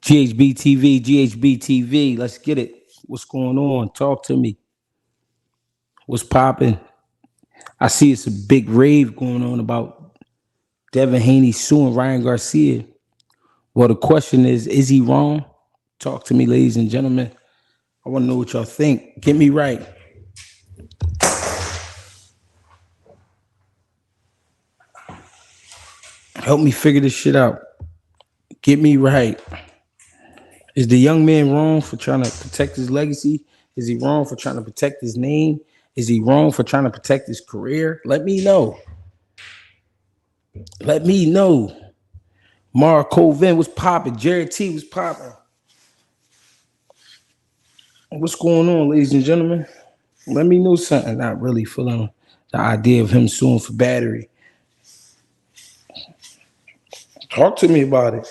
GHB TV, GHB TV. Let's get it. What's going on? Talk to me. What's popping? I see it's a big rave going on about Devin Haney suing Ryan Garcia. Well, the question is he wrong? Talk to me, ladies and gentlemen. I want to know what y'all think. Get me right. Help me figure this shit out. Get me right. Is the young man wrong for trying to protect his legacy? Is he wrong for trying to protect his name? Is he wrong for trying to protect his career? Let me know. Let me know. Marco Vin was popping. Jared T was popping. What's going on, ladies and gentlemen? Let me know something. Not really feeling the idea of him suing for battery. Talk to me about it.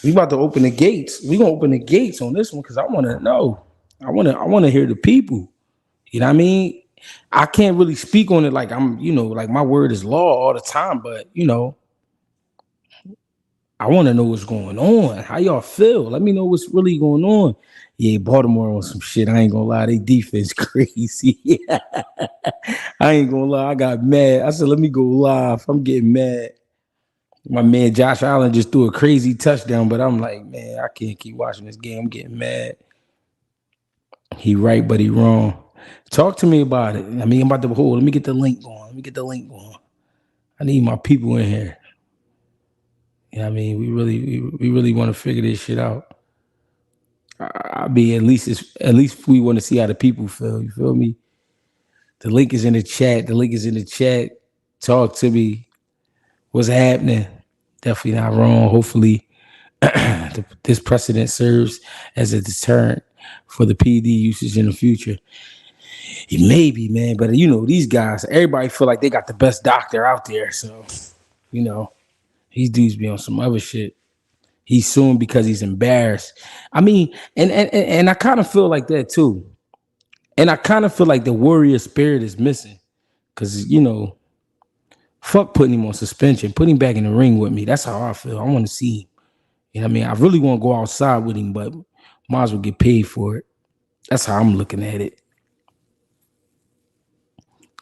We about to open the gates. We gonna open the gates on this one because I want to know. I want to hear the people. You know what I mean? I can't really speak on it like I'm, like my word is law all the time, but I want to know what's going on. How y'all feel? Let me know what's really going on. Yeah, Baltimore on some shit. I ain't gonna lie, they defense crazy. I ain't gonna lie, I got mad. I said, let me go live. I'm getting mad. My man Josh Allen just threw a crazy touchdown, but I'm like, man, I can't keep watching this game. I'm getting mad. He right, but he wrong. Talk to me about it. I mean, I'm about to hold. Let me get the link going. Let me get the link going. I need my people in here. You know what I mean? We really want to figure this shit out. I mean, at least we want to see how the people feel. You feel me? The link is in the chat. The link is in the chat. Talk to me. What's happening? Definitely not wrong. Hopefully, this precedent serves as a deterrent for the PD usage in the future. It may be, man, but these guys, everybody feel like they got the best doctor out there. So, you know, these dudes be on some other shit. He's suing because he's embarrassed. I mean, and I kind of feel like that too. And I kind of feel like the warrior spirit is missing. Cause fuck putting him on suspension. Put him back in the ring with me. That's how I feel. I want to see him. You know what I mean? I really want to go outside with him, but might as well get paid for it. That's how I'm looking at it.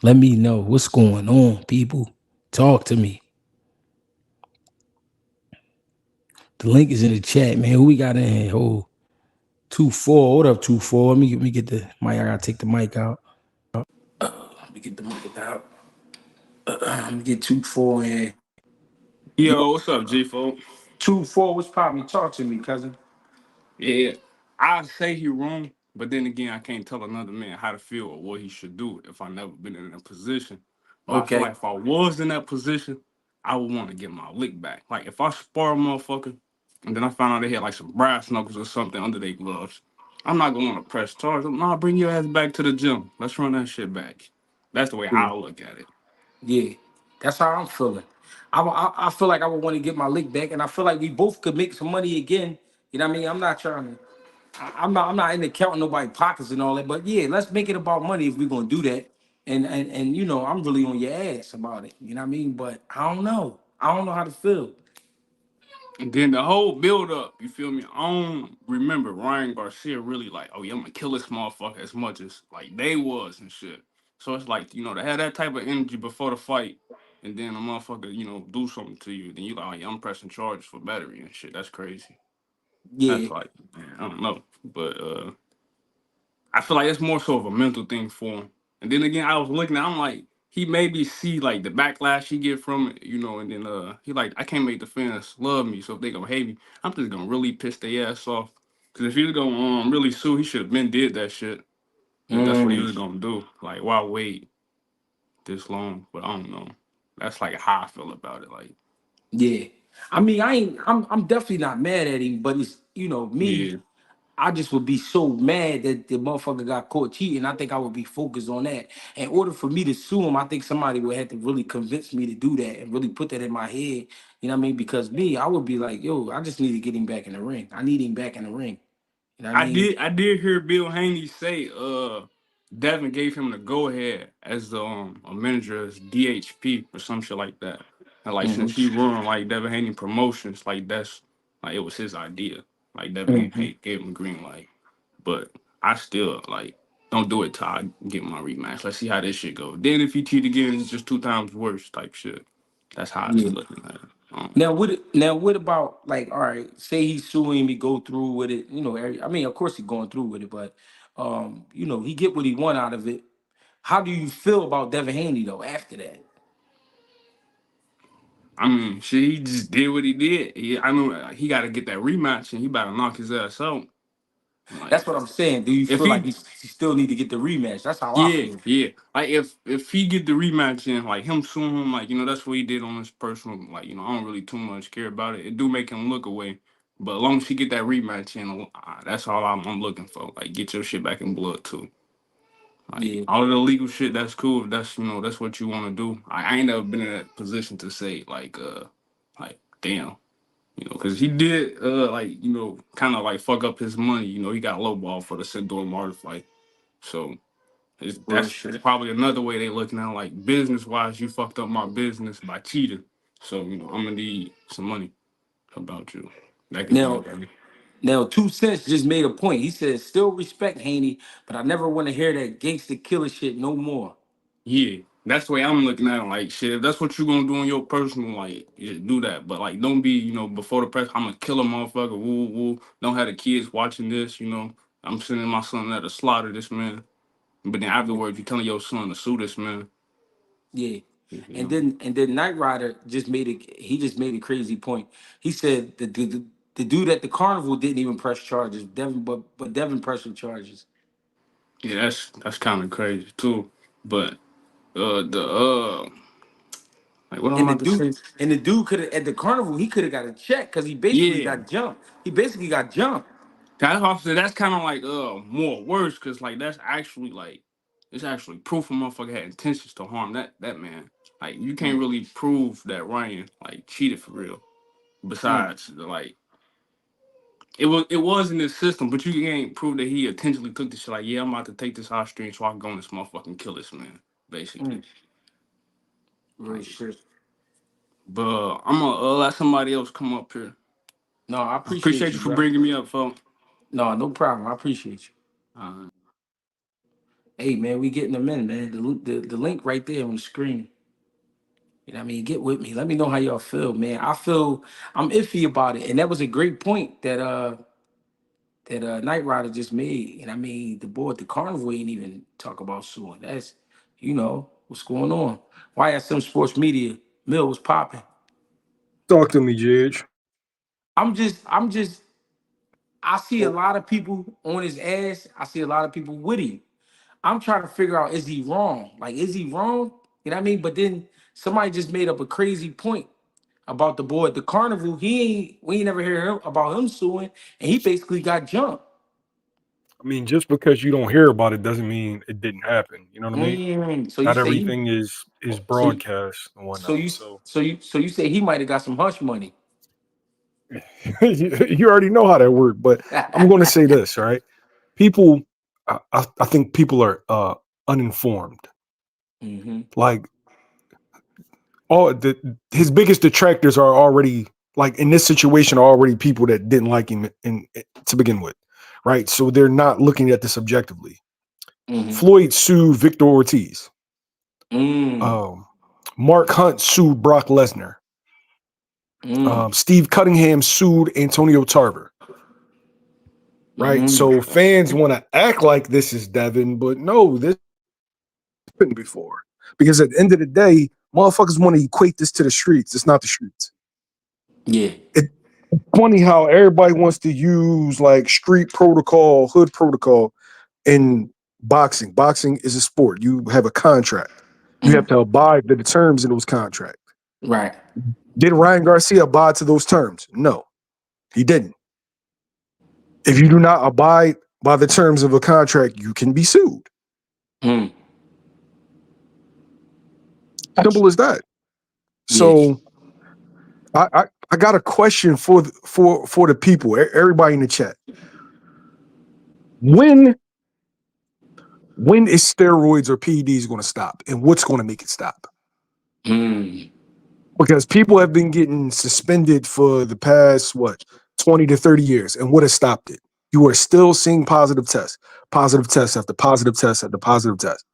Let me know what's going on, people. Talk to me. The link is in the chat, man. Who we got in here? Oh, 2-4. What up, 2-4? Let me get the mic. I gotta take the mic out. Let me get the mic out. Let me get 2-4 in. Yo, Yo, what's up, G folk? 2-4, what's poppin'? Talk to me, cousin. Yeah, I say he wrong, but then again, I can't tell another man how to feel or what he should do if I never been in that position. But I feel Okay. like if I was in that position, I would want to get my lick back. Like if I spar a motherfucker and then I found out they had like some brass knuckles or something under their gloves, I'm not gonna want to press charge. Nah, bring your ass back to the gym. Let's run that shit back. That's the way Yeah. I look at it. Yeah. That's how I'm feeling. I feel like I would want to get my lick back, and I feel like we both could make some money again. You know what I mean? I'm not trying to. I'm not in the counting nobody pockets and all that, but yeah, let's make it about money if we're gonna do that. And I'm really on your ass about it. You know what I mean? But I don't know. I don't know how to feel. And then the whole build up, you feel me? I don't remember Ryan Garcia really like, oh yeah, I'm gonna kill this motherfucker as much as like they was and shit. So it's like, to have that type of energy before the fight, and then a motherfucker, do something to you, then you like, oh yeah, I'm pressing charges for battery and shit. That's crazy. That's Yeah, like, man, I don't know. But I feel like it's more so of a mental thing for him. And then again, I was looking at, I'm like, he maybe see like the backlash he get from it, and then he like, I can't make the fans love me, so if they gonna hate me, I'm just gonna really piss their ass off. Cause if he was gonna really sue, he should have been did that shit. If that's what he mm, was gonna do. Like, why wait this long? But I don't know. That's like how I feel about it. Like, yeah. I mean, I'm definitely not mad at him, but it's me. yeah. I just would be so mad that the motherfucker got caught cheating. I think I would be focused on that. In order for me to sue him, I think somebody would have to really convince me to do that and really put that in my head. You know what I mean? Because me, I would be like, yo, I just need to get him back in the ring. I need him back in the ring. You know what I mean? I did hear Bill Haney say Devin gave him the go ahead as a manager as DHP or some shit like that. And like Hmm. since he run like Devin Haney promotions, like Like it was his idea. Like Devin Mhm. gave him a green light. But I still like don't do it till I get my rematch. Let's see how this shit go. Then if he cheat again, it's just 2 times worse type shit. That's how I be Yeah. looking at it. Now what about like, all right, say he's suing me, go through with it, I mean, of course he's going through with it, but he get what he want out of it. How do you feel about Devin Haney though after that? I mean, shit, he just did what he did. I know he got to get that rematch, and he about to knock his ass out. Like, That's what I'm saying. Do you if feel like he, he still need to get the rematch? That's how I yeah, feel. yeah. Like, if he get the rematch and like him suing him, like that's what he did on his personal. Like, I don't really too much care about it. It do make him look away, but as long as he get that rematch in, that's all I'm looking for. Like, get your shit back in blood too. Like Yeah, all of the legal shit, that's cool. That's that's what you want to do. I ain't never been in that position to say like damn. Because he did, kind of like fuck up his money. He got lowball for the Sindor Martin fight. So real that's shit. probably another way they looking at it, like business wise, you fucked up my business by cheating. So I'm gonna need some money about you. That could be Now, better. now, 2 Cents just made a point. He said, "Still respect Haney, but I never want to hear that gangster killer shit no more." Yeah, that's the way I'm looking at it. Like shit, if that's what you gonna do in your personal, like yeah, do that. But like, don't be before the press. I'm gonna kill a motherfucker. Woo woo. Don't have the kids watching this. I'm sending my son there to slaughter this man. But then afterwards, you telling your son to sue this man. Yeah. You And know. then Knight Rider just made it. He just made a crazy point. He said the dude at the carnival didn't even press charges. Devin, but Devin pressing charges. Yeah, that's kind of crazy too. But the like what I'm And the about to dude say. and the dude could have at the carnival. He could have got a check because he basically Yeah, got jumped. He basically got jumped. that's also that's kind of like more worse because like that's actually like it's actually proof a motherfucker had intentions to harm that man. Like you can't Mm, really prove that Ryan like cheated for real. mm, Besides, like it was in this system, but you can't prove that he intentionally took this shit. Like yeah, I'm about to take this heartstring so I can go in this motherfucking kill this man. Basically, mm. Real like, shit. but I'm gonna let somebody else come up here. No, I I appreciate appreciate you, you for bro. bringing me up, folks. No, no problem. I appreciate you. Uh, Hey, man, we getting them in, man. The link right there on the screen. You know what I mean? Get with me. Let me know how y'all feel, man. I feel I'm iffy about it. And that was a great point that Knight Rider just made. And I mean, the boy at the carnival ain't even talk about suing. That's what's going on. Why at some sports media, Mill was popping. Talk to me, Judge. I'm just I see a lot of people on his ass. I see a lot of people with him. I'm trying to figure out, is he wrong? Like, is he wrong? You know what I mean? But then somebody just made up a crazy point about the boy at the carnival. We ain't never hear about him suing, and he basically got jumped. I mean, just because you don't hear about it doesn't mean it didn't happen. You know what I mean? So you Not say he, everything is so you, broadcast and so whatnot. you, So so you say he might have got some hush money. you already know how that worked. But I'm going to say this, right? People, I think people are uninformed. Hmm. Like his biggest detractors are already like in this situation are already people that didn't like him to begin with, right? So they're not looking at this objectively. Hmm. Floyd sued Victor Ortiz. Mm. Um, Mark Hunt sued Brock Lesnar. Mm. Steve Cunningham sued Antonio Tarver. Right, Mm. so fans want to act like this is Devin, but no, this happened before. Because at the end of the day, motherfuckers want to equate this to the streets. It's not the streets. Yeah. It's funny how everybody wants to use like street protocol, hood protocol in boxing. Boxing is a sport. You have a contract. You have Mm. to abide by the terms of those contracts. Right. Did Ryan Garcia abide to those terms? No, he didn't. If you do not abide by the terms of a contract, you can be sued. Mm. Simple as that. Yeah. So I got a question for the people, everybody in the chat. When when is steroids or PEDs going to stop, and what's going to make it stop? Mm. Because people have been getting suspended for the past 20 20 to 30 years. And what has stopped it? You are still seeing positive tests after positive test after positive test.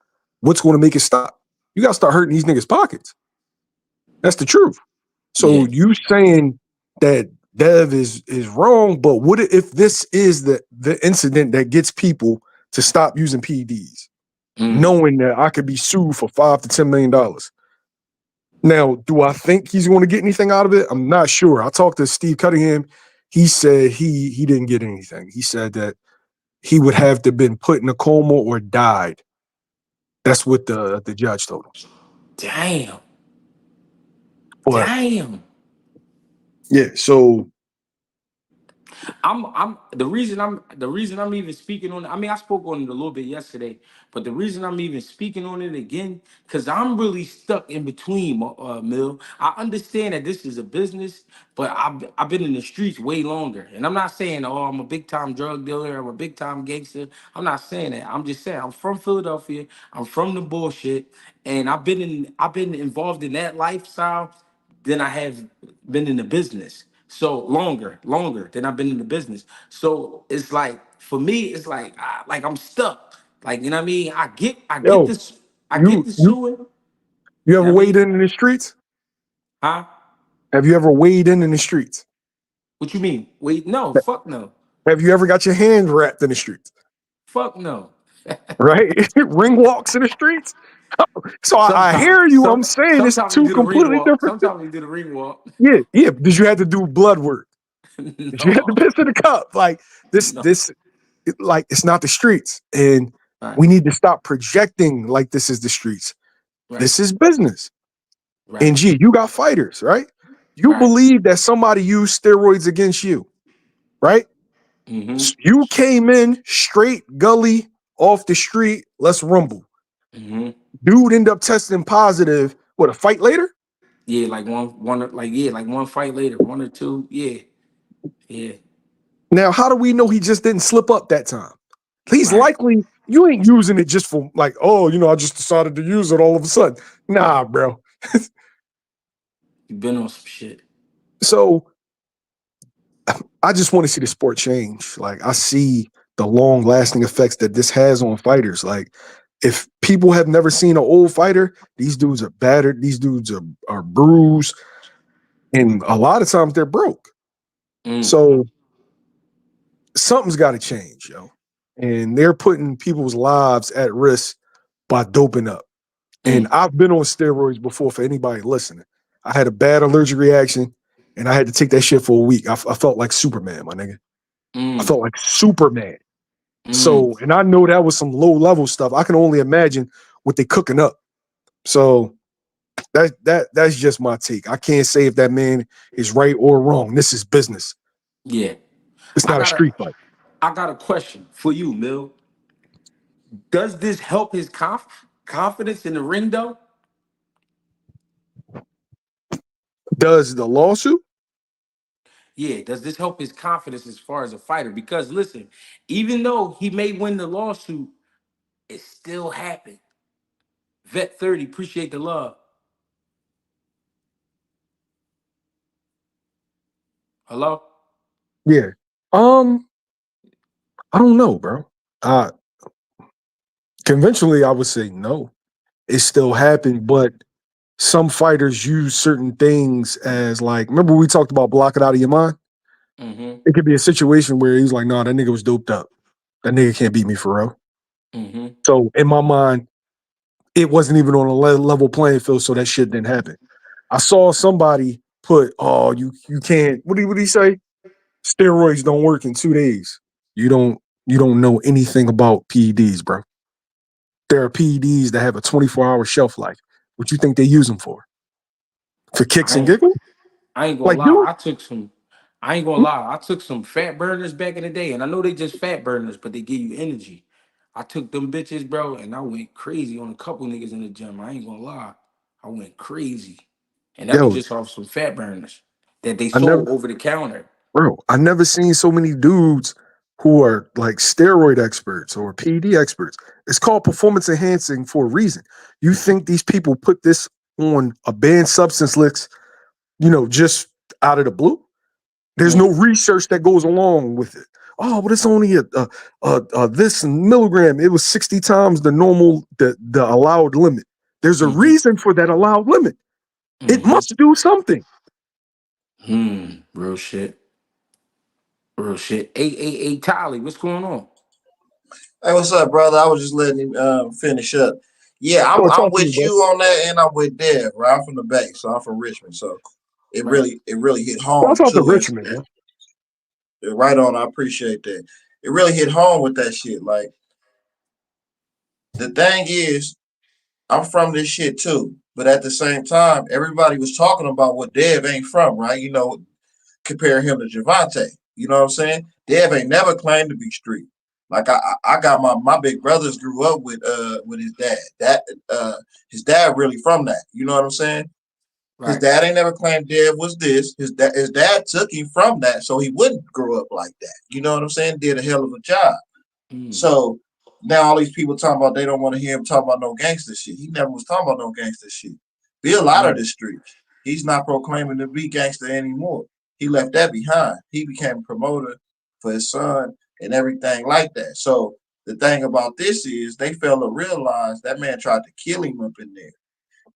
What's going to make it stop? You got to start hurting these niggas' pockets. That's the truth. So Yeah. you saying that Dev is wrong, but what if this is the incident that gets people to stop using PEDs, knowing that I could be sued for $5 to $10 million? Now, do I think he's going to get anything out of it? I'm not sure. I talked to Steve Cunningham. He said he didn't get anything. He said that he would have to been put in a coma or died. That's what the judge told him. Damn. But Damn. yeah, so I'm the reason I'm even speaking on it. I mean, I spoke on it a little bit yesterday, but the reason I'm even speaking on it again, because I'm really stuck in between, Mill. I understand that this is a business, but I've been in the streets way longer. And I'm not saying, oh, I'm a big time drug dealer, I'm a big time gangster. I'm not saying that. I'm just saying I'm from Philadelphia, I'm from the bullshit, and I've been involved in that lifestyle than I have been in the business. So longer than I've been in the business. So it's like for me, it's like I'm stuck. Like you know what I mean. I get yo, this. I get you the you suing. you You know ever what I weighed mean? in the streets? Huh? Have you ever weighed in the streets? What you mean? Wait, no, fuck no, Have you ever got your hand wrapped in the streets? fuck no. Right? Ring walks in the streets. So I Sometimes, hear you. I'm saying it's sometimes we two do the ring completely walk. different things. Sometimes we do the ring walk. Yeah, yeah. Did you have to do blood work? Did you have to No, piss in the cup? Like this, no. like it's not the streets, and Right, we need to stop projecting like this is the streets. right, This is business. right, And gee, you got fighters, right? You right. believe that somebody used steroids against you, right? Mm-hmm. You came in straight gully off the street. Let's rumble. Mm-hmm. Dude ended up testing positive. What, a fight later? Yeah, like like one fight later, one or two. Yeah, yeah. Now, how do we know he just didn't slip up that time? He's Right. likely, you ain't using it just for like, oh, I just decided to use it all of a sudden. Nah, bro. You been on some shit. So I just want to see the sport change. Like I see the long lasting effects that this has on fighters. Like if people have never seen an old fighter, these dudes are battered, these dudes are bruised, and a lot of times they're broke. Mm, So something's got to change, yo. And they're putting people's lives at risk by doping up. And mm, I've been on steroids before for anybody listening. I had a bad allergic reaction and I had to take that shit for a week. I felt like Superman, my nigga. I mm, felt like Superman. mm. So, and I know that was some low level stuff. I can only imagine what they cooking up. So that's just my take. I can't say if that man is right or wrong. This is business. Yeah. It's I not a got a street fight. I got a question for you, Mill. Does this help his confidence in the ring though? Does the lawsuit? Yeah, does this help his confidence as far as a fighter? Because listen, even though he may win the lawsuit, it still happened. Vet 30, appreciate the love. Hello? Yeah. Um, I don't know, bro. Uh Conventionally I would say no. It still happened, but some fighters use certain things as like, remember we talked about block it out of your mind? Mm-hmm. It could be a situation where he's like, no, that nigga was doped up. That nigga can't beat me for real. Mm-hmm. So in my mind, it wasn't even on a level playing field, so that shit didn't happen. I saw somebody put, oh, you can't. What do you say? Steroids don't work in 2 days. You don't know anything about PEDs, bro. There are PEDs that have a 24-hour shelf life. What you think they use them for? For kicks I and ain't giggles? I ain't gonna Like, lie. dude, I ain't gonna lie. I took some fat burners back in the day, and I know they just fat burners, but they give you energy. I took them bitches, bro, and I went crazy on a couple niggas in the gym. I ain't gonna lie. I went crazy. And that was yo, just off some fat burners that they I never sold over the counter. Bro, I never seen so many dudes who are like steroid experts or PD experts. It's called performance enhancing for a reason. You think these people put this on a banned substance list, just out of the blue? There's no research that goes along with it. Oh, but it's only this milligram. It was 60 times the normal, the allowed limit. There's a reason for that allowed limit. It must do something. Real shit. Real shit. Hey, Tolly, what's going on? Hey, what's up, brother? I was just letting him finish up. Yeah, Oh, I'm talk to you, with bro. you on that, and I'm with Dev. Right, I'm from the Bay, so I'm from Richmond. So it really hit home That's out to too. Richmond, man. Right on. I appreciate that. It really hit home with that shit. Like the thing is, I'm from this shit too, but at the same time, everybody was talking about what Dev ain't from, right? You know, compare him to Javante. You know what I'm saying? Dev ain't never claimed to be street. Like I got my big brothers grew up with his dad. His dad really from that. You know what I'm saying? His dad ain't never claimed Dev was this. His dad took him from that so he wouldn't grow up like that. You know what I'm saying? Did a hell of a job. So now all these people talking about they don't want to hear him talk about no gangster shit. He never was talking about no gangster shit. Bill out of the streets. He's not proclaiming to be gangster anymore. He left that behind. He became a promoter for his son and everything like that. So the thing about this is they fail to realize that man tried to kill him up in there.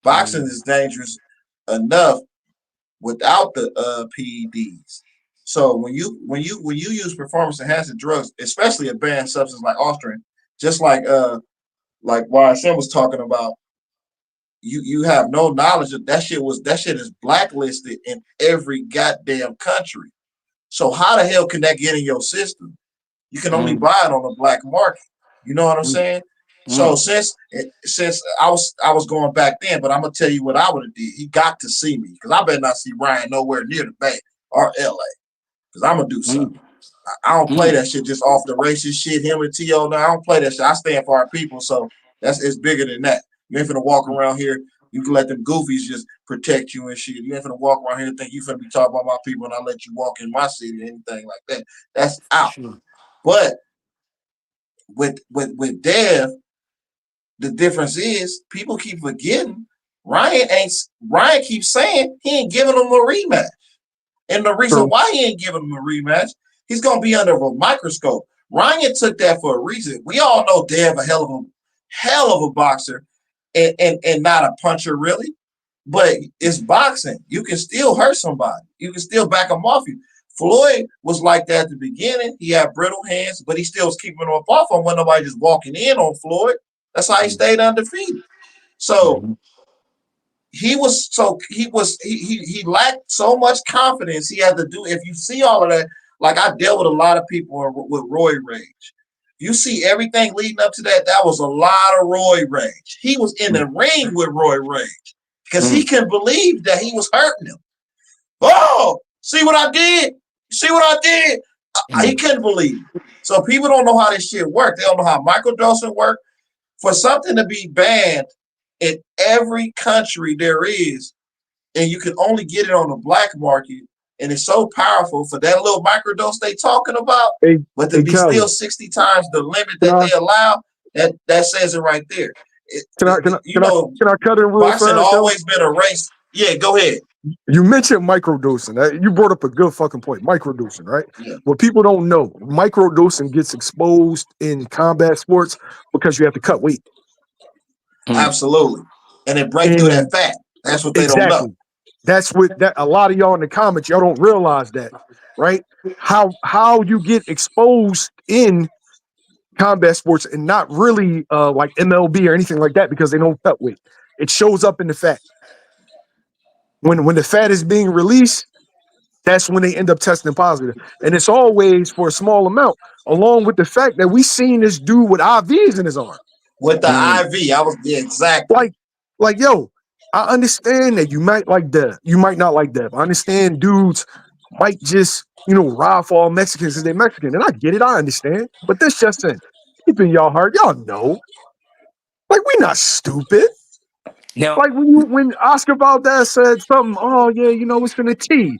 Boxing is dangerous enough without the PEDs. So when you use performance enhancing drugs, especially a banned substance like Austrian, just like YSM was talking about, you have no knowledge of that shit. That shit is blacklisted in every goddamn country. So how the hell can that get in your system? You can only buy it on the black market. You know what I'm saying? So since I was going back then, but I'm gonna tell you what I would have did. He got to see me because I better not see Ryan nowhere near the Bay or LA because I'm gonna do something. I don't play that shit just off the racist shit. Him and T.O. Now I don't play that shit. I stand for our people, so it's bigger than that. You ain't finna walk around here. You can let them goofies just protect you and shit. You ain't finna walk around here and think you finna be talking about my people and I let you walk in my city or anything like that. That's out. But with Dev, the difference is people keep forgetting Ryan keeps saying he ain't giving them a rematch. And the reason why he ain't giving him a rematch, he's gonna be under a microscope. Ryan took that for a reason. We all know Dev a hell of a boxer and not a puncher really. But it's boxing. You can still hurt somebody. You can still back them off you. Floyd was like that at the beginning. He had brittle hands, but he still was keeping them off him when nobody just walking in on Floyd. That's how he stayed undefeated. So he lacked so much confidence. He had to do. If you see all of that, like I dealt with a lot of people with Roy Rage. You see everything leading up to that. That was a lot of Roy Rage. He was in the ring with Roy Rage because he couldn't believe that he was hurting him. Oh, see what I did? See what I did? He couldn't believe it. So people don't know how this shit works. They don't know how microdosing works. For something to be banned in every country there is, and you can only get it on the black market, and it's so powerful for that little microdose they talking about, but to be still 60 times the limit that they allow, that says it right there. Can I cut in real boxing fast? Always been a race. Yeah, go ahead. You mentioned microdosing. You brought up a good fucking point. Microdosing, right? Yeah. What people don't know, microdosing gets exposed in combat sports because you have to cut weight. Absolutely. And it break through that fat. That's what they don't know. That's what that a lot of y'all in the comments, y'all don't realize that, right? How you get exposed in combat sports and not really like MLB or anything like that because they don't cut weight. It shows up in the fat. When the fat is being released, that's when they end up testing positive. And it's always for a small amount, along with the fact that we seen this dude with IVs in his arm. With the IV, exactly. Like, yo, I understand that you might like Dev. You might not like Dev. I understand dudes might just, ride for all Mexicans because they're Mexican. And I get it, I understand. But this just in. Deep in y'all heart, y'all know. Like, we not stupid. Now, like when Oscar Valdez said something, oh yeah, it's gonna T.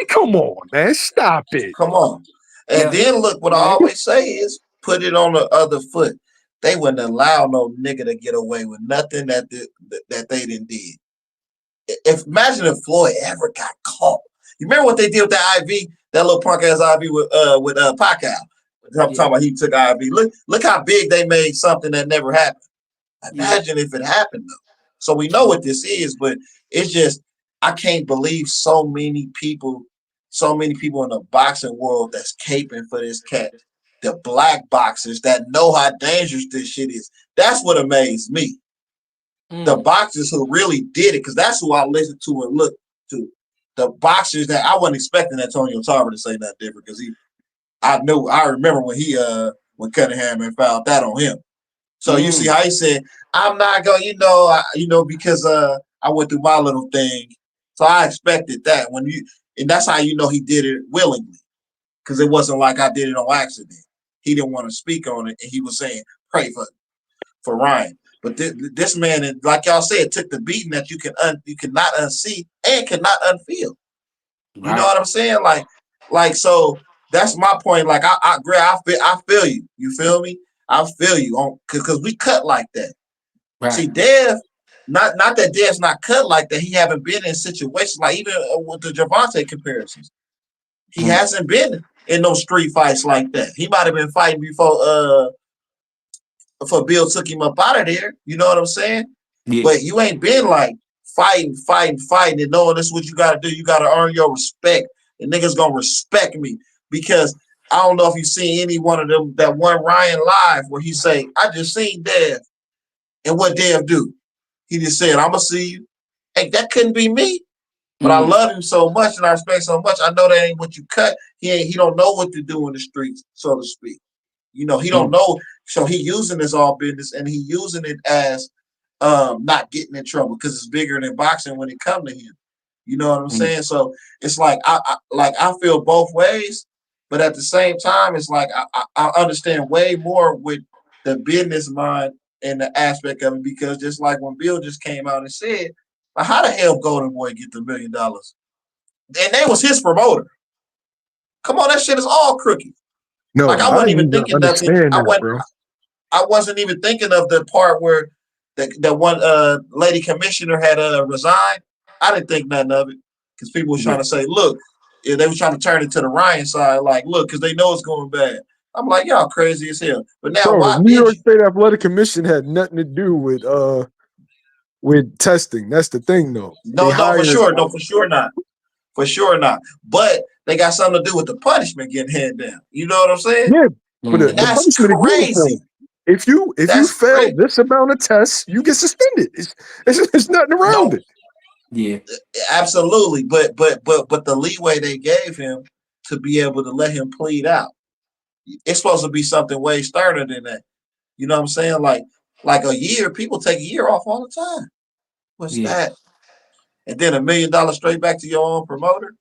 Come on, man, stop it. Come on. And then look, what I always say is put it on the other foot. They wouldn't allow no nigga to get away with nothing that they didn't did. Imagine if Floyd ever got caught. You remember what they did with the IV? That little punk ass IV with Pacquiao. I'm talking about he took IV. Look how big they made something that never happened. Imagine if it happened though. So we know what this is, but it's just I can't believe so many people in the boxing world that's caping for this cat. The black boxers that know how dangerous this shit is. That's what amazed me. The boxers who really did it, because that's who I listen to and look to. The boxers that I wasn't expecting Antonio Tarver to say nothing different, because I remember when Cunningham had found that on him. So you see how he said, I'm not going, because I went through my little thing. So I expected that and that's how you know he did it willingly. Because it wasn't like I did it on accident. He didn't want to speak on it, and he was saying, pray for Ryan. But this man, like y'all said, took the beating that you cannot unsee and cannot unfeel. You know what I'm saying? Like so that's my point. Like I feel you. You feel me? I feel you on because we cut like that. Right. See, Dev, not that Dev's not cut like that. He haven't been in situations like even with the Javante comparisons. He hasn't been in those street fights like that. He might have been fighting before Bill took him up out of there. You know what I'm saying? Yeah. But you ain't been like fighting, and knowing this is what you got to do. You got to earn your respect. And niggas going to respect me because I don't know if you seen any one of them that one Ryan live where he say, I just seen Dev. And what Dev do? He just said, I'm going to see you. Hey, that couldn't be me. But I love him so much and I respect so much. I know that ain't what you cut. He don't know what to do in the streets, so to speak. You know, he don't know. So he using this all business and he using it as not getting in trouble because it's bigger than boxing when it come to him. You know what I'm saying? So it's like I feel both ways, but at the same time, it's like I understand way more with the business mind and the aspect of it because just like when Bill just came out and said, how the hell Golden Boy get the $1 million? And that was his promoter. Come on, that shit is all crooked. No, like I wasn't even thinking that. I wasn't even thinking of the part where the one lady commissioner had resigned. I didn't think nothing of it because people were trying to say, look, they were trying to turn it to the Ryan side, like, look, because they know it's going bad. I'm like, y'all crazy as hell. But now, the New York State Athletic Commission had nothing to do with testing. That's the thing, though. No, for sure not. For sure not. But they got something to do with the punishment getting handed down. You know what I'm saying? Yeah, but the punishment crazy. If you fail this amount of tests, you get suspended. It's nothing around it. Yeah, absolutely. But the leeway they gave him to be able to let him plead out, it's supposed to be something way sterner than that. You know what I'm saying? Like a year, people take a year off all the time. What's that? And then $1 million straight back to your own promoter.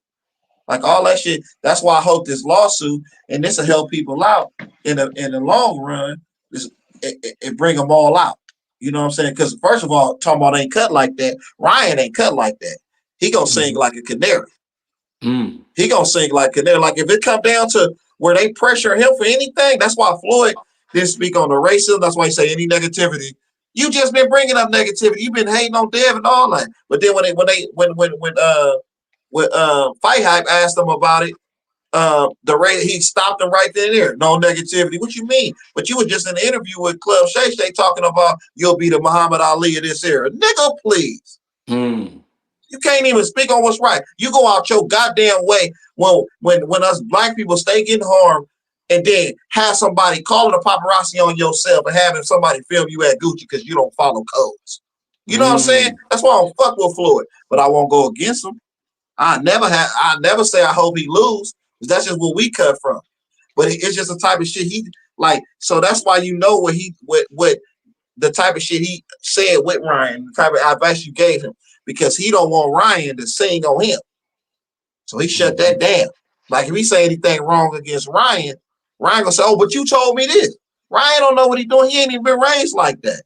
Like all that shit. That's why I hope this lawsuit and this will help people out in the long run. It bring them all out. You know what I'm saying? Because first of all, talking about ain't cut like that. Ryan ain't cut like that. He gonna sing like a canary. He gonna sing like a canary. Like if it come down to where they pressure him for anything, that's why Floyd didn't speak on the racism. That's why he say any negativity. You just been bringing up negativity. You've been hating on Devin and all that. But then when Fight Hype asked him about it, he stopped him right there. No negativity. What you mean? But you were just in an interview with Club Shay Shay talking about you'll be the Muhammad Ali of this era. Nigga, please. You can't even speak on what's right. You go out your goddamn way when us black people stay getting harmed and then have somebody calling a paparazzi on yourself and having somebody film you at Gucci because you don't follow codes. You know what I'm saying? That's why I don't fuck with Floyd. But I won't go against him. I never say I hope he lose. That's just what we cut from. But it's just the type of shit he like. So that's why you know what the type of shit he said with Ryan, the type of advice you gave him, because he don't want Ryan to sing on him. So he shut that down. Like if he say anything wrong against Ryan gonna say, "Oh, but you told me this." Ryan don't know what he's doing. He ain't even been raised like that.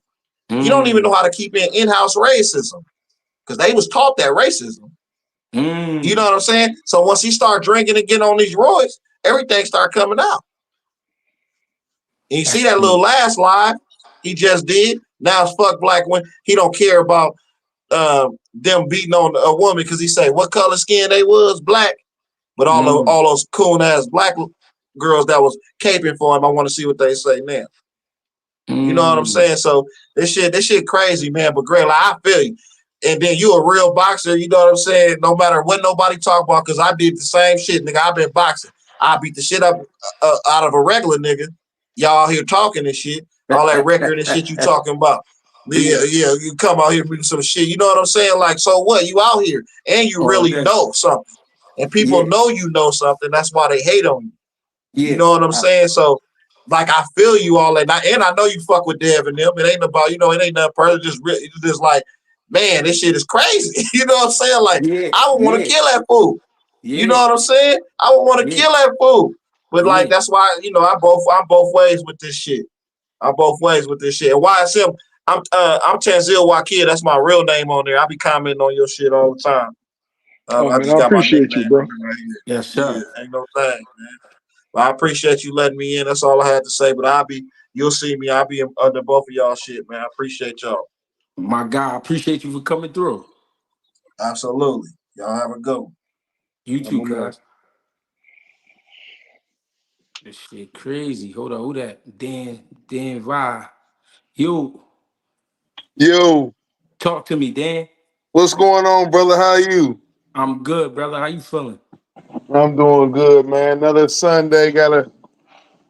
He don't even know how to keep in-house racism because they was taught that racism. You know what I'm saying? So once he start drinking and getting on these roids, everything start coming out. And you see that little last live he just did. Now it's fuck black when he don't care about them beating on a woman because he say what color skin they was, black. But all those coon ass black girls that was caping for him, I want to see what they say now. You know what I'm saying? So this shit crazy, man. But Greg, like, I feel you. And then you a real boxer, you know what I'm saying? No matter what nobody talk about, because I did the same shit, nigga. I've been boxing. I beat the shit up out of a regular nigga. Y'all here talking and shit. All that record and shit you talking about. Yeah, you come out here with some shit. You know what I'm saying? Like, so what? You out here and you really know something. And people know you know something. That's why they hate on you. You know what I'm saying? So, like, I feel you all that night. And I know you fuck with Devin them. It ain't about, it ain't nothing personal. It's just like, man, this shit is crazy. You know what I'm saying? Like, I would want to kill that fool. You know what I'm saying? I would want to kill that fool. But like, that's why, I'm both ways with this shit. I'm both ways with this shit. And YSM, I'm Tanzil Wakil. That's my real name on there. I be commenting on your shit all the time. I man, just I got my appreciate nickname you, bro. right here. Yes, sir. Yeah, ain't no thing, man. But I appreciate you letting me in. That's all I had to say. But you'll see me. I'll be under both of y'all shit, man. I appreciate y'all. My guy, I appreciate you for coming through. Absolutely. Y'all have a good one. You too, cuz. This shit crazy. Hold on, who that? Dan Rye. Yo, talk to me, Dan. What's going on, brother? How are you? I'm good, brother. How you feeling? I'm doing good, man. Another Sunday, gotta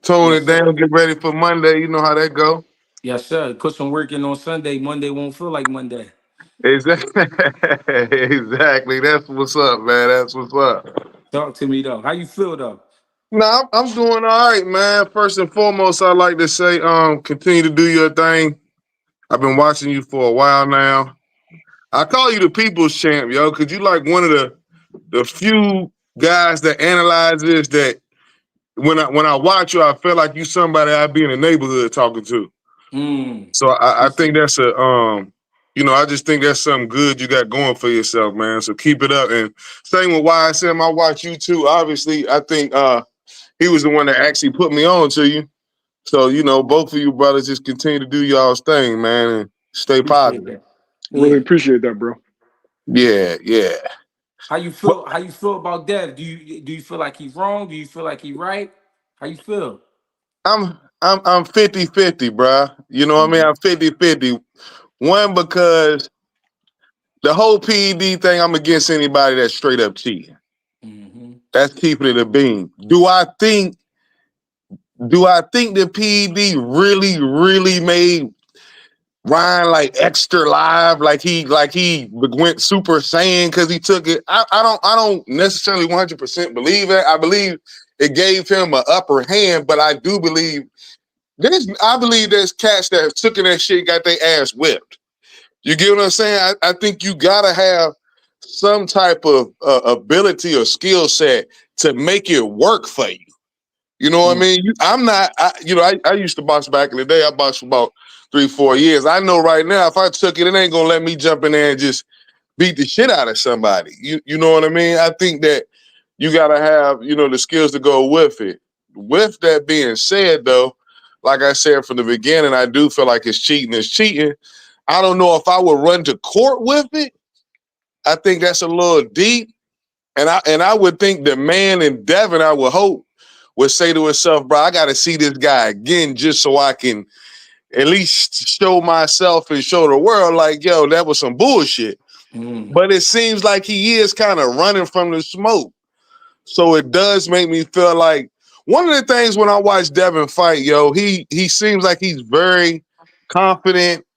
tone it down, get ready for Monday. You know how that go. Yes, sir. Put some work in on Sunday. Monday won't feel like Monday. Exactly. Exactly. That's what's up, man. That's what's up. Talk to me though. How you feel though? No, I'm doing all right, man. First and foremost, I'd like to say, continue to do your thing. I've been watching you for a while now. I call you the people's champ, yo, because you like one of the few guys that analyzes that when I watch you, I feel like you somebody I'd be in the neighborhood talking to. So I think that's I just think that's something good you got going for yourself, man. So keep it up. And same with YSM, I watch you too. Obviously, I think he was the one that actually put me on to you. So, both of you brothers just continue to do y'all's thing, man, and stay positive. Really appreciate that, bro. Yeah. How you feel? How you feel about that? Do you feel like he's wrong? Do you feel like he's right? How you feel? I'm 50-50, bro. You know what I mean? I'm 50-50. One, because the whole PED thing, I'm against anybody that's straight up cheating. That's keeping it a beam. Do I think the PED really made Ryan like extra live, like he went super saiyan because he took it? I don't necessarily 100% believe it. I believe it gave him an upper hand, but I do believe there's cats that took in that shit, got their ass whipped. You get what I'm saying? I think you gotta have some type of ability or skill set to make it work for you. You know what I mean? I used to box back in the day. I boxed for about 3-4 years. I know right now, if I took it, it ain't gonna let me jump in there and just beat the shit out of somebody. You know what I mean? I think that you gotta have, the skills to go with it. With that being said, though, like I said from the beginning, I do feel like it's cheating is cheating. I don't know if I would run to court with it. I think that's a little deep. And I would think the man in Devin, I would hope, would say to himself, bro, I got to see this guy again just so I can at least show myself and show the world like, yo, that was some bullshit. But it seems like he is kind of running from the smoke. So it does make me feel like one of the things when I watch Devin fight, yo, he seems like he's very confident.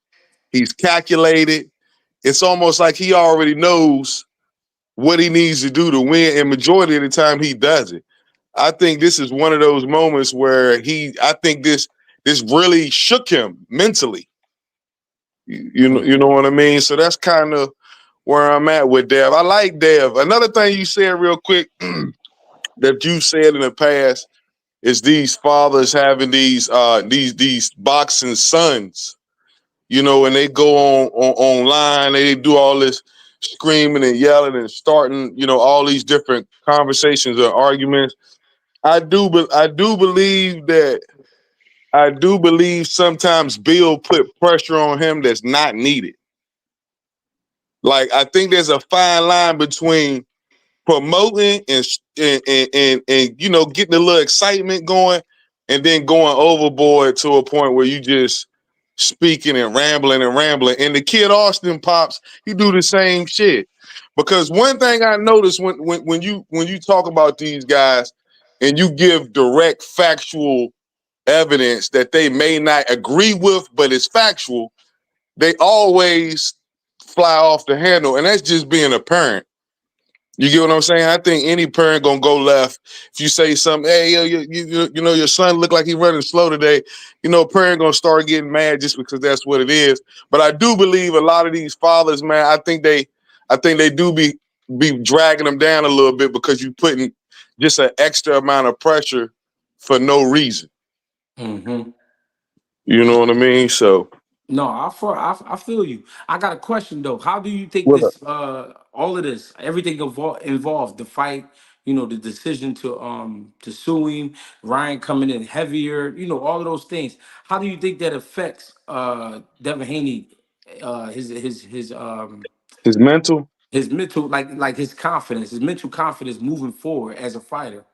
He's calculated. It's almost like he already knows what he needs to do to win, and majority of the time he does it. I think this is one of those moments where I think this really shook him mentally. You know what I mean? So that's kind of where I'm at with Dev. I like Dev. Another thing you said real quick that you said in the past is these fathers having these boxing sons, and they go online, they do all this screaming and yelling and starting, all these different conversations or arguments. I do believe sometimes Bill put pressure on him that's not needed. Like, I think there's a fine line between promoting and you know, getting a little excitement going, and then going overboard to a point where you just speaking and rambling. And the kid Austin Pops, he do the same shit. Because one thing I noticed when you talk about these guys and you give direct factual evidence that they may not agree with, but it's factual, they always fly off the handle, and that's just being a parent. You get what I'm saying? I think any parent gonna go left if you say something. Hey, yo, you know, your son look like he running slow today. You know, parent gonna start getting mad just because that's what it is. But I do believe a lot of these fathers, man, I think they do be dragging them down a little bit because you putting just an extra amount of pressure for no reason. Mm-hmm. You know what I mean? So No, I feel you. I got a question though. How do you think what up? this all of this, everything involved, the fight, you know, the decision to sue him, Ryan coming in heavier, you know, all of those things. How do you think that affects Devin Haney, His mental? his mental, like his confidence, his mental confidence moving forward as a fighter?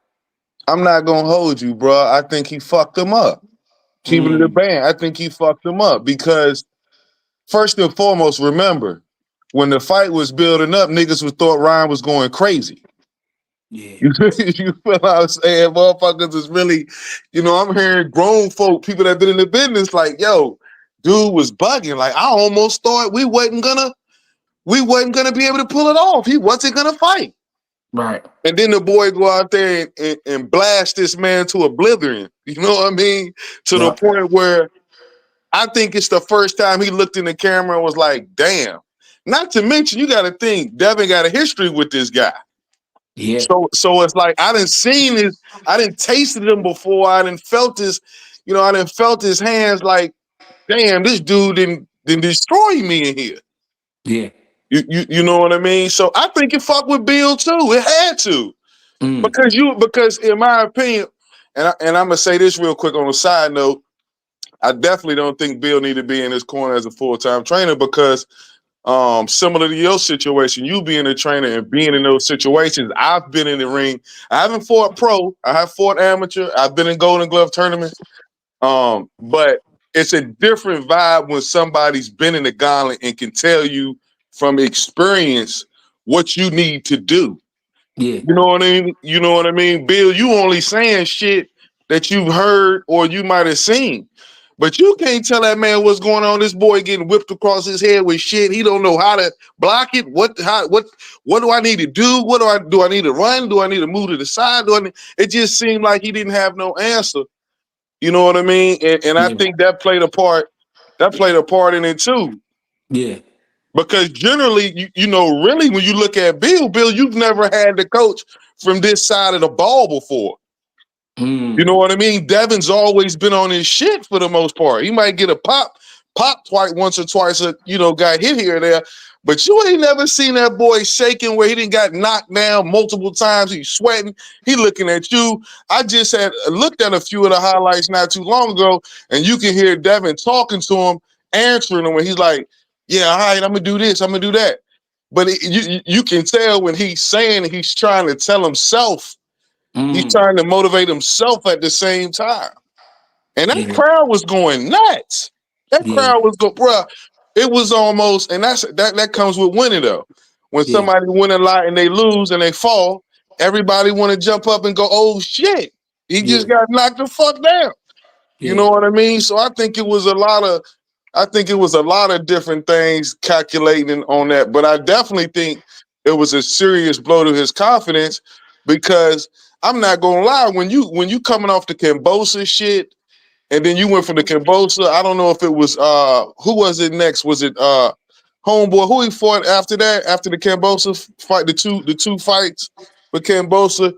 I'm not gonna hold you, bro. I think he fucked him up. Keeping it a Mm, band. I think he fucked him up because first and foremost, remember, when the fight was building up, niggas was thought Ryan was going crazy. yeah, You feel what I'm saying? Motherfuckers is really, you know, I'm hearing grown folk, people that been in the business, like, yo, dude was bugging. Like, I almost thought we wasn't gonna be able to pull it off. He wasn't gonna fight. right. And then the boy go out there and blast this man to oblivion. You know what I mean? To the Yeah, point where I think it's the first time he looked in the camera and was like, damn. Not to mention, you got to think, Devin got a history with this guy. yeah, So it's like, I didn't tasted him before. I didn't felt his hands like, damn, this dude didn't destroy me in here. yeah. You know what I mean? So I think it fucked with Bill too. It had to. Mm, Because in my opinion, and I'm gonna say this real quick on a side note, I definitely don't think Bill need to be in his corner as a full-time trainer because similar to your situation, you being a trainer and being in those situations, I've been in the ring. I haven't fought pro, I have fought amateur, I've been in Golden Glove tournaments. But it's a different vibe when somebody's been in the gauntlet and can tell you from experience what you need to do. yeah, You know what I mean? You know what I mean? Bill, you only saying shit that you've heard or you might have seen. But you can't tell that man what's going on. This boy getting whipped across his head with shit. He don't know how to block it. What do I need to do? What do I need to run? Do I need to move to the side? It just seemed like he didn't have no answer. You know what I mean? And I yeah, think that played a part. That played a part in it too. yeah. Because generally, you know, really, when you look at Bill, you've never had the coach from this side of the ball before. You know Mm, what I mean? Devin's always been on his shit for the most part. He might get a pop twice, once or twice, got hit here or there. But you ain't never seen that boy shaking where he didn't got knocked down multiple times. He's sweating. He looking at you. I just had looked at a few of the highlights not too long ago, and you can hear Devin talking to him, answering him, and he's like, yeah, all right, I'm going to do this, I'm going to do that. But you can tell when he's saying he's trying to tell himself, he's mm, trying to motivate himself at the same time. And that yeah, crowd was going nuts. That yeah, crowd was going, bruh. It was almost, and that comes with winning though. When yeah, somebody win a lot and they lose and they fall, everybody want to jump up and go, "Oh shit, he yeah, just got knocked the fuck down." You yeah, know what I mean? So I think it was a lot of different things calculating on that. But I definitely think it was a serious blow to his confidence because I'm not gonna lie, when you coming off the Cambosa shit and then you went from the Cambosa, I don't know if it was who was it next? Was it Homeboy? Who he fought after that? After the Cambosa fight, the two fights with Cambosa,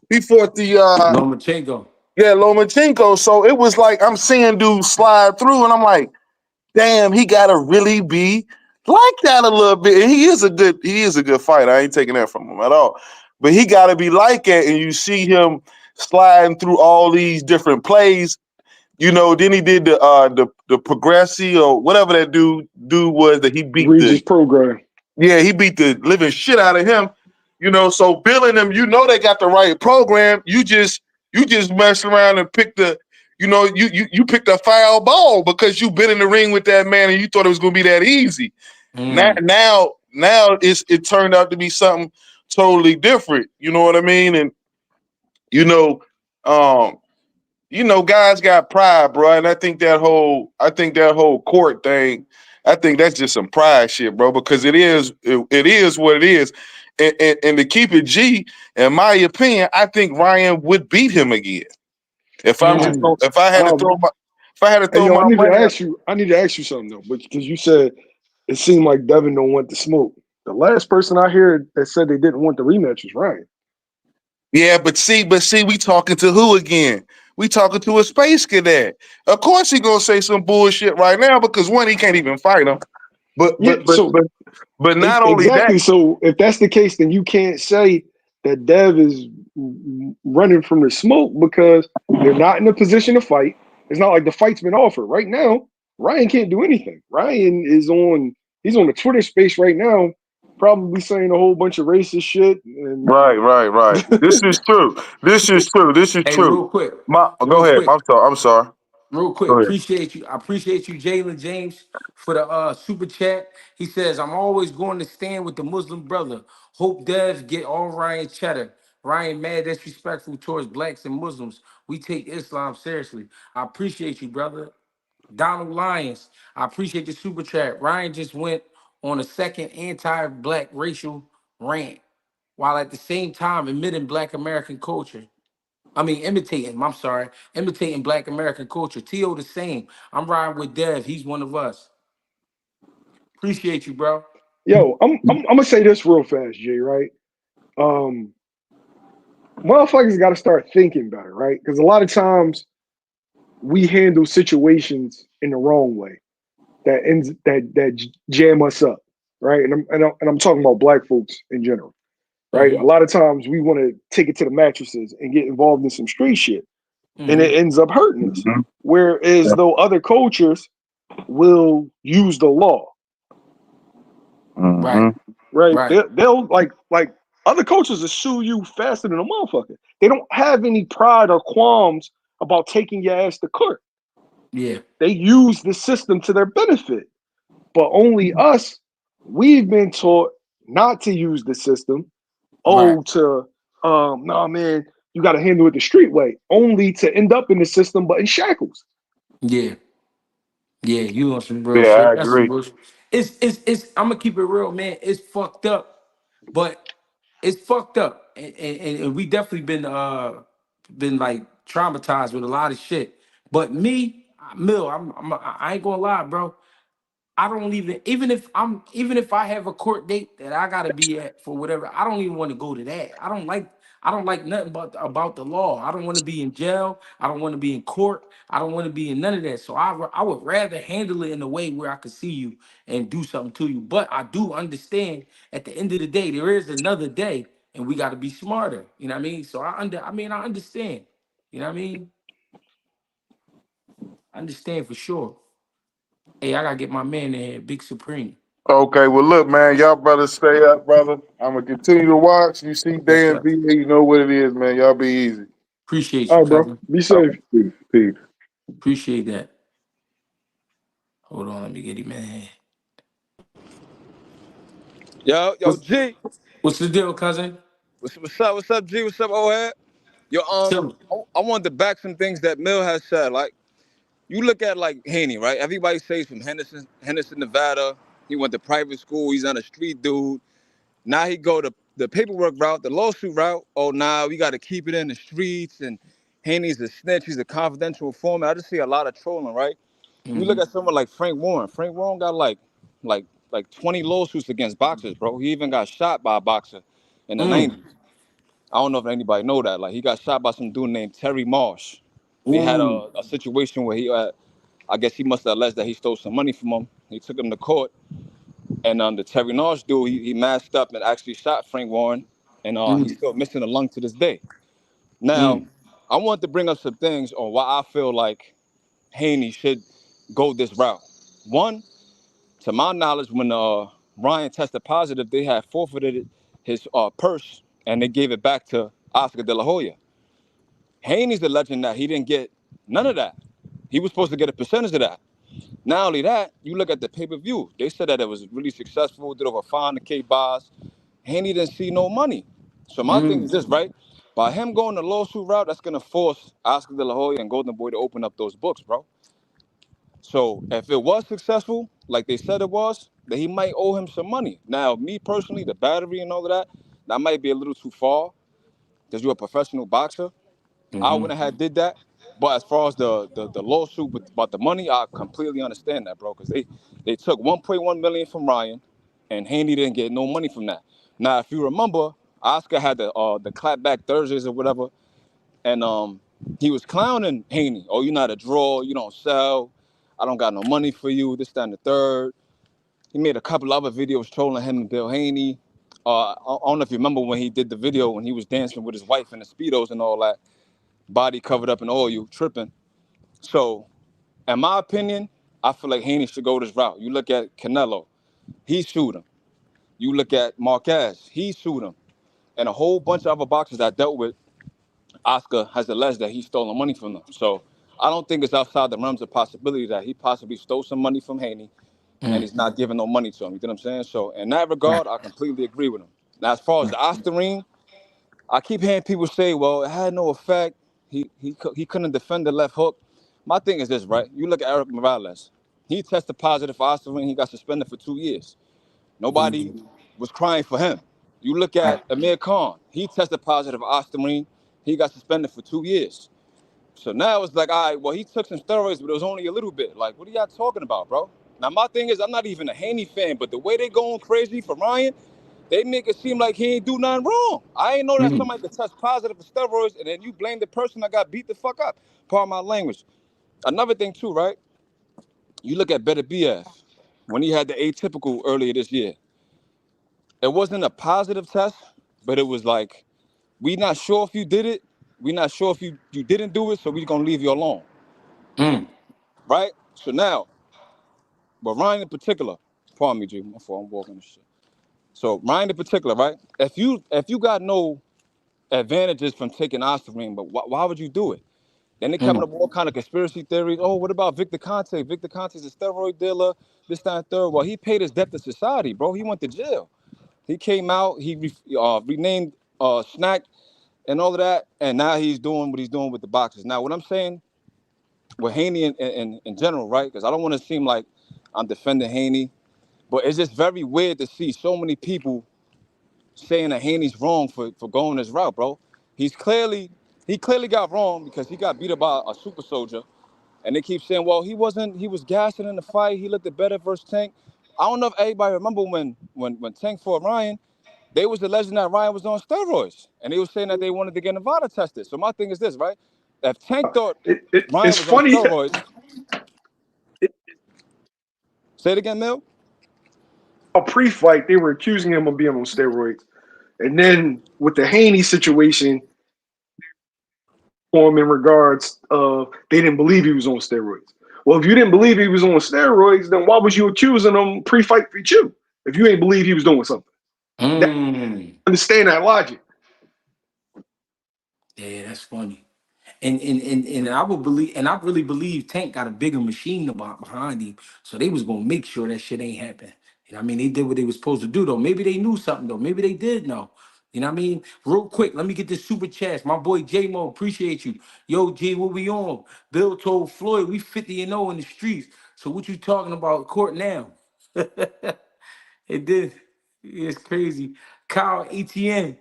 he fought the Lomachenko. Lomachenko. So it was like I'm seeing dudes slide through, and I'm like, damn, he gotta really be like that a little bit. And he is a good fighter. I ain't taking that from him at all. But he gotta be like that, and you see him sliding through all these different plays. You know, then he did the Progressi or whatever that dude was that he beat Regis program. he beat the living shit out of him. You know, so billing them, you know they got the right program. You just mess around and pick the, you know, you picked a foul ball because you been in the ring with that man and you thought it was gonna be that easy. Now it turned out to be something totally different. You know what I mean? And um, guys got pride, bro. And I think that whole court thing, I think that's just some pride shit, bro. Because it is what it is. And to keep it G, in my opinion, I think Ryan would beat him again. If I had to throw I my need to money. ask you. I need to ask you something though, because you said it seemed like Devin don't want the smoke. The last person I heard that said they didn't want the rematch was Ryan. Yeah, but see, we talking to who again? We talking to a space cadet. Of course, he gonna say some bullshit right now because one, he can't even fight him. But not only that. Exactly. So if that's the case, then you can't say that Dev is running from the smoke because they're not in a position to fight. It's not like the fight's been offered right now. Ryan can't do anything. Ryan is he's on the Twitter space right now, probably saying a whole bunch of racist shit. And Right. This is true. Hey, real quick. Go ahead. I'm sorry. Real quick, Go ahead. I appreciate you, Jalen James, for the super chat. He says, "I'm always going to stand with the Muslim brother. Hope Dev get all Ryan cheddar. Ryan mad disrespectful towards blacks and Muslims. We take Islam seriously. I appreciate you, brother." Donald Lyons, I appreciate the super chat. Ryan just went on a second anti-black racial rant while at the same time admitting black American culture. Imitating Black American culture. T.O. the same. I'm riding with Dev. He's one of us. Appreciate you, bro. yo, I'm gonna say this real fast, Jay. Right? Motherfuckers got to start thinking better, right? Because a lot of times we handle situations in the wrong way that jam us up, right? And I'm talking about black folks in general, right? Mm-hmm. A lot of times we want to take it to the mattresses and get involved in some street shit, and Mm-hmm. it ends up hurting us. Mhm. Whereas though other cultures will use the law, Right. right? Right. They'll like other cultures will sue you faster than a motherfucker. They don't have any pride or qualms about taking your ass to court. Yeah. They use the system to their benefit. But only us, we've been taught not to use the system. Right. Nah, man, you got to handle it the street way, only to end up in the system, but in shackles. Yeah. Yeah. You on some real Yeah, shit. I That's some agree. real shit. It's I'm gonna keep it real, man. It's fucked up. But it's fucked up. And we definitely been like traumatized with a lot of shit. But me, Mill, I ain't gonna lie, bro. I don't even if I have a court date that I gotta be at for whatever, I don't even want to go to that. I don't like nothing about the law. I don't want to be in jail. I don't want to be in court. I don't want to be in none of that. So I would rather handle it in a way where I could see you and do something to you. But I do understand at the end of the day, there is another day and we gotta be smarter. You know what I mean? So I understand. You know what I mean? I understand for sure. Hey, I gotta get my man in here, Big Supreme. Okay, well, look, man, y'all brothers stay up, brother. I'm gonna continue to watch. You see Yes, Dan sir. V, you know what it is, man. Y'all be easy. Appreciate All you, right, bro. cousin. Be All safe. right, peace. Appreciate that. Hold on, let me get him in here. Yo, What's G. what's the deal, cousin? What's up, G? What's up, old head? Yo, Chilling. I wanted to back some things that Mill has said. Like, you look at like Haney, right? Everybody says from Henderson, Nevada. He went to private school. He's not a street dude. Now he go to the paperwork route, the lawsuit route. Oh, nah, we got to keep it in the streets. And Haney's a snitch. He's a confidential informant. I just see a lot of trolling, right? You look Mm-hmm. at someone like Frank Warren. Frank Warren got like 20 lawsuits against boxers, bro. He even got shot by a boxer in the Mm. 90s. I don't know if anybody know that. Like he got shot by some dude named Terry Marsh. They had Ooh. a situation where I guess he must have alleged that he stole some money from him. He took him to court, and the Terry Marsh dude, he masked up and actually shot Frank Warren, and he's Mm. still missing a lung to this day. Now, Mm. I want to bring up some things on why I feel like Haney should go this route. One, to my knowledge, when Ryan tested positive, they had forfeited his purse and they gave it back to Oscar De La Hoya. Haney's the legend that he didn't get none of that. He was supposed to get a percentage of that. Not only that, you look at the pay-per-view. They said that it was really successful, did over 500K buys. Haney didn't see no money. So my thing is this, right? By him going the lawsuit route, that's gonna force Oscar De La Hoya and Golden Boy to open up those books, bro. So if it was successful, like they said it was, then he might owe him some money. Now, me personally, the battery and all of that, that might be a little too far because you're a professional boxer. I wouldn't have did that. But as far as the lawsuit about the money, I completely understand that, bro. Because they took 1.1 million from Ryan, and Haney didn't get no money from that. Now, if you remember, Oscar had the clapback Thursdays or whatever, and he was clowning Haney. Oh, you're not a draw. You don't sell. I don't got no money for you. This, that, and the third. He made a couple other videos trolling him and Bill Haney. I don't know if you remember when he did the video when he was dancing with his wife in the Speedos and all that. Body covered up in oil, tripping. So, in my opinion, I feel like Haney should go this route. You look at Canelo, he sued him. You look at Marquez, he sued him. And a whole bunch of other boxers that dealt with, Oscar has alleged that he stole money from them. So, I don't think it's outside the realms of possibility that he possibly stole some money from Haney and he's not giving no money to him. You know what I'm saying? So, in that regard, I completely agree with him. Now, as far as the Ostarine, I keep hearing people say, well, it had no effect. He couldn't defend the left hook. My thing is this, right? You look at Eric Morales. He tested positive for Ostarine. He got suspended for 2 years. Nobody was crying for him. You look at Amir Khan. He tested positive for Ostarine. He got suspended for 2 years. So now it's like, all right, well, he took some steroids, but it was only a little bit. Like, what are y'all talking about, bro? Now, my thing is, I'm not even a Haney fan, but the way they going crazy for Ryan, they make it seem like he ain't do nothing wrong. I ain't know that somebody could test positive for steroids and then you blame the person that got beat the fuck up. Pardon my language. Another thing too, right? You look at Better BF when he had the atypical earlier this year. It wasn't a positive test, but it was like, we not sure if you did it. We not sure if you didn't do it, so we gonna leave you alone. Right? So now, but Ryan in particular, pardon me, G, my fault, I'm walking this shit. So Ryan in particular, right? If you got no advantages from taking Ostarine, but why would you do it? Then they coming up with all kind of conspiracy theories. Oh, what about Victor Conte? Victor Conte's a steroid dealer, this, that, and third. Well, he paid his debt to society, bro. He went to jail. He came out, he renamed Snack and all of that, and now he's doing what he's doing with the boxers. Now, what I'm saying with Haney in general, right? Because I don't want to seem like I'm defending Haney, but it's just very weird to see so many people saying that Haney's wrong for going this route, bro. He clearly got wrong because he got beat up by a super soldier. And they keep saying, well, he was gassing in the fight. He looked better versus Tank. I don't know if everybody remember when Tank fought Ryan, they was alleging that Ryan was on steroids. And they were saying that they wanted to get Nevada tested. So my thing is this, right? If Tank thought It's Ryan was on funny. steroids, say it again, Mil. Pre-fight, they were accusing him of being on steroids, and then with the Haney situation, for him in regards of they didn't believe he was on steroids. Well, if you didn't believe he was on steroids, then why was you accusing him pre-fight for you? If you ain't believe he was doing something, understand that logic. Yeah, that's funny. And I would believe, and I really believe Tank got a bigger machine behind him, so they was gonna make sure that shit ain't happen. You know what I mean? They did what they was supposed to do though. Maybe they knew something though. Maybe they did know. You know what I mean? Real quick, let me get this super chats. My boy J Mo, appreciate you. Yo, G, what we on? Bill told Floyd we 50-0 in the streets. So what you talking about court now? It did. It's crazy. Kyle ATN.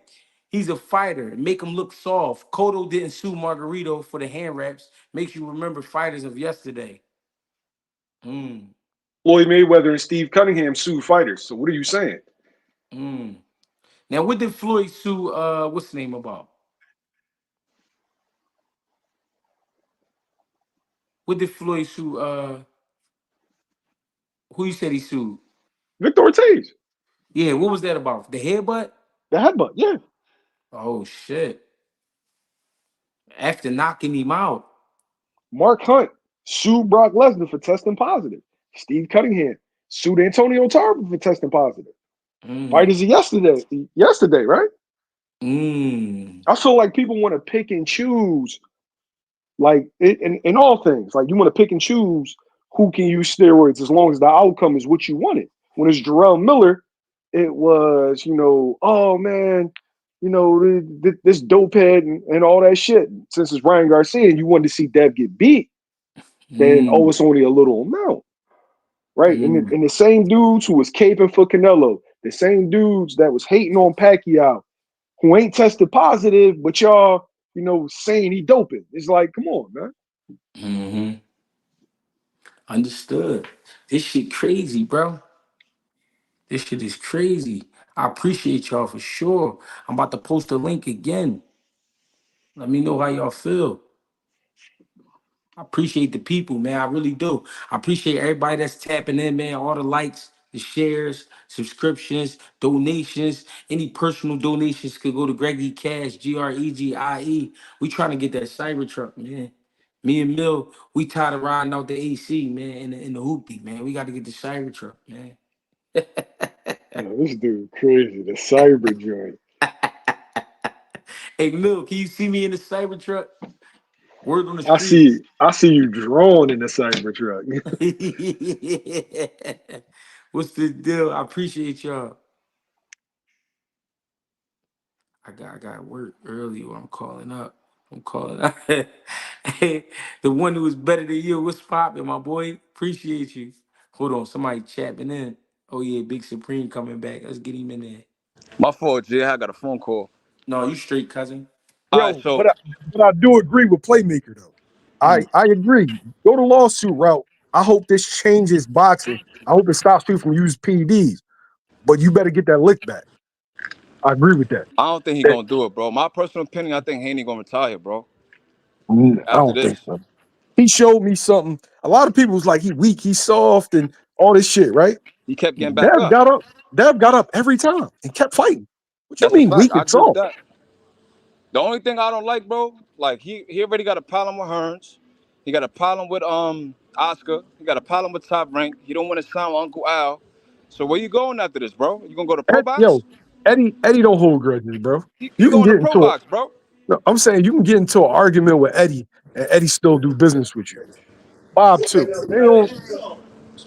He's a fighter. Make him look soft. Cotto didn't sue Margarito for the hand wraps. Makes you remember fighters of yesterday. Floyd Mayweather and Steve Cunningham sued fighters. So what are you saying? Now, what did Floyd sue? What's the name about? What did Floyd sue? Who you said he sued? Victor Ortiz. Yeah, what was that about? The headbutt? The headbutt. Yeah. Oh shit! After knocking him out. Mark Hunt sued Brock Lesnar for testing positive. Steve Cunningham sued Antonio Tarver for testing positive. Fight is yesterday, right? Mm. I feel like people want to pick and choose, like in all things. Like you want to pick and choose who can use steroids as long as the outcome is what you wanted. When it's Jarrell Miller, it was, oh man, this dope head and all that shit. Since it's Ryan Garcia and you wanted to see Dev get beat, then Mm. it's only a little amount. Right. And Mm. the same dudes who was caping for Canelo, the same dudes that was hating on Pacquiao, who ain't tested positive, but y'all, saying he doping. It's like, come on, man. Mm-hmm. Understood. This shit crazy, bro. This shit is crazy. I appreciate y'all for sure. I'm about to post a link again. Let me know how y'all feel. I appreciate the people, man. I really do. I appreciate everybody that's tapping in, man. All the likes, the shares, subscriptions, donations. Any personal donations could go to Greggy Cash, Gregie. We trying to get that Cybertruck, man. Me and Mill, we tired of riding out the AC, man, in the hoopty, man. We got to get the Cybertruck, man. Yo, this dude crazy. The cyber joint. Hey, Mill, can you see me in the Cybertruck? Word on the I see streets. I see you drawn in the cyber truck. What's the deal? I appreciate y'all. I got work early or I'm calling up. I'm calling up. Hey, the one who was better than you. What's poppin', my boy? Appreciate you. Hold on, somebody chapping in. Oh yeah, Big Supreme coming back. Let's get him in there. My fault, Jay. I got a phone call. No, you straight, cousin. All right, Yo, so but I do agree with Playmaker though. Mm. I agree. Go the lawsuit route. I hope this changes boxing. I hope it stops people from using PEDs. But you better get that lick back. I agree with that. I don't think he That gonna do it, bro. My personal opinion, I think Haney gonna retire, bro. I After don't think this, so. He showed me something. A lot of people was like, he weak, he's soft, and all this shit, right? he kept getting back Dev up. got up. Dev got up every time and kept fighting. What you That's a mean fact. weak I and agree with soft? that. The only thing I don't like, bro, like he already got a problem with Hearns. He got a problem with Oscar. He got a problem with Top Rank. He don't want to sign with Uncle Al. So where you going after this, bro? You gonna go to Pro Yo, Box? Eddie don't hold grudges, bro. He You can going to get Pro into Box, bro. no, I'm saying you can get into an argument with Eddie and Eddie still do business with you. Bob too.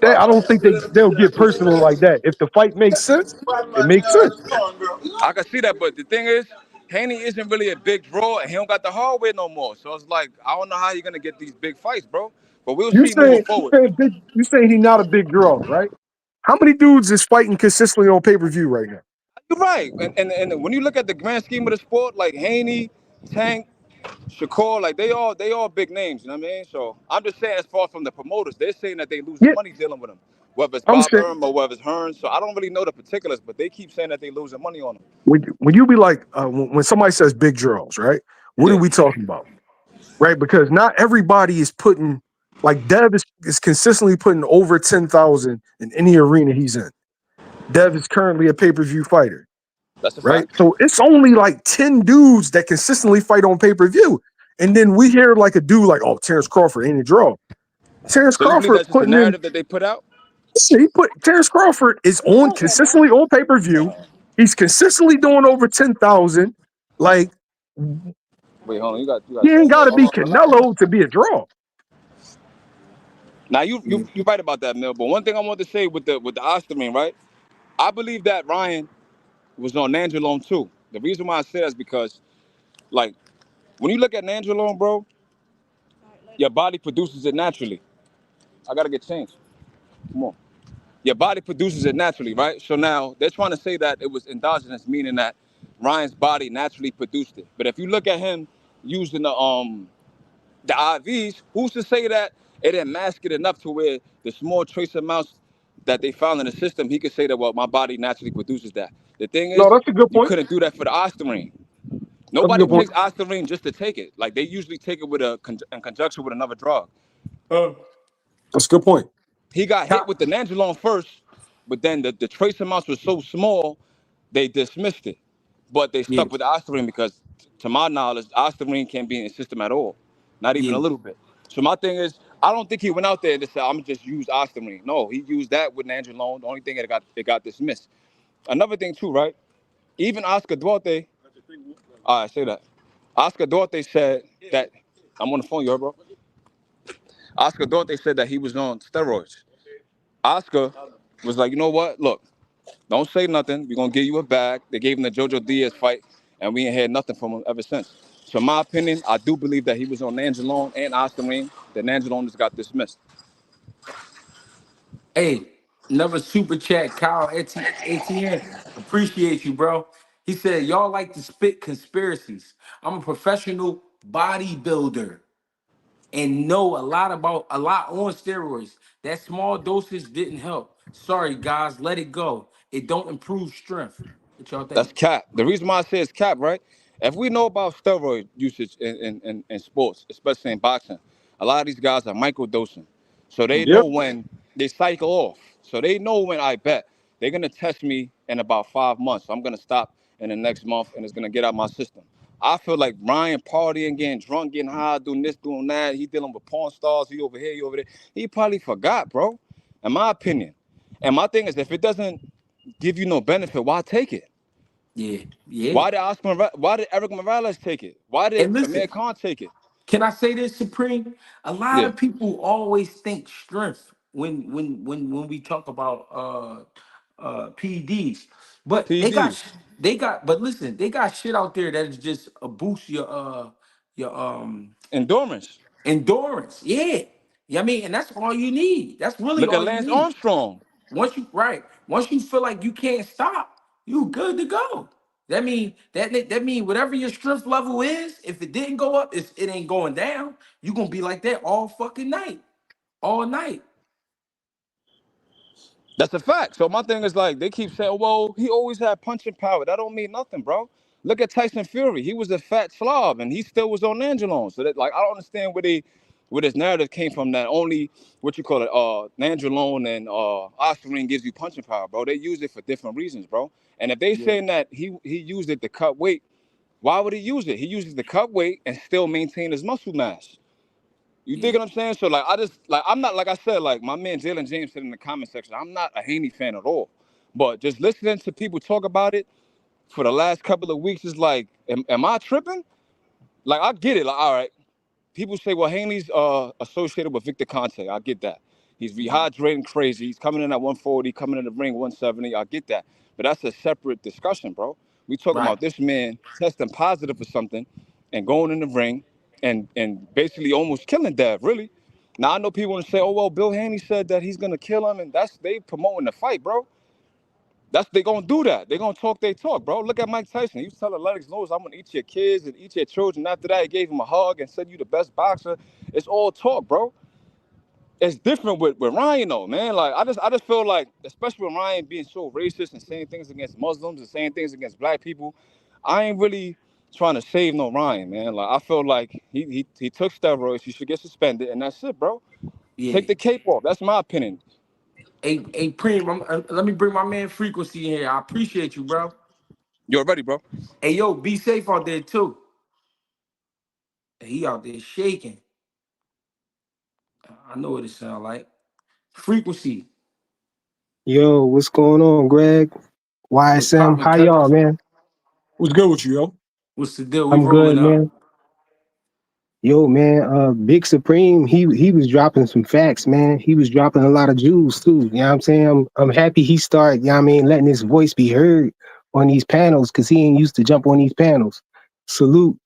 I don't think they'll get personal like that. If the fight makes sense, it makes sense. I can see that, but the thing is, Haney isn't really a big draw, and he don't got the hardware no more. So it's like I don't know how you're gonna get these big fights, bro. But we'll You see moving saying forward. you saying he's not a big draw, right? How many dudes is fighting consistently on pay-per-view right now? You're right, and when you look at the grand scheme of the sport, like Haney, Tank, Shakur, like they all big names. You know what I mean? So I'm just saying, as far from the promoters, they're saying that they losing Yeah, money dealing with him, whether it's I'm Bob saying Erm or whether it's Hearns. So I don't really know the particulars, but they keep saying that they losing money on him. when you be like when somebody says big draws, right? What are Yeah, we talking about? Right? Because not everybody is putting like Dev is consistently putting over 10,000 in any arena he's in. Dev is currently a pay-per-view fighter, that's a right? fact. So it's only like 10 dudes that consistently fight on pay-per-view. And then we hear like a dude like, oh, Terrence Crawford ain't a draw. Terrence So you believe Crawford that's just the putting in, narrative that they put out? he put Terrence Crawford is on consistently on pay-per-view. He's consistently doing over 10,000. Like Wait, hold on. You got he ain't change. gotta Hold be on. Canelo to be a draw. Now you right about that, Mill. But one thing I want to say with the Osterman, right? I believe that Ryan was on Nandrolone too. The reason why I say that is because, like, when you look at Nandrolone, bro, your body produces it naturally. I gotta get changed. Come on. Your body produces it naturally, right? So now they're trying to say that it was endogenous, meaning that Ryan's body naturally produced it. But if you look at him using the IVs, who's to say that it didn't mask it enough to where the small trace amounts that they found in the system, he could say that, well, my body naturally produces that. The thing No, is, that's a good you point. couldn't do that for the Ostarine. That's a Nobody good point. takes Ostarine just to take it. Like, they usually take it with in conjunction with another drug. That's a good point. He got hit Top. with the Nandrolone first, but then the trace amounts were so small, they dismissed it. But they Yeah, stuck with Ostarine because, to my knowledge, Ostarine can't be in the system at all, not even a yeah. little bit. So my thing is, I don't think he went out there and just said, "I'm gonna just use Ostarine." No, he used that with Nandrolone. The only thing it got dismissed. Another thing too, right? Even Oscar Duarte. I say that. Oscar Duarte said that I'm on the phone, yo, bro. Oscar Duarte said that he was on steroids. Oscar was like, you know what? Look, don't say nothing. We're gonna give you a bag. They gave him the Jojo Diaz fight, and we ain't had nothing from him ever since. So in my opinion, I do believe that he was on Nandrolone and Ostarine. The Nandrolone just got dismissed. Hey, another super chat, Kyle ATN. Appreciate you, bro. He said, y'all like to spit conspiracies. I'm a professional bodybuilder and know a lot on steroids. That small dosage didn't help. Sorry, guys, let it go. It don't improve strength. What y'all That's think? cap. The reason why I say it's cap, right? If we know about steroid usage in sports, especially in boxing, a lot of these guys are microdosing. So they know Yep. when they cycle off. So they know when I bet they're gonna test me in about 5 months. I'm gonna stop in the next month and it's gonna get out my system. I feel like Ryan partying, getting drunk, getting high, doing this, doing that. He dealing with porn stars. He over here, he over there. He probably forgot, bro. In my opinion. And my thing is, if it doesn't give you no benefit, why take it? Yeah, yeah. Why did Eric Morales take it? Why did And Amir listen, Khan take it? can I say this, Supreme? A lot Yeah. of people always think strength when we talk about PEDs, but PEDs. but listen, they got shit out there that is just a boost your Endurance. endurance. Yeah, I mean, and that's all you need. That's really Look at all you Lance need. Armstrong. Once you feel like you can't stop, you good to go. That mean whatever your strength level is, if it didn't go up, it ain't going down. You gonna be like that all fucking night, all night. That's a fact. So my thing is like they keep saying, well, he always had punching power. That don't mean nothing, bro. Look at Tyson Fury. He was a fat slob and he still was on Nandrolone. So that like I don't understand where this narrative came from that only what you call it, Nandrolone and Ostarine gives you punching power, bro. They use it for different reasons, bro. And if they Yeah, saying that he used it to cut weight, why would he use it? He uses the cut weight and still maintain his muscle mass. You dig yeah, what I'm saying? So like I just like I'm not like I said, like my man Jalen James said in the comment section, I'm not a Haney fan at all. But just listening to people talk about it for the last couple of weeks is like, am I tripping? Like I get it. Like, all right. People say, well, Haney's associated with Victor Conte. I get that. He's yeah. rehydrating crazy. He's coming in at 140, coming in the ring 170. I get that. But that's a separate discussion, bro. We talking Right. about this man testing positive for something and going in the ring and basically almost killing Dev, really. Now I know people want to say, oh well, Bill Haney said that he's gonna kill him, and that's they promoting the fight, bro. That's they gonna do that. They gonna talk they talk, bro. Look at Mike Tyson. He was telling Lennox Lewis, I'm gonna eat your kids and eat your children. After that, he gave him a hug and said you the best boxer. It's all talk, bro. It's different with Ryan though, man. Like I just feel like, especially with Ryan being so racist and saying things against Muslims and saying things against black people, I ain't really trying to save no Ryan, man. Like I feel like he took steroids. He should get suspended, and that's it, bro. Take Yeah. the cape off. That's my opinion. Hey, Preem, let me bring my man Frequency in here. I appreciate you, bro. You're ready, bro. Hey, yo, be safe out there too. He out there shaking. I know what it sound like. Frequency. Yo, what's going on, Greg? What's YSM, poppin', how cut? y'all, man? What's good with you, yo? What's the deal? We I'm rolling good, up. man. Yo, man, Big Supreme, he was dropping some facts, man. He was dropping a lot of jewels too. You know what I'm saying? I'm happy he started, you know what I mean, letting his voice be heard on these panels because he ain't used to jump on these panels. Salute,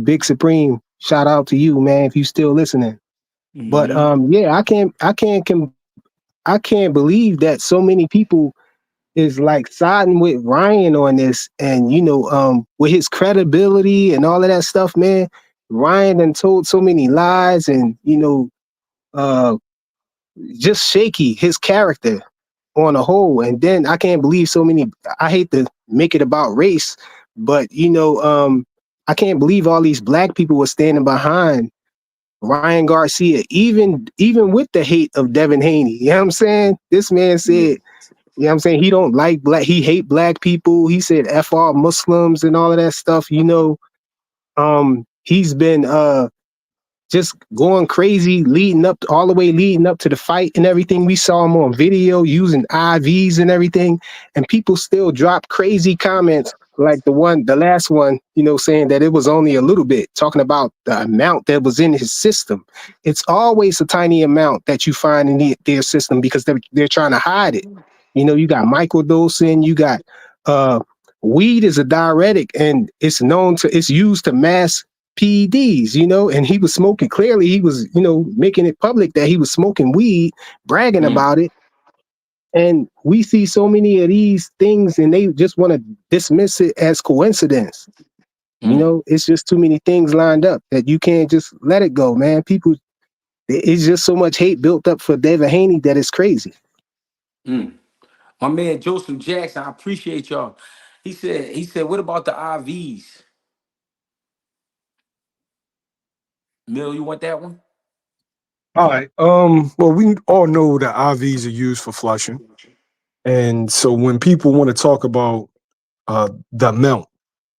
Big Supreme. Shout out to you, man, if you still listening. But Mm-hmm. yeah, I can't believe that so many people is like siding with Ryan on this, and with his credibility and all of that stuff, man. Ryan done told so many lies, and uh, just shaky his character on a whole. And then I can't believe so many. I hate to make it about race, but I can't believe all these black people were standing behind Ryan Garcia, even with the hate of Devin Haney. You know what I'm saying? This man Yeah. said, you know what I'm saying? He don't like black. He hate black people. He said F all Muslims and all of that stuff. He's been just going crazy leading up all the way leading up to the fight and everything. We saw him on video using IVs and everything, and people still drop crazy comments like the last one, saying that it was only a little bit, talking about the amount that was in his system. It's always a tiny amount that you find in their system because they're trying to hide it. You got microdosing, you got uh weed is a diuretic, and it's used to mask PEDs, and he was smoking. Clearly, he was, making it public that he was smoking weed, bragging about it. And we see so many of these things, and they just want to dismiss it as coincidence. It's just too many things lined up that you can't just let it go, man. People, it's just so much hate built up for Devin Haney that it's crazy. My man Joseph Jackson, I appreciate y'all. He said, what about the IVs? Mill, you want that one? All right. Well, we all know that IVs are used for flushing. And so when people want to talk about the amount,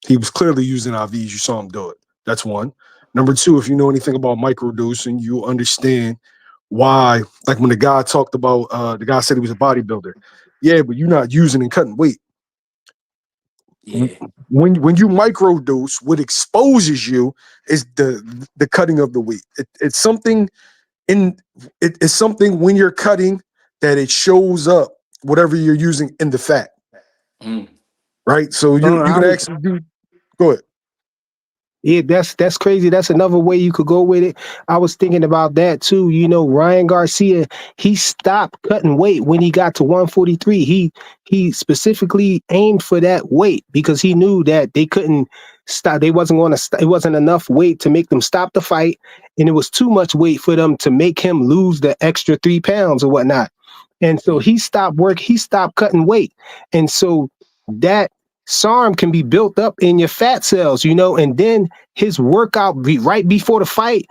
he was clearly using IVs. You saw him do it. That's one. Number two, if you know anything about microdosing, you understand why, like when the guy talked about, the guy said he was a bodybuilder. Yeah, but you're not using and cutting weight. Yeah. When you microdose, what exposes you is the cutting of the weight. It's something it's something when you're cutting that it shows up whatever you're using in the fat. Right? So you can actually do. Go ahead. Yeah, that's crazy. That's another way you could go with it. I was thinking about that too. Ryan Garcia, he stopped cutting weight when he got to 143. He specifically aimed for that weight because he knew that they couldn't stop. They wasn't going to. It wasn't enough weight to make them stop the fight, and it was too much weight for them to make him lose the extra 3 pounds or whatnot. And so he stopped work. He stopped cutting weight, and so that SARM can be built up in your fat cells, and then his workout right before the fight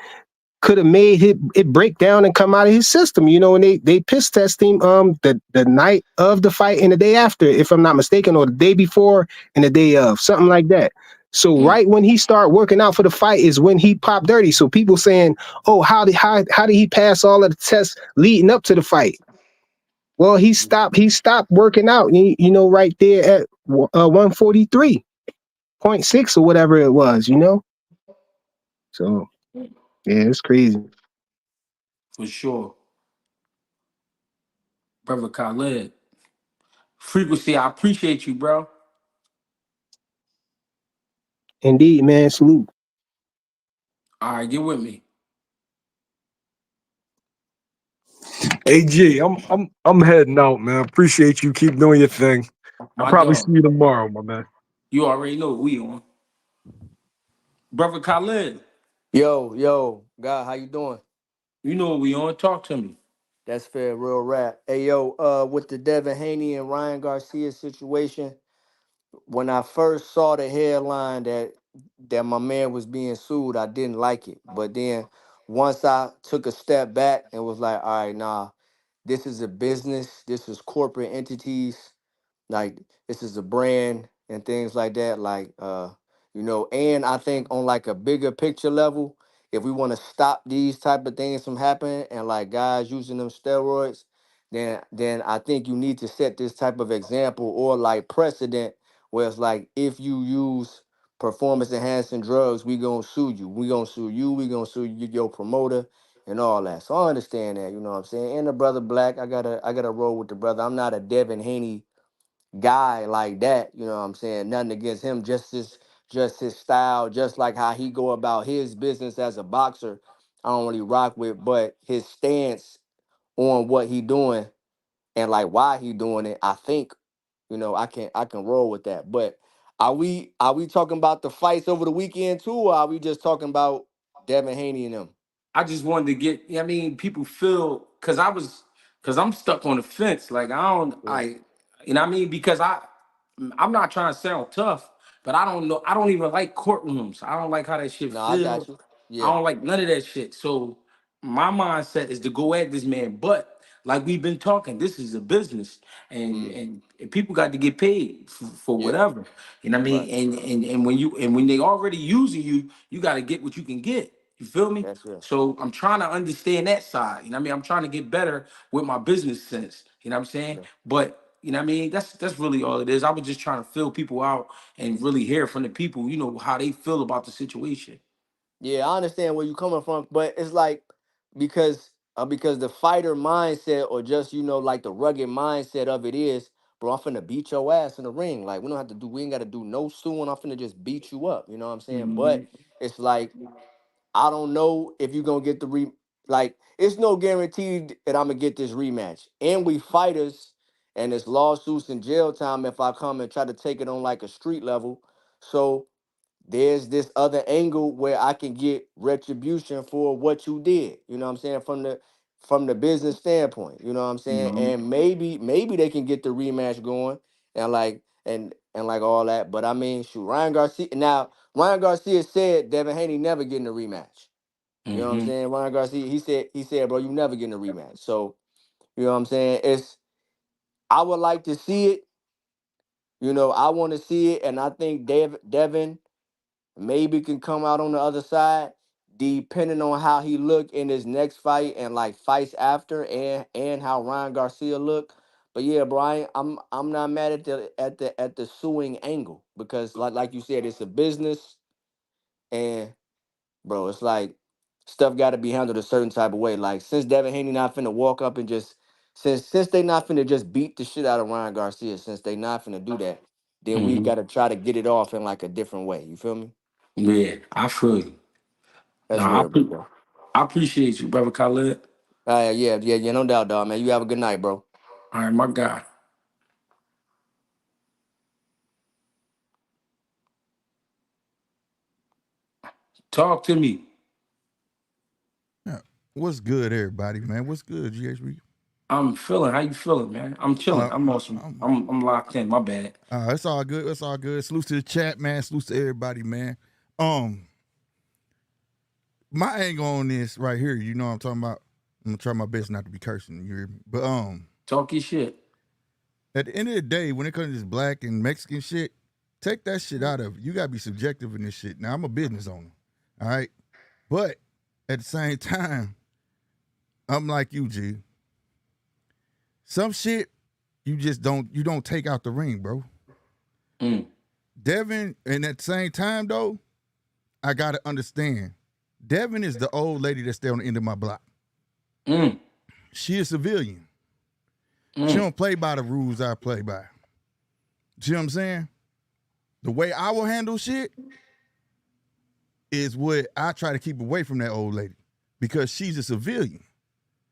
could have made it break down and come out of his system, and they piss test him the night of the fight and the day after, if I'm not mistaken, or the day before and the day of, something like that. So right when he started working out for the fight is when he popped dirty. So people saying, oh, how did he pass all of the tests leading up to the fight? Well, he stopped working out, right there at 143.6 or whatever it was, So, yeah, it's crazy. For sure. Brother Khaled. Frequency, I appreciate you, bro. Indeed, man. Salute. All right, get with me. AG, I'm heading out, man. Appreciate you. Keep doing your thing. I'll My probably see dog. you tomorrow, my man. You already know what we on. Brother Khaled, Yo, God, how you doing? you know what we on. Talk to me. That's fair, real rap. Hey, yo, with the Devin Haney and Ryan Garcia situation, when I first saw the headline that my man was being sued, I didn't like it. But then once I took a step back and was like, all right, nah, this is a business, this is corporate entities. Like this is a brand and things like that. And I think on like a bigger picture level, if we want to stop these type of things from happening and like guys using them steroids, then I think you need to set this type of example or like precedent where it's like if you use performance enhancing drugs, we gonna sue you. We gonna sue you. We gonna sue you, your promoter and all that. So I understand that, you know what I'm saying. And the brother Black, I gotta roll with the brother. I'm not a Devin Haney guy like that, you know what I'm saying? Nothing against him, just his style, just like how he go about his business as a boxer. I don't really rock with, but his stance on what he doing and like why he doing it, I think, I can roll with that. But are we talking about the fights over the weekend too, or are we just talking about Devin Haney and them? I just wanted to get, I mean, people feel, because I'm stuck on the fence. Like, Yeah. you know what I mean? Because I'm not trying to sound tough, but I don't know. I don't even like courtrooms. I don't like how that shit No, I got feel. you. I Yeah. don't like none of that shit. So my mindset is to go at this man. But like we've been talking, this is a business, and Mm, and people got to get paid for yeah. whatever. You know what I mean? Right. And when they already using you, you got to get what you can get. You feel me? Yes, sir. So I'm trying to understand that side. You know what I mean? I'm trying to get better with my business sense. You know what I'm saying? Yeah. But you know what I mean? That's really all it is. I was just trying to fill people out and really hear from the people, you know, how they feel about the situation. Yeah, I understand where you're coming from, but it's like because the fighter mindset or just like the rugged mindset of it is, bro, I'm finna beat your ass in the ring. Like we ain't gotta do no suing. I'm finna just beat you up. You know what I'm saying? Hmm. But it's like I don't know if you're gonna get the like it's no guarantee that I'm gonna get this rematch. And we fighters and it's lawsuits and jail time if I come and try to take it on like a street level. So there's this other angle where I can get retribution for what you did. You know what I'm saying? From the business standpoint. You know what I'm saying? Hmm. And maybe they can get the rematch going and like all that. But I mean, shoot, Ryan Garcia said Devin Haney never getting a rematch. You know what I'm Hmm. saying? Ryan Garcia, he said, bro, you never getting a rematch. So, you know what I'm saying? I would like to see it. I want to see it, and I think Devin maybe can come out on the other side, depending on how he look in his next fight and like fights after, and how Ryan Garcia look. But yeah, Brian, I'm not mad at the suing angle because like you said, it's a business, and bro, it's like stuff got to be handled a certain type of way. Like since Devin Haney not finna walk up and just since they not finna just beat the shit out of Ryan Garcia, since they not finna do that, then we Hmm. got to try to get it off in like a different way. You feel me? Yeah, I feel you. No, That's real, big bro. I appreciate you, brother Khaled. Yeah, no doubt, dog, man. You have a good night, bro. All right, my guy. Talk to me. Yeah. What's good, everybody, man? What's good, GHB? I'm feeling. How you feeling, man? I'm chilling. Uh, I'm awesome. I'm, I'm locked in. My bad. it's all good. It's all good. Salute to the chat, man. Salute to everybody, man. My angle on this right here, you know what I'm talking about. I'm gonna try my best not to be cursing. You hear me? But Talk your shit. at the end of the day, when it comes to this black and Mexican shit, take that shit out of it. You gotta be subjective in this shit. Now I'm a business owner, all right. But at the same time, I'm like you, G. Some shit you don't take out the ring, bro. Mm. Devin, and at the same time though, I gotta understand. Devin is the old lady that stay on the end of my block. Mm. She a civilian. She Mm. don't play by the rules I play by. See what I'm saying? The way I will handle shit is what I try to keep away from that old lady because she's a civilian.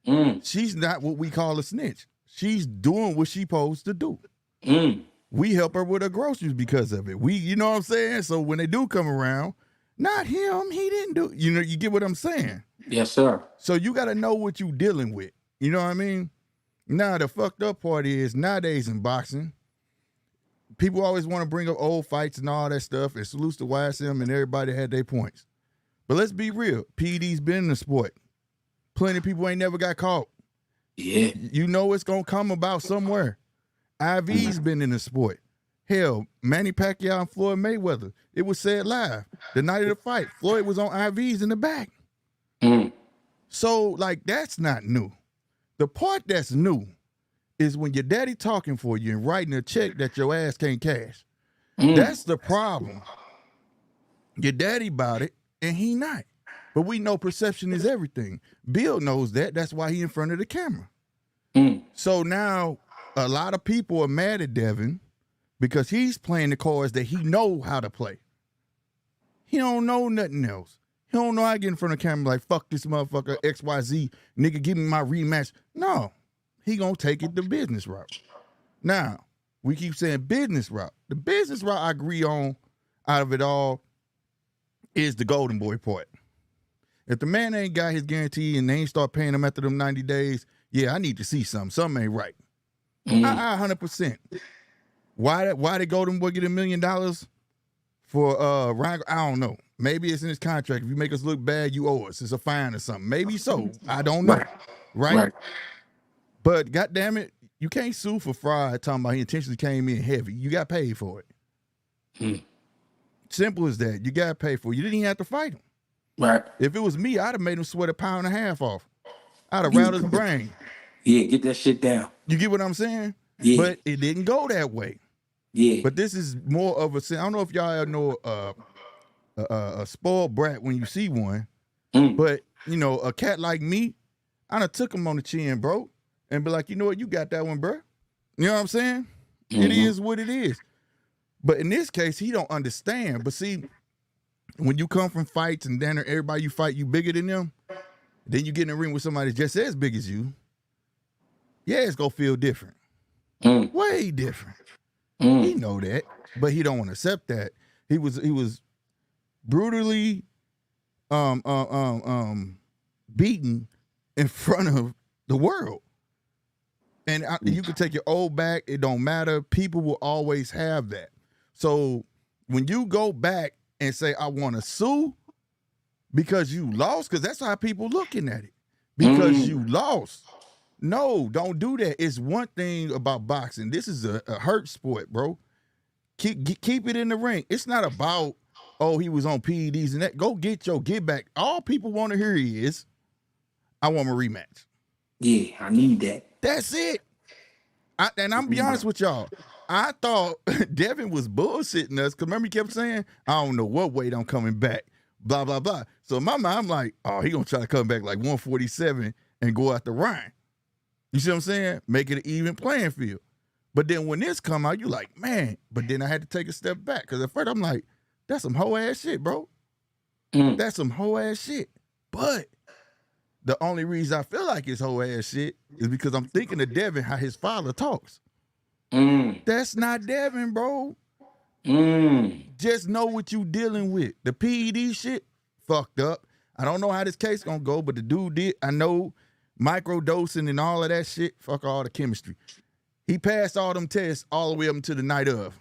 Mm. She's not what we call a snitch. She's doing what she's supposed to do. Mm. We help her with her groceries because of it. You know what I'm saying? So when they do come around, not him, he didn't do, you get what I'm saying? Yes, sir. So you got to know what you're dealing with. You know what I mean? Now, the fucked up part is nowadays in boxing, people always want to bring up old fights and all that stuff, and salutes to YSM and everybody had their points. But let's be real. PEDs been in the sport. Plenty of people ain't never got caught. Yeah. You know it's going to come about somewhere. IV's Mm. been in the sport. Hell, Manny Pacquiao and Floyd Mayweather. It was said live. The night of the fight, Floyd was on IVs in the back. Mm. So, like, that's not new. The part that's new is when your daddy talking for you and writing a check that your ass can't cash. Mm. That's the problem. Your daddy bought it and he not. But we know perception is everything. Bill knows that. That's why he in front of the camera. Mm. So now a lot of people are mad at Devin because he's playing the cards that he know how to play. He don't know nothing else. He don't know how to get in front of the camera like, fuck this motherfucker, XYZ, nigga, give me my rematch. No, he gonna take it the business route. Now, we keep saying business route. The business route I agree on out of it all is the golden boy part. If the man ain't got his guarantee and they ain't start paying him after them 90 days, yeah, I need to see something. Something ain't right. Mm. 100%. Why the golden boy get $1 million for Ryan? I don't know. Maybe it's in his contract. If you make us look bad, you owe us. It's a fine or something. Maybe so. I don't know. Right. Right? Right. But goddamn it, you can't sue for fraud talking about he intentionally came in heavy. You got paid for it. Mm. Simple as that. You got paid for it. You didn't even have to fight him. Right. If it was me, I'd have made him sweat 1.5 pounds off. I'd have You- rattled his brain. Yeah, get that shit down. You get what I'm saying? Yeah. But it didn't go that way. Yeah. But this is more of a. I don't know if y'all know a spoiled brat when you see one. But you know, a cat like me, I done took him on the chin, bro, and be like, you know what, you got that one, bro. You know what I'm saying? It is what it is. But in this case, he don't understand. But see, when you come from fights and then everybody you fight, you bigger than them, then you get in the ring with somebody just as big as you. Yeah, it's gonna feel different. Way different. He know that, but he don't want to accept that. He was brutally beaten in front of the world. And you can take your old back, it don't matter. People will always have that. So when you go back and say, I want to sue because you lost, because that's how people looking at it. Because you lost. No, don't do that. It's one thing about boxing. This is a hurt sport, bro. Keep it in the ring. It's not about, oh, he was on PEDs and that. Go get your get back. All people want to hear is, I want my rematch. Yeah, I need that. That's it. And I'm be honest with y'all. I thought Devin was bullshitting us because remember he kept saying, I don't know what weight I'm coming back, blah, blah, blah. So in my mind, I'm like, oh, he gonna try to come back like 147 and go out the Ryan. You see what I'm saying? Make it an even playing field. But then when this come out, you like, man, but then I had to take a step back because at first I'm like, that's some hoe ass shit, bro. That's some hoe ass shit. But the only reason I feel like it's hoe ass shit is because I'm thinking of Devin, how his father talks. That's not Devin, bro. Just know what you dealing with. The PED shit, fucked up. I don't know how this case gonna go, but the dude did. I know microdosing and all of that shit, fuck all the chemistry. He passed all them tests all the way up until the night of.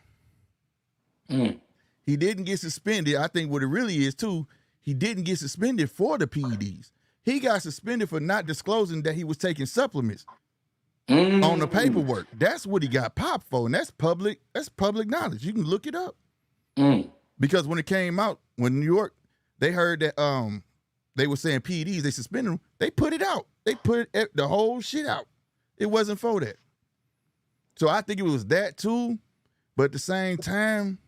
He didn't get suspended. I think what it really is too, he didn't get suspended for the PEDs. He got suspended for not disclosing that he was taking supplements on the paperwork. That's what he got popped for, and that's public knowledge. You can look it up. Because when it came out, when New York, they heard that they were saying PEDs, they suspended him, they put it out. They put the whole shit out. It wasn't for that. So I think it was that too, but at the same time,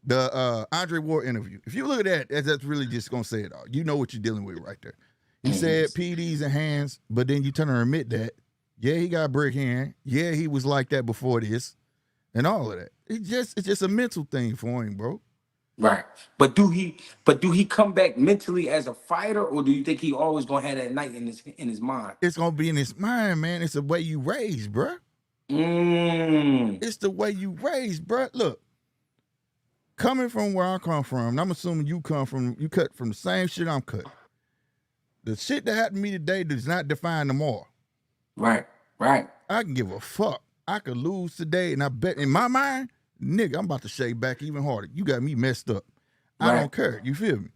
the Andre Ward interview, if you look at that, that's really just gonna say it all. You know what you're dealing with right there. He said PEDs in hands, but then you turn and admit that, yeah, he got brick hand. Yeah, he was like that before this, and all of that. It's just a mental thing for him, bro. Right. But do he come back mentally as a fighter, or do you think he always gonna have that night in his mind? It's gonna be in his mind, man. It's the way you raised, bro. It's the way you raised, bro. Look, coming from where I come from, and I'm assuming you cut from the same shit I'm cut. The shit that happened to me today does not define tomorrow. Right. I can give a fuck. I could lose today, and I bet in my mind, nigga, I'm about to shake back even harder. You got me messed up. I don't care. You feel me?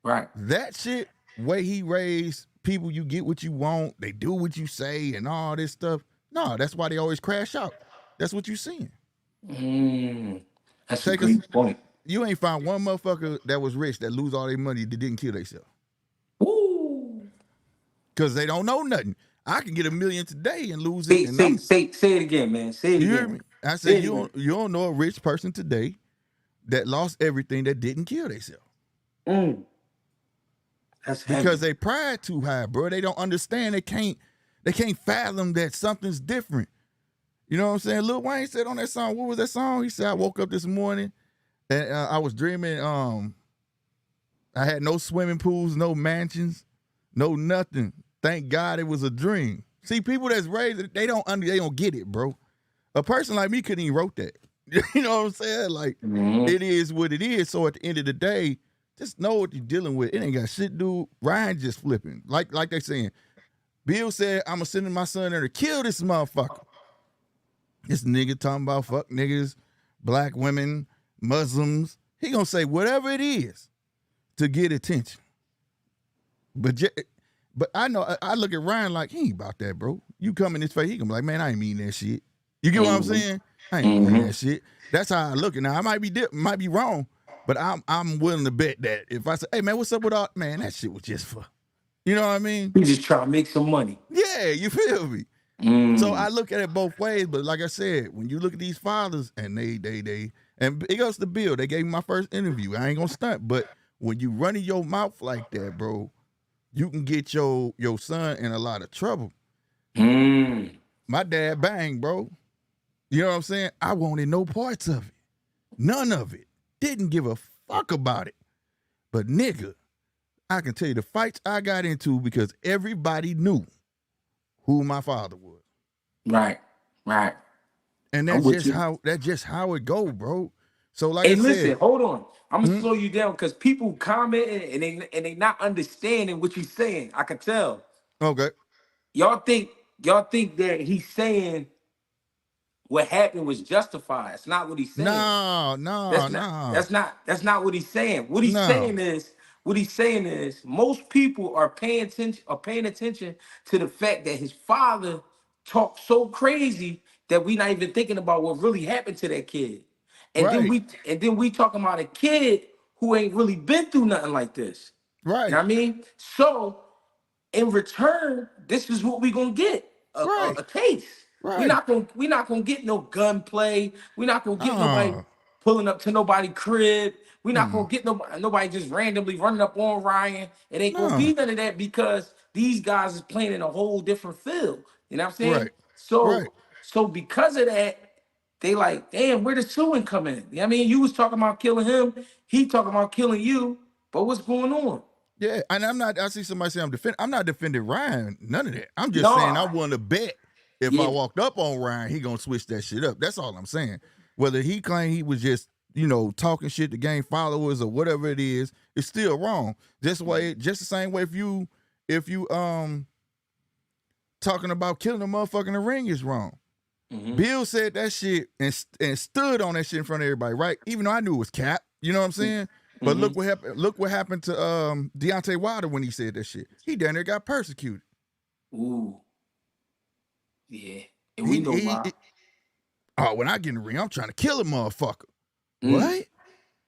Right. That shit, way he raised people, you get what you want, they do what you say, and all this stuff. No, that's why they always crash out. That's what you seeing. That's a great point. You ain't found one motherfucker that was rich that lose all their money that didn't kill themselves. Woo. Because they don't know nothing. I can get $1 million today and lose it. Say it again, man. Say it you again. Hear me? I said you don't know a rich person today that lost everything that didn't kill themselves. That's heavy. Because they pride too high, bro. They don't understand. They can't fathom that something's different. You know what I'm saying? Lil Wayne said on that song, what was that song? He said, I woke up this morning and I was dreaming. I had no swimming pools, no mansions, no nothing. Thank God it was a dream. See, people that's raised, they don't get it, bro. A person like me couldn't even wrote that. You know what I'm saying? Like, it is what it is. So at the end of the day, just know what you're dealing with. It ain't got shit to do. Ryan just flipping. Like they saying, Bill said, I'm going to send my son there to kill this motherfucker. This nigga talking about fuck niggas, black women, Muslims. He going to say whatever it is to get attention. But I know, I look at Ryan like, he ain't about that, bro. You come in his face, he gonna be like, man, I ain't mean that shit. You get what I'm saying? I ain't mean that shit. That's how I look at it. Now, I might be wrong, But I'm willing to bet that if I say, hey man, what's up with all man, that shit was just for, you know what I mean? We just trying to make some money. Yeah, you feel me? So I look at it both ways, but like I said, when you look at these fathers and they and it goes to Bill, they gave me my first interview. I ain't gonna stunt, but when you running your mouth like that, bro, you can get your son in a lot of trouble. My dad banged, bro. You know what I'm saying? I wanted no parts of it. None of it. Didn't give a fuck about it. But nigga, I can tell you the fights I got into because everybody knew who my father was. Right. And I'm that's with just how it go, bro. So like Hey, I listen, said, hold on. I'm gonna slow you down because people commenting and they not understanding what you're saying. I can tell. okay. Y'all think that he's saying what happened was justified. It's not what he's saying. No, no, no, That's not what he's saying. no. What he's saying is most people are paying attention to the fact that his father talked so crazy that we not even thinking about what really happened to that kid. And then Right, we talking about a kid who ain't really been through nothing like this. You know right, what I mean? So in return, this is what we gonna get: right, a case. right. We not gonna get no gunplay. We not gonna get nobody Oh, pulling up to nobody crib. We not mm, gonna get nobody just randomly running up on Ryan. It ain't gonna no. be none of that because these guys is playing in a whole different field. You know what I'm saying? Right, right. So because of that, they like, damn, where the suing come in? You know what I mean, you was talking about killing him, he talking about killing you, but what's going on? Yeah, and I'm not. I see somebody say I'm not defending Ryan. None of that. I'm just saying I No, want to bet if I yeah. walked up on Ryan, he gonna switch that shit up. That's all I'm saying. Whether he claimed he was just talking shit to gain followers or whatever it is, it's still wrong. Just the same way if you talking about killing a motherfucker in the ring is wrong. Mm-hmm. Bill said that shit and stood on that shit in front of everybody, right? Even though I knew it was cap. You know what I'm saying? But Mm-hmm. look what happened to Deontay Wilder when he said that shit. He down there got persecuted. Ooh, yeah. And we He, know he, why. he oh, when I get in the ring, I'm trying to kill a motherfucker. Mm. What?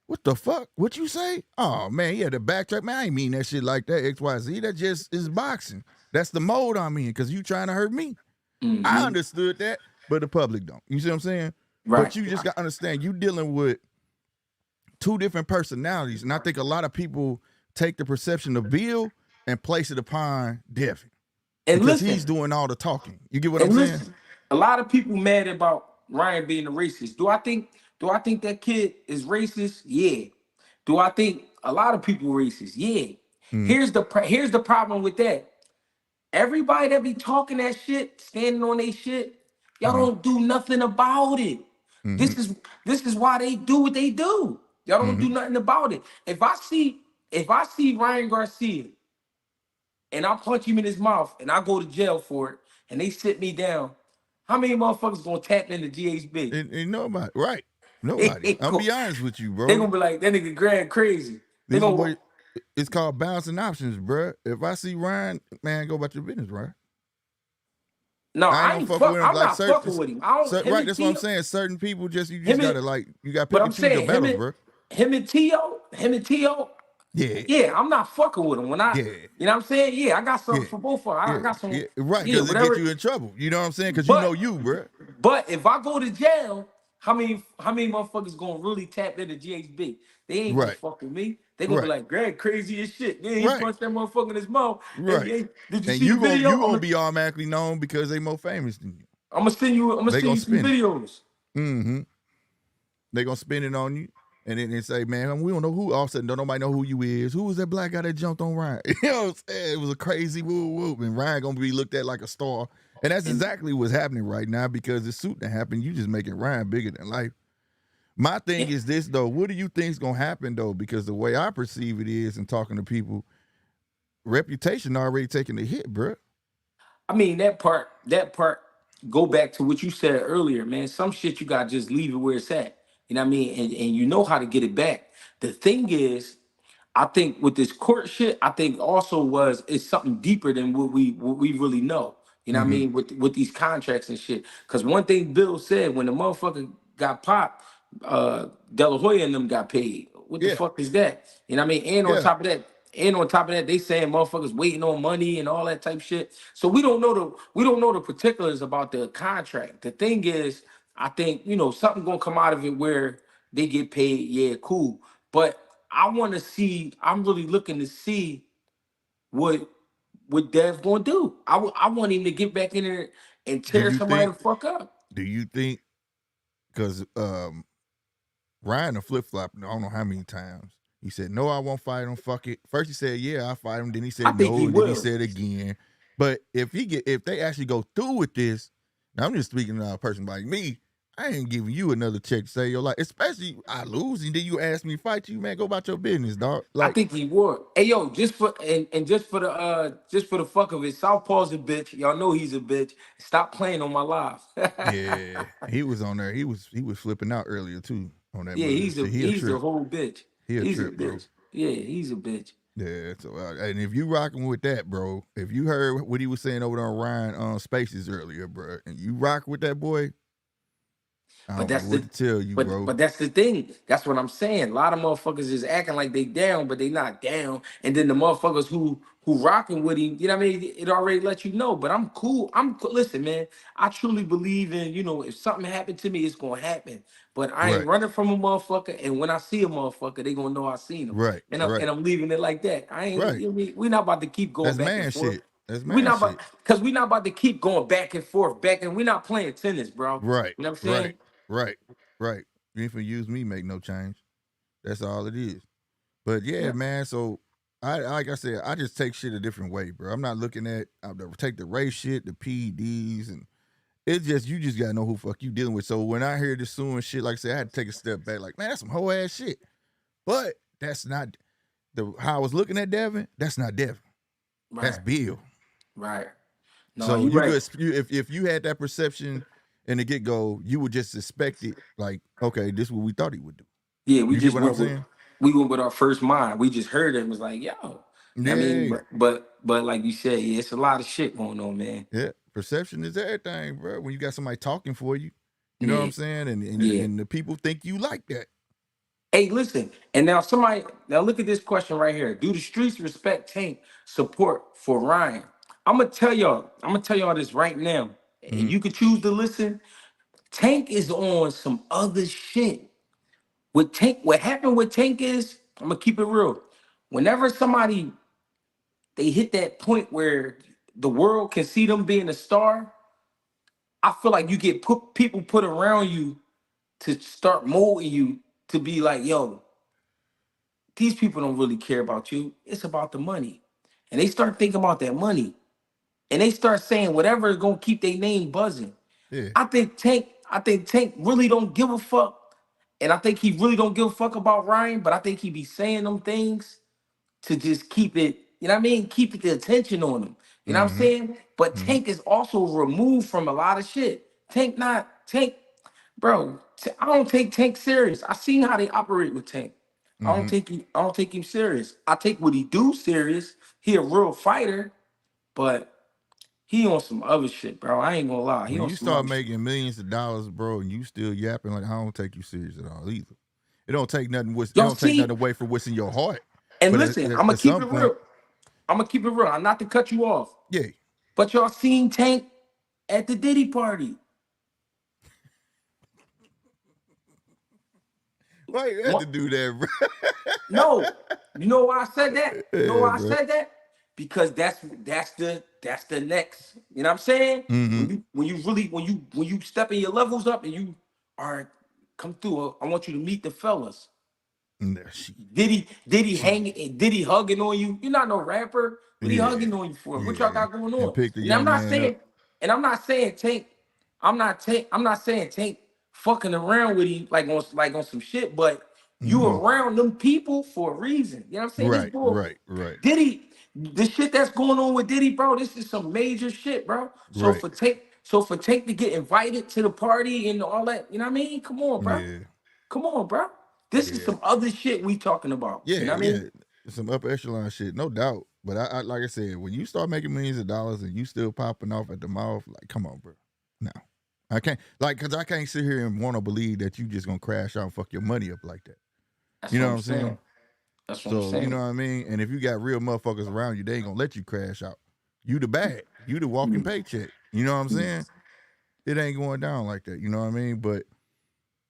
What the fuck? What you say? Oh man, he had to backtrack. Man, I ain't mean that shit like that. XYZ. That just is boxing. That's the mode I'm in because you trying to hurt me. I Mm-hmm. understood that, but the public don't. You see what I'm saying? Right. But you just got to understand, you dealing with two different personalities, and I think a lot of people take the perception of Bill and place it upon Devin And because he's listen, doing all the talking. You get what I'm saying? a lot of people mad about Ryan being a racist. Do I think that kid is racist? Yeah. Do I think a lot of people racist? Yeah. Mm-hmm. Here's the problem with that. Everybody that be talking that shit, standing on they shit, y'all Mm-hmm. don't do nothing about it. Mm-hmm. This is why they do what they do. Y'all don't Mm-hmm. do nothing about it. If I see Ryan Garcia and I punch him in his mouth and I go to jail for it and they sit me down, how many motherfuckers gonna tap into GHB? And nobody, right? They, Nobody. they, I'll go, be honest with you, they bro. gonna be like, that nigga Grand crazy. They This is gonna what it's called balancing options, bro. If I see Ryan, man, go about your business, right? no, I ain't gonna fuck with him I'm like not certain. fucking with him. I don't him Right, and that's what I'm T saying. Certain people you just him and gotta you gotta but pick I'm and choose your saying battles, bro. him and T.O., Yeah, yeah, I'm not fucking with him. yeah, You know what I'm saying? Yeah, I got yeah, something for both of them. I yeah, got some, yeah. Right, yeah, because it get whatever. you in trouble. You know what I'm saying? Because you know But you, bro. but if I go to jail, how many motherfuckers gonna really tap into GHB? They ain't gonna Right, fuck with me. They gonna be right, like, Greg, crazy as shit. Yeah, he right, punched that motherfucker in his mouth. right. Hey, did you And see the video? you gonna be automatically known because they more famous than you. I'm gonna send you. I'm gonna They send gonna you some spin it. videos. Mm-hmm. They gonna spin it on you. And then they say, man, we don't know who. All of a sudden, don't nobody know who you is. Who was that black guy that jumped on Ryan? You know what I'm saying? It was a crazy whoop whoop. And Ryan gonna be looked at like a star. And that's And exactly what's happening right now because the suit that happened, you just making Ryan bigger than life. My thing yeah, is this though. What do you think's gonna happen though? Because the way I perceive it is, and talking to people, reputation already taking a hit, bro. I mean that part go back to what you said earlier, man. Some shit you gotta just leave it where it's at. You know what I mean? And you know how to get it back. The thing is, I think with this court shit, I think also it's something deeper than what we really know. You know what I Mm-hmm. mean? With these contracts and shit. Cause one thing Bill said when the motherfucker got popped, De La Hoya and them got paid. What the fuck is that? You know what I mean? And on top of that, they saying motherfuckers waiting on money and all that type shit. So we don't know the particulars about the contract. The thing is, I think, something gonna come out of it where they get paid. Yeah, cool. But I'm really looking to see what Dev gonna do. I want him to get back in there and tear somebody the fuck up. Do you think? Because Ryan a flip flop. I don't know how many times he said no, I won't fight him. Fuck it. First he said yeah, I'll fight him. Then he I said think no, he and then he will. said again. But if they actually go through with this, now I'm just speaking to a person like me. I ain't giving you another check to save your life, especially I lose and then you ask me to fight you, man. Go about your business, dog. I Like, think he would. Hey yo, just for the fuck of it, Southpaw's a bitch. Y'all know he's a bitch. Stop playing on my live. yeah, he was on there. He was flipping out earlier too on that Yeah, mother shit. He a he's the trip. whole bitch. He a He's a trip, bro. bitch. Yeah, he's a bitch. Yeah, so and if you rocking with that, bro, if you heard what he was saying over on Ryan on Spaces earlier, bro, and you rock with that boy, I But don't know that's what the to tell you, bro. but that's the thing. That's what I'm saying. A lot of motherfuckers is acting like they down, but they not down. And then the motherfuckers who rocking with him, you know what I mean? It already let you know. But I'm cool. Listen, man. I truly believe in, if something happened to me, it's gonna happen. But I ain't Right, running from a motherfucker. And when I see a motherfucker, they gonna know I seen him. right, And right, I'm leaving it like that. I ain't. right. You know what I mean? We not about to keep going That's back and man forth. shit. That's We man not about shit. because we not about to keep going back and forth, and we not playing tennis, bro. Right, You know what I'm right, saying? right, right. You ain't finna use me, make no change. That's all it is. But yeah, man. So I like I said, I just take shit a different way, bro. I'm not looking at take the race shit, the PEDs, and it's just you just gotta know who fuck you dealing with. So when I hear this suing shit, like I said, I had to take a step back. Like, man, that's some whole ass shit. But that's not how I was looking at Devin. That's not Devin. That's Right. Bill. Right. No, So you you right. could if you had that perception in the get go, you would just suspect it. Like, okay, this is what we thought he would do. Yeah, we You get just what I'm went with saying? our first mind. We just heard it and was like, yo. I mean, Yeah, but like you said, yeah, it's a lot of shit going on, man. yeah. Perception is everything, bro. When you got somebody talking for you, you know what Yeah, I'm saying, and yeah. and the people think you like that. Hey, listen, and now look at this question right here. Do the streets respect Tank support for Ryan? I'm gonna tell y'all this right now. And Mhm. you can choose to listen. Tank is on some other shit. What happened with Tank is, I'm gonna keep it real. Whenever somebody they hit that point where the world can see them being a star, I feel like you get people put around you to start molding you to be like, yo, these people don't really care about you. It's about the money. And they start thinking about that money. And they start saying whatever is gonna keep their name buzzing. Yeah. I think Tank really don't give a fuck. And I think he really don't give a fuck about Ryan, but I think he be saying them things to just keep it, you know what I mean? Keep the attention on him. You know what I'm Mm-hmm. saying? But Mm-hmm. Tank is also removed from a lot of shit. Bro. I don't take Tank serious. I seen how they operate with Tank. Mm-hmm. I don't take him serious. I take what he do serious. He a real fighter, but he on some other shit, bro. I ain't gonna lie. He When on you some start other shit. making millions of dollars, bro, and you still yapping like I don't take you serious at all either. It don't take nothing. It Y'all don't take nothing see, away from what's in your heart. and But listen, I'm gonna at keep some it point, real. I'm gonna keep it real. I'm not to cut you off. yeah. But y'all seen Tank at the Diddy party. Why you had to do that, bro? No, you know why I said that? You know Yeah, why I bro. said that? Because that's the next. You know what I'm saying? Mm-hmm. When you stepping your levels up and you are come through, I want you to meet the fellas. No, shit. Did he hanging? Did he hugging on you? You're not no rapper. What he Yeah. hugging on you for? What y'all Yeah. got going And on? pick the And I'm young not man up. saying, Tank. I'm not saying Tank fucking around with him like on some shit. But you Mm-hmm. around them people for a reason. You know what I'm saying? This Right, boy, right, right, Diddy, the shit that's going on with Diddy, bro. This is some major shit, bro. right. So for Tank to get invited to the party and all that, you know what I mean? Come on, bro. Yeah. Come on, bro. This is Yeah. some other shit we talking about. You Yeah, know what I yeah. mean? Some upper echelon shit, no doubt. But I like I said, when you start making millions of dollars and you still popping off at the mouth, like, come on, bro. No. I can't cause I can't sit here and want to believe that you just gonna crash out and fuck your money up like that. That's You what know what I'm I'm saying? saying. That's what I'm So, you saying. know what I mean? And if you got real motherfuckers around you, they ain't gonna let you crash out. You the bag. You the walking paycheck. You know what I'm saying? It ain't going down like that. You know what I mean? But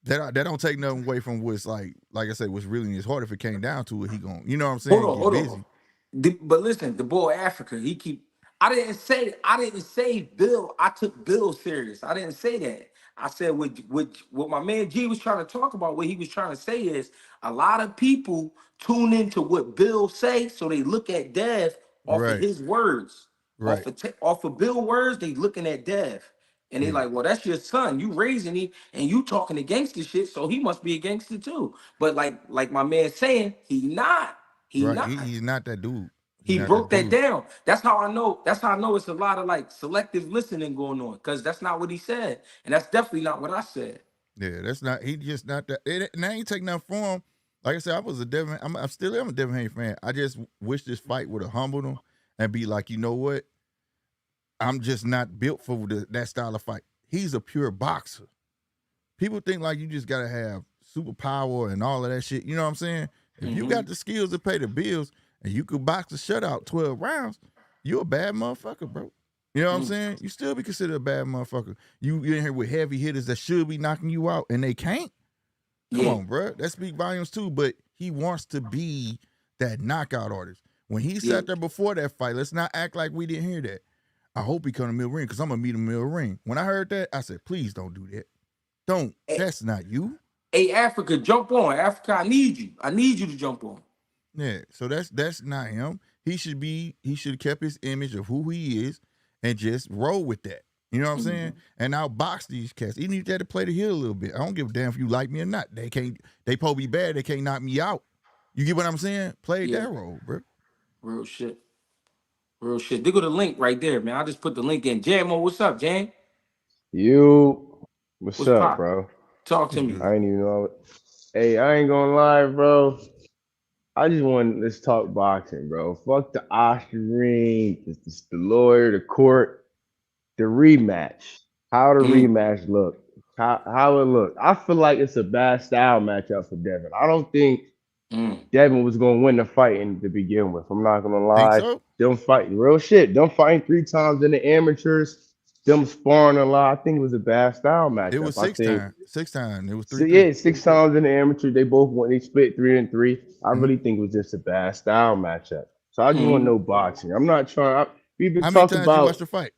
that don't take nothing away from what's like I said, what's really in his heart. If it came down to it, he gon' you know what I'm saying, get Hold on. busy. But listen, the boy Africa, he keep. I didn't say Bill. I took Bill serious. I didn't say that. I said what my man G was trying to talk about. What he was trying to say is a lot of people tune into what Bill say, so they look at Dev off of Right, his words, right. off of Bill words. They looking at Dev, and they Yeah. like, well, that's your son. You raising him, and you talking the gangster shit, so he must be a gangster too. But like my man saying, he not. He Right. not. He's not that dude. He's He not that broke that dude. down. That's how I know. That's how I know it's a lot of like selective listening going on. Cause that's not what he said. And that's definitely not what I said. Yeah, that's not he just not that and I ain't take nothing for him. Like I said, I was a Devin, I'm still am a Devin Haney fan. I just wish this fight would have humbled him and be like, you know what? I'm just not built for that style of fight. He's a pure boxer. People think like you just gotta have superpower and all of that shit. You know what I'm saying? If you got the skills to pay the bills and you could box a shutout 12 rounds, you a bad motherfucker, bro. You know what I'm saying? You still be considered a bad motherfucker. You in here with heavy hitters that should be knocking you out and they can't. Come Yeah. on, bro. That speak volumes too. But he wants to be that knockout artist. When he Yeah. sat there before that fight, let's not act like we didn't hear that. I hope he come to Mill Ring because I'm gonna meet him in Mill Ring. When I heard that, I said, please don't do that. Don't. Hey, That's not you. hey, Africa, jump on. Africa, I need you. I need you to jump on. Yeah. So that's not him. He should have kept his image of who he is and just roll with that. You know what I'm saying? And outbox these cats. Even if they had to play the hill a little bit. I don't give a damn if you like me or not. They probably be bad. They can't knock me out. You get what I'm saying? Play Yeah. that role, bro. Real shit. Real shit. They go the link right there, man. I just put the link in. Jamo, what's up, Jam? You, what's What's up, pop? bro? Talk to What's me. good? I ain't even know. Hey, I ain't gonna lie, bro. I just want let's talk boxing, bro. Fuck the Oscar ring, the lawyer, the court, the rematch. How the Mm, rematch look? How it look? I feel like it's a bad style matchup for Devin. I don't think mm. Devin was gonna win the fight to begin with. I'm not gonna Think lie. so? Them fighting real shit. Them fighting 3 times in the amateurs. Them sparring a lot. I think it was a bad style It matchup. was I six think time. 6 time. It was so 3-3. yeah, 6 times in the amateur. They both won. They split 3-3. I Mm-hmm. really think it was just a bad style matchup. So I just want Mm-hmm. no boxing. I'm not trying. We've been How many talking times you watched about the fight?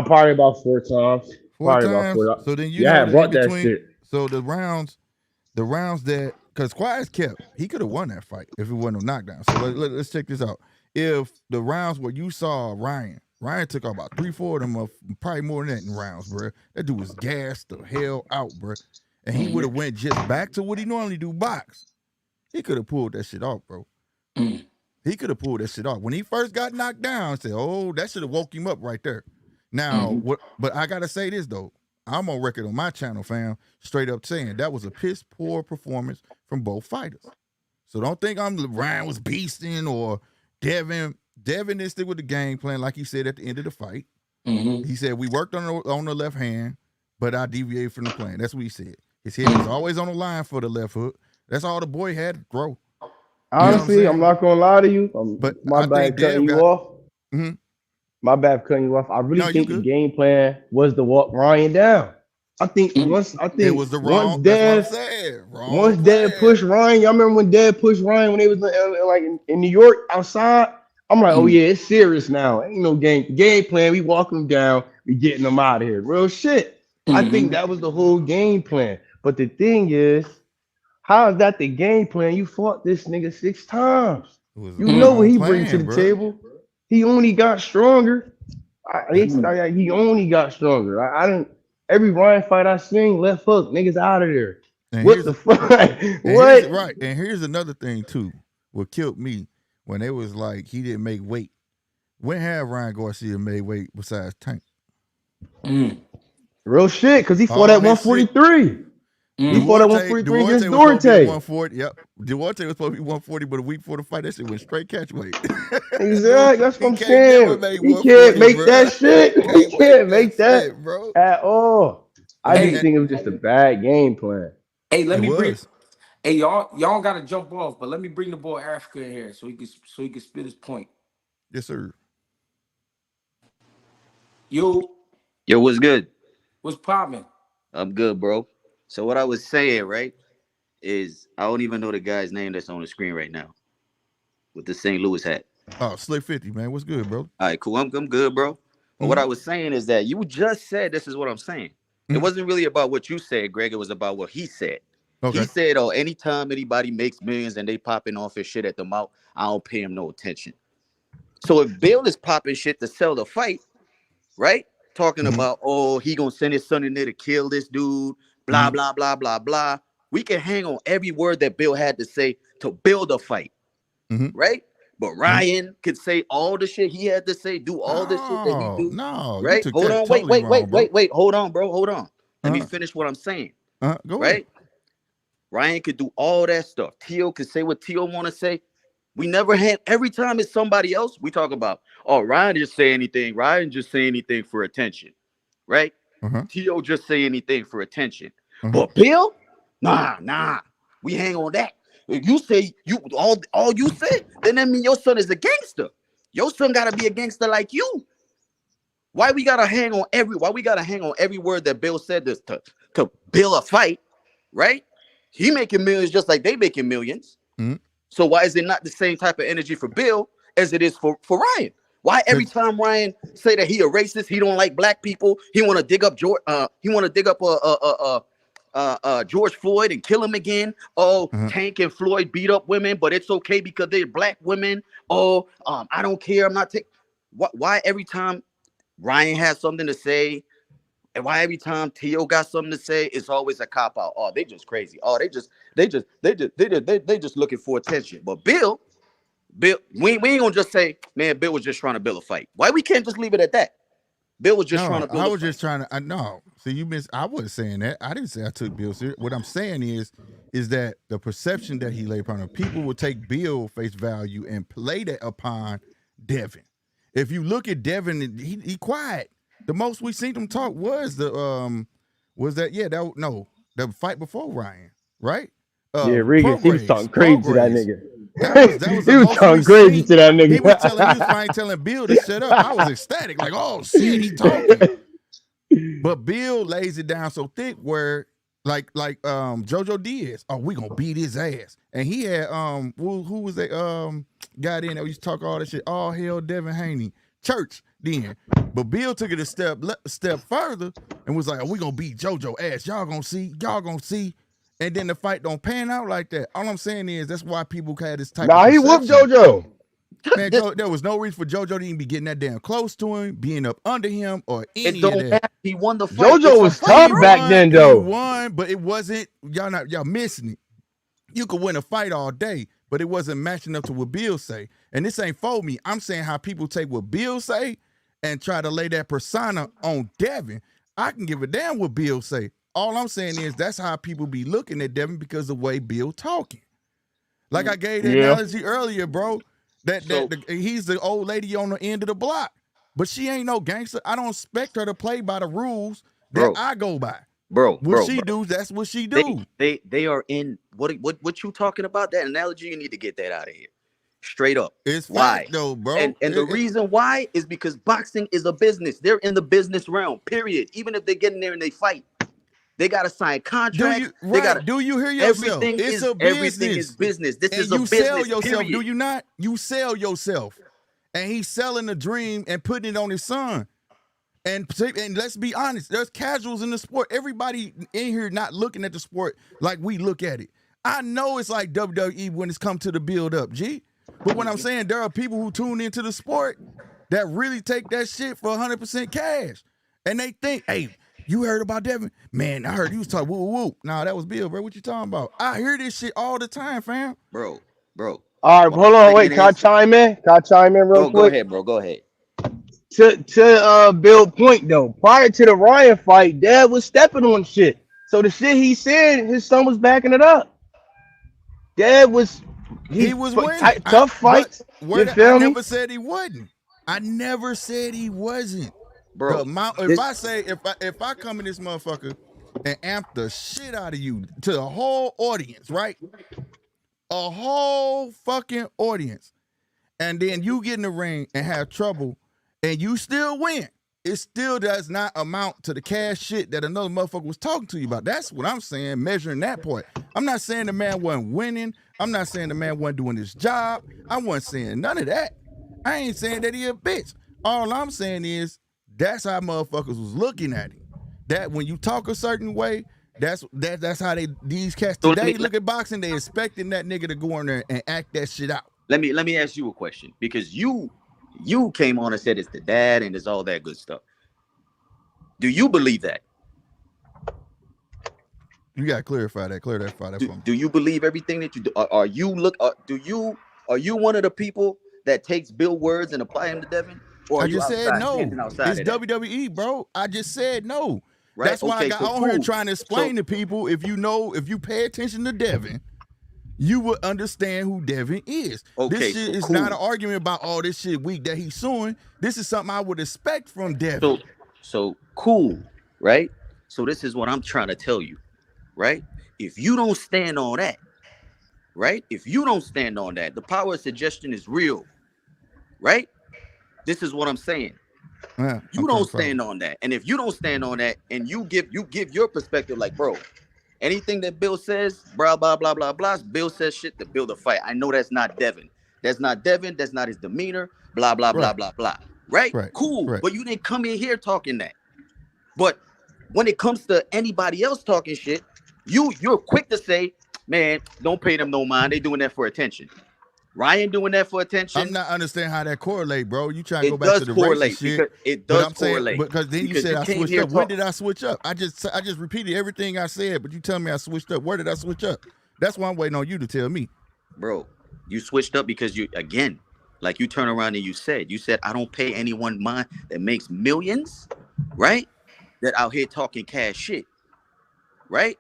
probably about 4 times. Four Probably about times. 4 times. So then you Yeah, I know had that in brought that between. shit. So the rounds that because Quiet's kept, he could have won that fight if it wasn't no knockdown. So let's check this out. If the rounds where you saw Ryan took out about 3-4 of them, probably more than that in rounds, bro. That dude was gassed the hell out, bro. And he would have went just back to what he normally do, box. He could have pulled that shit off, bro. Mm. He could have pulled that shit off. When he first got knocked down, I said, oh, that should have woke him up right there. Now, Mm. but I gotta say this though. I'm on record on my channel, fam, straight up saying that was a piss poor performance from both fighters. So don't think Ryan was beasting or Devin. Devin didn't stick with the game plan, like he said at the end of the fight. Mm-hmm. He said we worked on the left hand, but I deviated from the plan. That's what he said. His head was always on the line for the left hook. That's all the boy had to throw. You know what I'm Honestly, I'm saying? not gonna lie to you. But My I think bad cutting Dev you got. off. Mhm. My bad for cutting you off. I really No, you think the good. game plan was to walk Ryan down. I think Mm. It was the once wrong. That's what I'm Dev saying. Wrong once Dad plan. pushed Ryan, y'all remember when Dad pushed Ryan when they was like in New York outside? I'm like, oh Mm. yeah, it's serious now. Ain't no game plan. We walking him down. We getting him out of here. Real shit. I think Mm-hmm. that was the whole game plan. But the thing is, how is that the game plan? You fought this nigga 6 times. It was the You know what wrong he bring to plan, the bro. table. He only got stronger. Mm. He only got stronger. I didn't. Every Ryan fight I seen, left hook, niggas out of there. And What the fuck? here's What? right. And here's another thing too. What killed me when they was like he didn't make weight. When have Ryan Garcia made weight besides Tank? Mm. Real shit, because he fought All at his shit. 143. He Mm. fought at Duarte 143 against was supposed to be at Duarte. 140. Yep. Duarte was supposed to be 140, but a week before the fight, that shit went straight catch weight. Dude, Exactly. That's what he I'm can't never saying. make He can't 140, make bro. that shit. He Can't make can't that make that shit, bro. at all. I And, just Hey, and think it was just a bad game plan. hey, let it me bring was. Hey, y'all gotta jump off, but let me bring the boy Africa in here so he can spit his point. Yes, sir. Yo, What's good? what's poppin'? I'm good, bro. So what I was saying, right, is I don't even know the guy's name that's on the screen right now with the St. Louis hat. Oh, Slick 50, man. What's good, bro? All right, cool. I'm good, bro. But what I was saying is that you just said this is what I'm saying. It wasn't really about what you said, Greg. It was about what he said. Okay. He said, "Oh, anytime anybody makes millions and they popping off his shit at the mouth, I don't pay him no attention." So if Bill is popping shit to sell the fight, right? Talking about, oh, he gonna send his son in there to kill this dude, blah, blah, blah, blah, blah. We can hang on every word that Bill had to say to build a fight, right? But Ryan could say all the shit he had to say, do all the shit that he do. No, right? you took Hold that on, totally wrong, bro. wait. Hold on, bro. Hold on. Let me finish what I'm saying. Go right? ahead. Ryan could do all that stuff. Tio could say what Tio want to say. We never had, every time it's somebody else, we talk about, oh, Ryan just say anything. Ryan just say anything for attention, right? Tio just say anything for attention. But Bill, nah. We hang on that. If you say you all you say, then that mean your son is a gangster. Your son gotta be a gangster like you. Why we gotta hang on every word that Bill said this to build a fight, right? He making millions just like they making millions. So why is it not the same type of energy for Bill as it is for Ryan? Why every time Ryan say that he a racist, he don't like black people, he want to dig up George, George Floyd and kill him again. Oh, Tank and Floyd beat up women, but it's okay because they're black women. Oh, I don't care. I'm not taking. Why every time Ryan has something to say, and why every time Tio got something to say, it's always a cop out? Oh, they just crazy. Oh, they just looking for attention. But Bill, we ain't gonna just say, man, Bill was just trying to build a fight. Why we can't just leave it at that? Bill was just trying to build a fight. I was just trying to. No, see, you missed. I wasn't saying that. I didn't say I took Bill serious. What I'm saying is that the perception that he laid upon him, people will take Bill face value and play that upon Devin. If you look at Devin, he quiet. The most we seen him talk was the fight before Ryan, right? Regan, he was talking crazy to that nigga. That was he was talking crazy to that nigga. He was finally telling Bill to shut up. I was ecstatic, like, oh shit, he talking. But Bill lays it down so thick where like JoJo Diaz, oh, we gonna beat his ass. And he had who was that guy in that used to talk all that shit? All hell Devin Haney. Church then. But Bill took it a step further and was like, oh, we gonna beat JoJo ass. Y'all gonna see. And then the fight don't pan out like that. All I'm saying is that's why people had this type of perception. He whooped JoJo. Man, there was no reason for JoJo to even be getting that damn close to him, being up under him, or any it don't of that. matter. He won the fight. JoJo was tough back then, though. He won, but it wasn't, y'all missing it. You could win a fight all day, but it wasn't matching up to what Bill say. And this ain't for me. I'm saying how people take what Bill say and try to lay that persona on Devin. I can give a damn what Bill say. All I'm saying is that's how people be looking at Devin because of the way Bill talking. Like I gave the analogy earlier, bro. He's the old lady on the end of the block, but she ain't no gangster. I don't expect her to play by the rules that I go by. What she do, that's what she do. They are in what you talking about? That analogy, you need to get that out of here. Straight up. It's why fact, though, bro. And the reason why is because boxing is a business. They're in the business realm, period. Even if they get in there and they fight, they gotta sign contracts. Do you hear yourself? Everything is business. This is a business. You sell yourself, period. do you not? You sell yourself. And he's selling a dream and putting it on his son. And let's be honest, there's casuals in the sport. Everybody in here not looking at the sport like we look at it. I know it's like WWE when it's come to the build-up, G. But what I'm saying, there are people who tune into the sport that really take that shit for 100% cash. And they think, hey, you heard about Devin? Man, I heard you was talking woo. Nah, that was Bill, bro. What you talking about? I hear this shit all the time, fam. Bro. All right, hold on, wait. Can I chime in? Real quick? Go ahead, bro. Go ahead. To build point though, prior to the Ryan fight, Dad was stepping on shit. So the shit he said, his son was backing it up. Dad was he was winning. Tough fights. You feel me? I never said he wasn't. I never said he wasn't. Bro, if I come in this motherfucker and amp the shit out of you to the whole audience, right? A whole fucking audience. And then you get in the ring and have trouble and you still win. It still does not amount to the cash shit that another motherfucker was talking to you about. That's what I'm saying, measuring that part. I'm not saying the man wasn't winning. I'm not saying the man wasn't doing his job. I wasn't saying none of that. I ain't saying that he a bitch. All I'm saying is that's how motherfuckers was looking at him. That when you talk a certain way, that's how these cats So today look at boxing. They expecting that nigga to go in there and act that shit out. let me ask you a question, because you came on and said it's the dad and it's all that good stuff. Do you believe that? You gotta clarify that for me. Do you believe everything that you do? Are you one of the people that takes Bill words and apply him to Devin? Or I are you just said no. standing outside It's of that? WWE, bro. I just said no. Right? That's why I got on here trying to explain to people. If you pay attention to Devin, you would understand who Devin is. This shit is not an argument about all this shit weak that he's suing. This is something I would expect from Devin. So cool, right? So this is what I'm trying to tell you, right? If you don't stand on that, right? If you don't stand on that, the power of suggestion is real, right? This is what I'm saying. You don't stand on that. And if you don't stand on that and you give your perspective, like, bro, anything that Bill says, blah, blah, blah, blah, blah, Bill says shit to build a fight. I know that's not Devin. That's not Devin. That's not his demeanor, blah, blah, blah, blah, blah. Right? Cool. Right. But you didn't come in here talking that. But when it comes to anybody else talking shit, you're quick to say, man, don't pay them no mind. They doing that for attention. Ryan doing that for attention. I'm not understanding how that correlate, bro. You trying to go back to the racist shit. It does correlate. Because then you said I switched up. When did I switch up? I just repeated everything I said, but you tell me I switched up. Where did I switch up? That's why I'm waiting on you to tell me. Bro, you switched up because you, again, like you turn around and you said, I don't pay anyone mind that makes millions, right? That out here talking cash shit, right?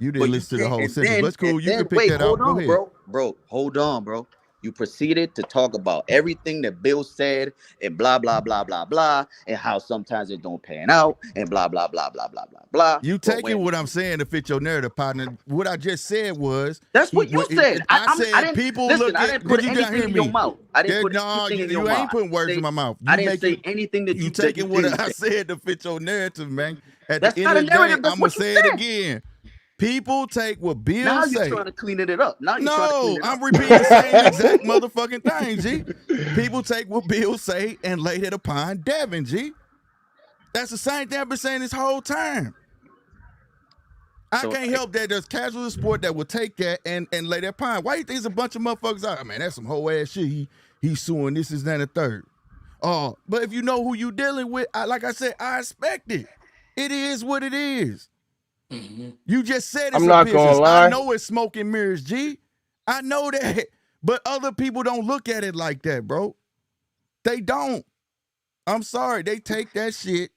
You didn't listen to the whole sentence. That's cool. You can pick that out. Go ahead. Bro, hold on, bro. You proceeded to talk about everything that Bill said and blah, blah, blah, blah, blah, and how sometimes it don't pan out and blah, blah, blah, blah, blah, blah, blah. You taking what I'm saying to fit your narrative, partner. What I just said was... That's what you said. I said people look at... I didn't put anything in your mouth. I didn't put anything in your mouth. You ain't putting words in my mouth. I didn't say anything that you taking what I said to fit your narrative, man. At the end of the day, I'm going to say it again. People take what Bill now say. Now you're trying to clean it up. I'm repeating the same exact motherfucking thing, G. People take what Bill say and lay it upon Devin, G. That's the same thing I've been saying this whole time. I can't help that there's casual sport that will take that and lay that upon. Why you think there's a bunch of motherfuckers out? Man, that's some whole ass shit. He's suing this, is that, and the third. But if you know who you dealing with, like I said, I expect it. It is what it is. Mm-hmm. You just said it's I'm not gonna lie. I know it's smoke and mirrors, G. I know that. But other people don't look at it like that, bro. They don't. I'm sorry. They take that shit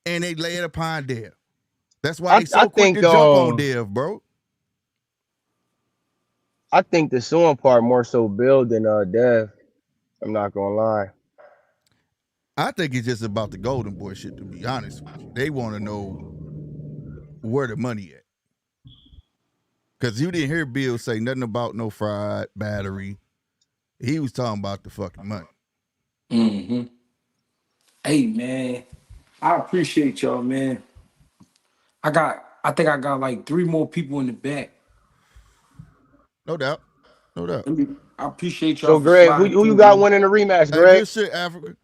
and they lay it upon Dev. That's why they so quick to jump on Dev, bro. I think the suing part more so Bill than Dev. I'm not gonna lie. I think it's just about the Golden Boy shit, to be honest with you. They want to know where the money at. Because you didn't hear Bill say nothing about no fried battery. He was talking about the fucking money. Mm-hmm. Hey, man, I appreciate y'all, man. I think I got like 3 more people in the back. No doubt. I appreciate y'all. So, Greg, who you got winning the rematch, Greg? Good shit, Africa.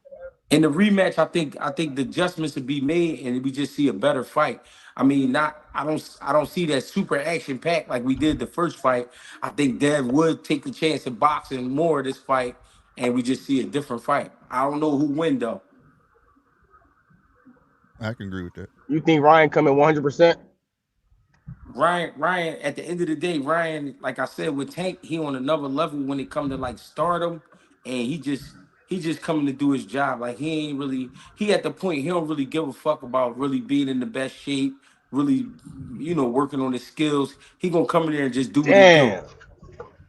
In the rematch, I think the adjustments will be made, and we just see a better fight. I mean, I don't see that super action pack like we did the first fight. I think Dev would take the chance of boxing more this fight, and we just see a different fight. I don't know who win though. I can agree with that. You think Ryan coming 100%? Ryan, at the end of the day, Ryan, like I said with Tank, he on another level when it comes to like stardom, and he just coming to do his job. Like he at the point he don't really give a fuck about really being in the best shape, really, working on his skills. He gonna come in there and just do what he do.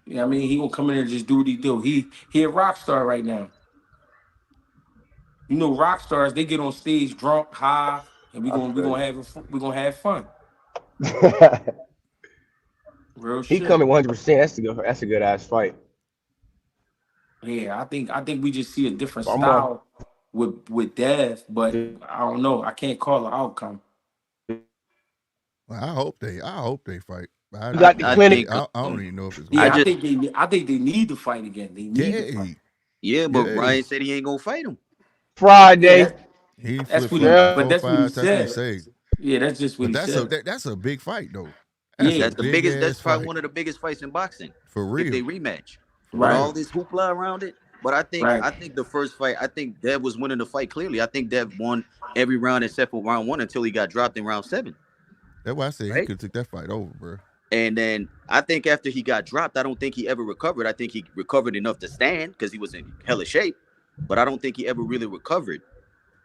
You know what I mean? He gonna come in there and just do what he do. He a rock star right now. Rock stars, they get on stage drunk, high, and we gonna have fun. Real He shit. coming 100%. That's a good ass fight. Yeah, I think we just see a different I'm on. style with Dev, but I don't know. I can't call the outcome. Well, I hope they fight. You got the I clinic. think I don't even know if it's gonna I Yeah, happen. just I think they need to fight again. They need to fight. Yay, yeah, but yay. Ryan said he ain't gonna fight him. Yeah, Friday. He that's flip what he. flopped Yeah. But 4 5. That's what he said. said. Yeah, that's just what But he said. that's a big fight though. That's a Yeah, That's the big biggest. That's ass probably fight one of the biggest fights in boxing for if they real. rematch For with right, all real. this hoopla around it. But right. I think the first fight, I think Dev was winning the fight clearly. I think Dev won every round except for round 1 until he got dropped in round 7, That's why I said he right? could took that fight over, bro. And then I think after he got dropped, I don't think he ever recovered. I think he recovered enough to stand because he was in hella shape, but I don't think he ever really recovered.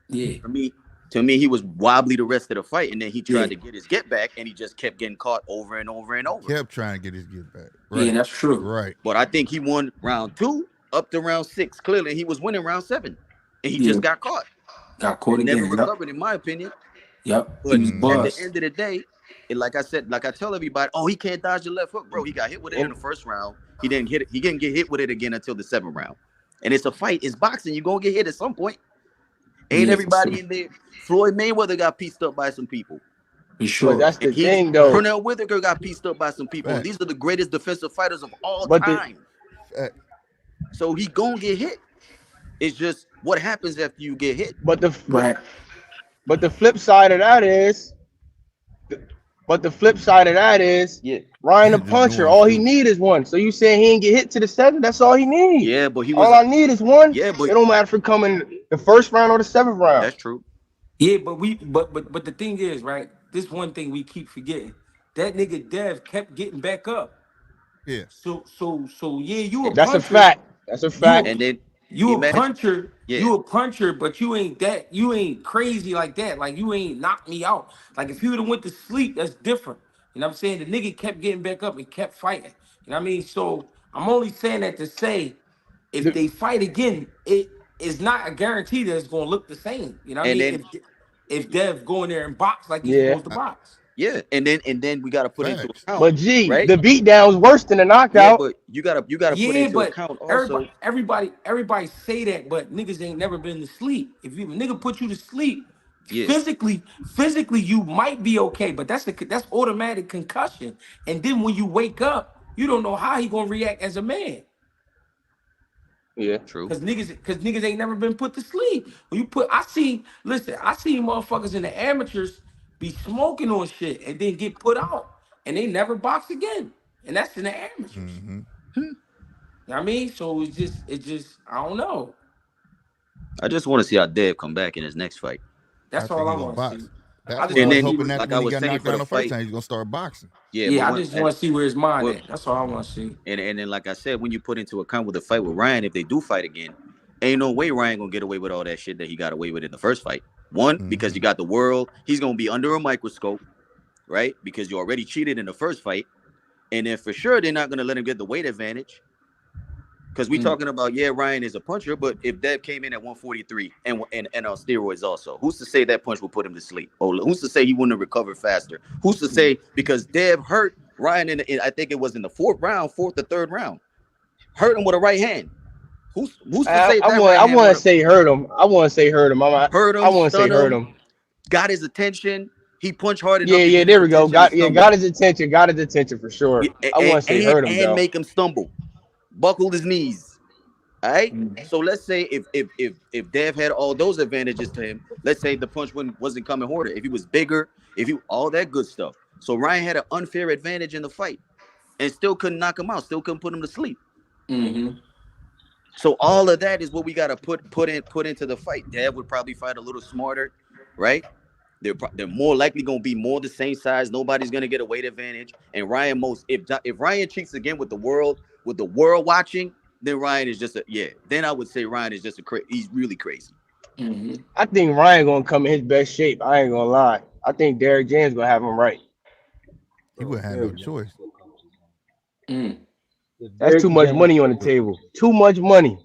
Yeah, For me, to me, he was wobbly the rest of the fight, and then he yeah, tried to get his get back, and he just kept getting caught over and over and He over. kept trying to get his get back. yeah. Right. That's true. Right. But I think he won round 2 up to round 6. Clearly, he was winning round 7, and he Yeah, just got caught got caught and never again. Yep, recovered, in my opinion. yep. He But was at the Mm-hmm. buzzed. end of the day, like I said, like I tell everybody, oh, he can't dodge the left hook, bro. He got hit with it in And the first round. He didn't hit it. He didn't get hit with it again until the 7th round. And it's a fight. It's boxing. You're gonna get hit at some point. Ain't Yeah, for sure. everybody in there? Floyd Mayweather got pieced up by some people. For but sure. that's And the he's thing though. Pernell Whitaker got pieced up by some people. And Fact. these are the greatest defensive fighters of all But the time. Fact. So he gonna get hit. It's just what happens after you get hit. but the Right. but the flip side of that is but the flip side of that is Yeah. Ryan the Just puncher. doing All he stupid. need is one. So you saying he ain't get hit to the 7th? That's all he need. Yeah, but he All was I need is one. yeah, but It don't matter if it coming the first round or the 7th round. that's true. Yeah, but the thing is, right? This one thing we keep forgetting. That nigga Dev kept getting back up. Yeah. So yeah, you a That's a puncher. fact. That's a You fact. And then you a imagine, puncher. yeah, You a puncher, but you ain't crazy like that. Like you ain't knocked me out. Like if you would have went to sleep, that's different. You know what I'm saying? The nigga kept getting back up and kept fighting. You know what I mean? So I'm only saying that to say if The- they fight again, it is not a guarantee that it's gonna look the same. You know what I and mean? then If Dev go in there and box like he's yeah. supposed to I, box. yeah, and then we gotta put into facts. account, But G, right? the beatdown was worse than the Yeah, knockout. but you gotta put Yeah, into but account also. everybody say that, but niggas ain't never been to sleep. If you a nigga put you to sleep, Yeah, physically you might be okay, but that's automatic concussion. And then when you wake up, you don't know how he gonna react as a man. Yeah. true. Cause niggas ain't never been put to sleep. When you put I see motherfuckers in the amateurs be smoking on shit and then get put out and they never box again. And that's in the amateurs. Mm-hmm. You know what I mean? So it's just I don't know. I just want to see how Dev come back in his next fight. I That's think all I he gonna want to see. box. I That's just what I And want was to then, see hoping where that like when I he was got saying knocked for down the the first fight, time, he's gonna start boxing. yeah, but yeah, I when just want to see where his mind well, at. That's all I want to see. and then like I said, when you put into account with the fight with Ryan, if they do fight again, ain't no way Ryan gonna get away with all that shit that he got away with in the first fight. One, because Mm-hmm. you got the world, he's gonna be under a microscope, right? Because you already cheated in the first fight, and then for sure they're not gonna let him get the weight advantage. Because we Mm, talking about, yeah, Ryan is a puncher, but if Dev came in at 143 and on steroids also, who's to say that punch will put him to sleep? Oh, who's to say he wouldn't have recovered faster? Who's to mm, say because Dev hurt Ryan I think it was in the fourth or third round, hurt him with a right hand. Who's to say that right I hand want would to have say hurt him. I want to say hurt him. hurt I him, want to say stun hurt him, him. got his attention? He punched hard Yeah, enough to yeah, get his there we go. attention and Got stumble. his attention. Got his attention for sure. I want to say hurt him And though. make him stumble, buckled his knees. All right. mm, So let's say if Dev had all those advantages to him, let's say the punch wasn't coming harder, if he was bigger, if he all that good stuff. So Ryan had an unfair advantage in the fight and still couldn't knock him out, still couldn't put him to sleep. mm-hmm, So all of that is what we got to put into the fight. Dev would probably fight a little smarter, right? They're more likely going to be more the same size. Nobody's going to get a weight advantage. And Ryan most if Ryan cheats again with the world watching, then Ryan is just a yeah. Then I would say Ryan is just he's really crazy. mm-hmm. I think Ryan gonna come in his best shape. I ain't gonna lie. I think Derrick James gonna have him right. He wouldn't have no choice. Mm. That's too much money on the table. Too much money.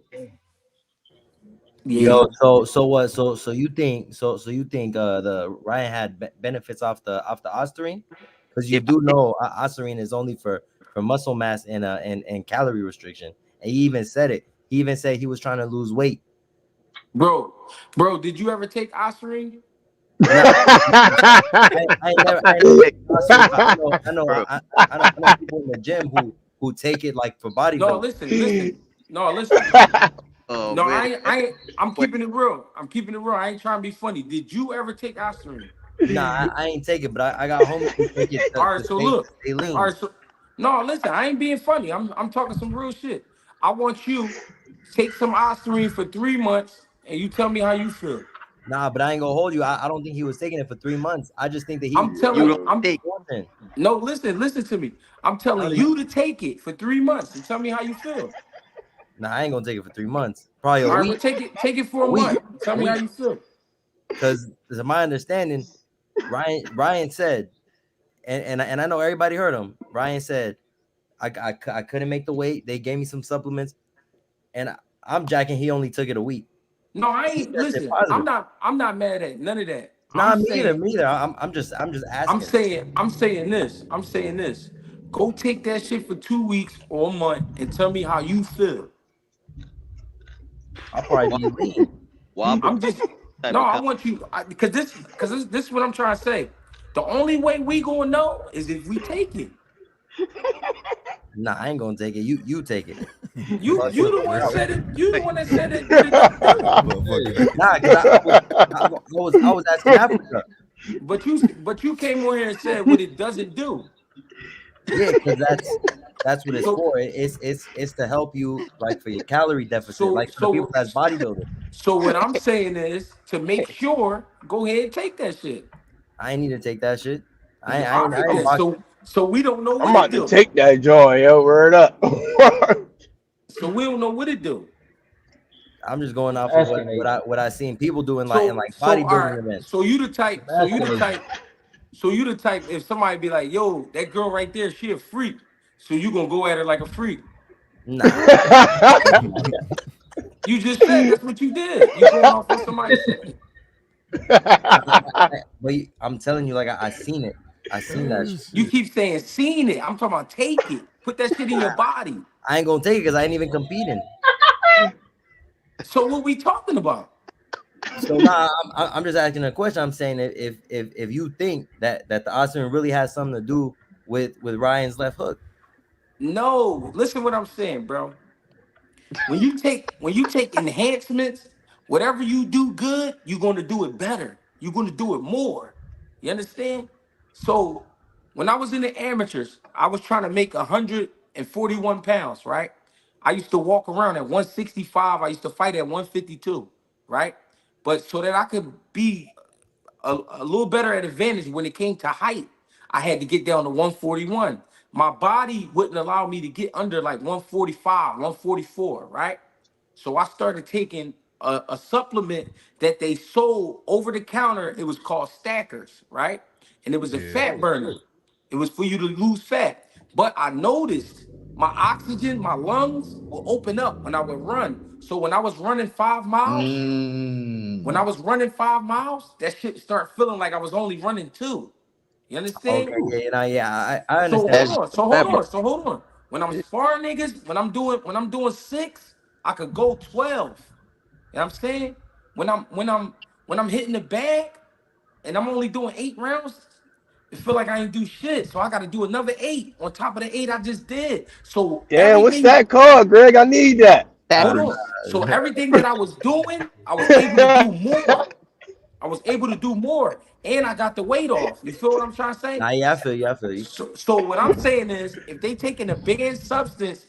Yeah, Yo, so what? So you think the Ryan had benefits off the Ostarine? because you If I do take, know Osirine is only for muscle mass and calorie restriction. And he even said it. He even said he was trying to lose weight. Bro, did you ever take Osirine? Nah, I ain't never hey, taken Osirine, but bro, I know people in the gym who take it like for No, bodybuilding. listen. No, listen. oh No, man, I'm Wait, keeping it real. I'm keeping it real. I ain't trying to be funny. Did you ever take Osirine? Nah, I ain't take it, but I got homies who take it All to right, so look. stay All lean. right, so no, listen, I ain't being funny. I'm talking some real shit. I want you to take some Ostarine for 3 months and you tell me how you feel. Nah, but I ain't gonna hold you. I don't think he was taking it for 3 months. I just think that I'm you telling don't I'm take. forcing. no listen to me. I'm I telling don't even, you to take it for 3 months and tell me how you feel. nah, I ain't gonna take it for 3 months. Probably a All right, week. well take it for A a week. month. Tell A me how week. you feel. Because to my understanding, Ryan said, and I know everybody heard him. Ryan said, I couldn't make the weight. They gave me some supplements, and I'm jacking. He only took it a week. No, I He ain't tested listen. positive. I'm not mad at none of that. Nah, me either. Me either. I'm just asking. I'm saying this. I'm saying this. Go take that shit for 2 weeks or a month and tell me how you feel. I'll probably Well, be lean. well, I put I'm just type no. of I comment. want you this is what I'm trying to say. The only way we gonna know is if we take it. Nah, I ain't gonna take it. You take it. You the Motherfucker one there. said it. You the one that said it. What it don't do. Motherfucker there. Nah, because I was asking Africa. But you came on here and said what it doesn't do. Yeah, because that's what it's So for. It's to help you like for your calorie deficit, so like for the people so that's bodybuilding. so what I'm saying is to make sure, go ahead and take that shit. I ain't need to take that shit. All I right ain't then. boxing. So we don't know I'm what it about to do. take that joy, yo. Word up. So we don't know what it do. I'm just going off of Asking a what I seen people do in So like all bodybuilding right. events. So you the type. So you asking the a type. So you the type. If somebody be like, "Yo, that girl right there, she a freak," so you gonna go at her like a freak. Nah, You just said that's what you did. You going off what somebody said. but I'm telling you, like I seen it. I seen that Oh shit. You shit. keep saying seen it. I'm talking about take it. Put that shit in your body. I ain't gonna take it because I ain't even competing. So what we talking about? So nah, I'm just asking a question. I'm saying if you think that the Austin really has something to do with Ryan's left hook. No, listen what I'm saying, bro. When you take enhancements, whatever you do good, you're going to do it better. You're going to do it more. You understand? So when I was in the amateurs, I was trying to make 141 pounds, right? I used to walk around at 165. I used to fight at 152, right? But so that I could be a little better at advantage when it came to height, I had to get down to 141. My body wouldn't allow me to get under like 145, 144, right? So I started taking a supplement that they sold over the counter. It was called Stackers, right? And it was a Yeah. fat burner. It was for you to lose fat. But I noticed my oxygen, my lungs will open up when I would run. So when I was running 5 miles, when I Mm. was running 5 miles, that shit start feeling like I was only running two. You understand? Okay, I So understand. hold That's on. So hold that on. So hold on. When I'm sparring niggas, when I'm doing six, I could go 12. You know what I'm saying? When I'm hitting the bag and I'm only doing 8 rounds, it feel like I ain't do shit. So I gotta do another 8 on top of the 8 I just did. So Damn, what's everything, that called, Greg? I need that. hold stackers. on. So everything that I was doing, I was able to do more. I was able to do more, and I got the weight off. You feel what I'm trying to say? Nah, yeah, I feel you. I feel you. So what I'm saying is, if they taking a banned substance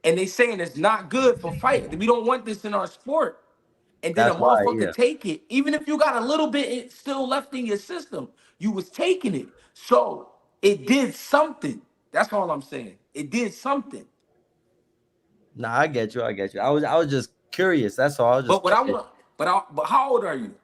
and they saying it's not good for fight, we don't want this in our sport. And then a That's why, motherfucker yeah. take it, even if you got a little bit still left in your system, you was taking it. So it did something. That's all I'm saying. It did something. Nah, I get you. I get you. I was just curious. That's all. I was But just what I curious. want, but how old are you?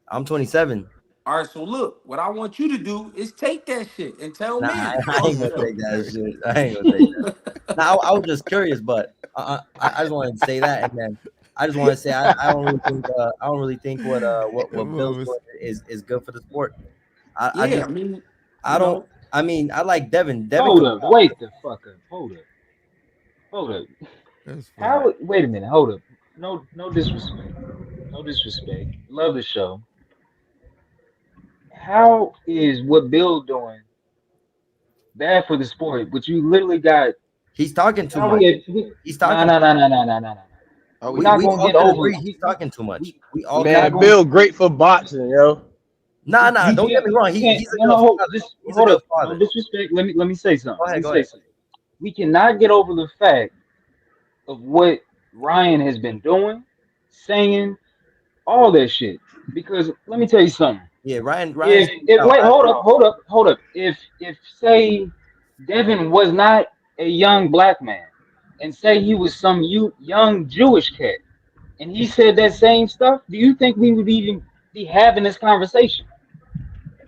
I'm 27. All right, so look, what I want you to do is take that shit and tell Nah, me I how ain't you gonna feel. take that shit. I ain't gonna take that. Now, I was just curious, but I just wanted to say that, and then I just want to say I don't really think what Bill's doing is good for the sport. I Yeah, just I mean, I you don't know. I mean, I like Devin. Devin Hold could up, wait the fuck up. Hold up. That's funny. How? Wait a minute. Hold up. No disrespect. No disrespect. Love the show. How is what Bill doing bad for the sport? But you literally got. he's talking too How much. we? He's No, talking no, too no, much. no, no, no, no, no, no. Are We're we? not We gonna all get can over. agree he's talking too much. We all We're can not Man, agree. gonna. Bill, great for boxing, yo. Nah, We don't get can't. me wrong. We can't. He's a No, good no. Hold. father. Just He's a hold good up. No father. disrespect. Let me say something. Go Let ahead, me go say ahead. something. We cannot get over the fact of what Ryan has been doing, saying, all that shit. Because let me tell you something. Yeah, Ryan If speaks out. wait, hold up. If say Devin was not a young black man, and say he was some young Jewish cat, and he said that same stuff, do you think we would even be having this conversation?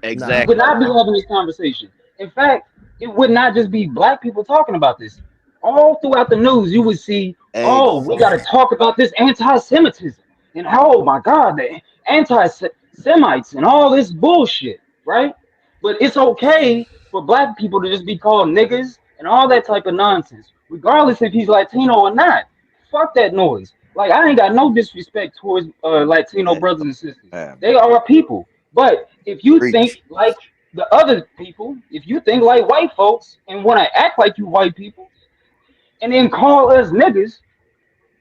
We Nah, would Exactly. not be having this conversation. In fact, it would not just be black people talking about this. All throughout the news, you would see, oh, we got to Exactly. talk about this anti-Semitism, and oh my God, the anti-Semites and all this bullshit, right? But it's okay for black people to just be called niggas and all that type of nonsense, regardless if he's Latino or not. Fuck that noise. Like I ain't got no disrespect towards Latino Yeah, brothers and sisters. yeah. They are people. But if you think Preach. like the other people, if you think like white folks and want to act like you white people and then call us niggas,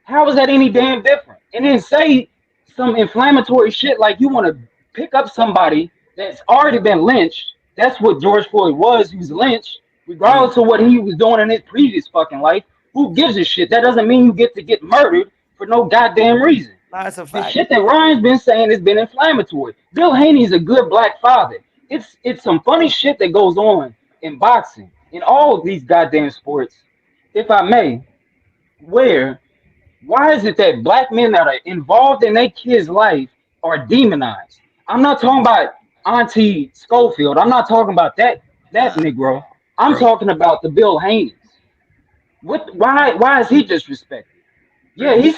how is that any damn different? And then say some inflammatory shit like you want to pick up somebody that's already been lynched. That's what George Floyd was. He was lynched, mm, regardless of what he was doing in his previous fucking life. Who gives a shit? That doesn't mean you get to get murdered for no goddamn reason. nah, it's a The fact. shit that Ryan's been saying has been inflammatory. Bill Haney's a good black father. It's some funny shit that goes on in boxing, in all of these goddamn sports, if I may, where why is it that black men that are involved in their kids' life are demonized? I'm not talking about Auntie Schofield. I'm not talking about that Nah, Negro. I'm bro. talking about the Bill Haneys. What? Why is he disrespected? Yeah, He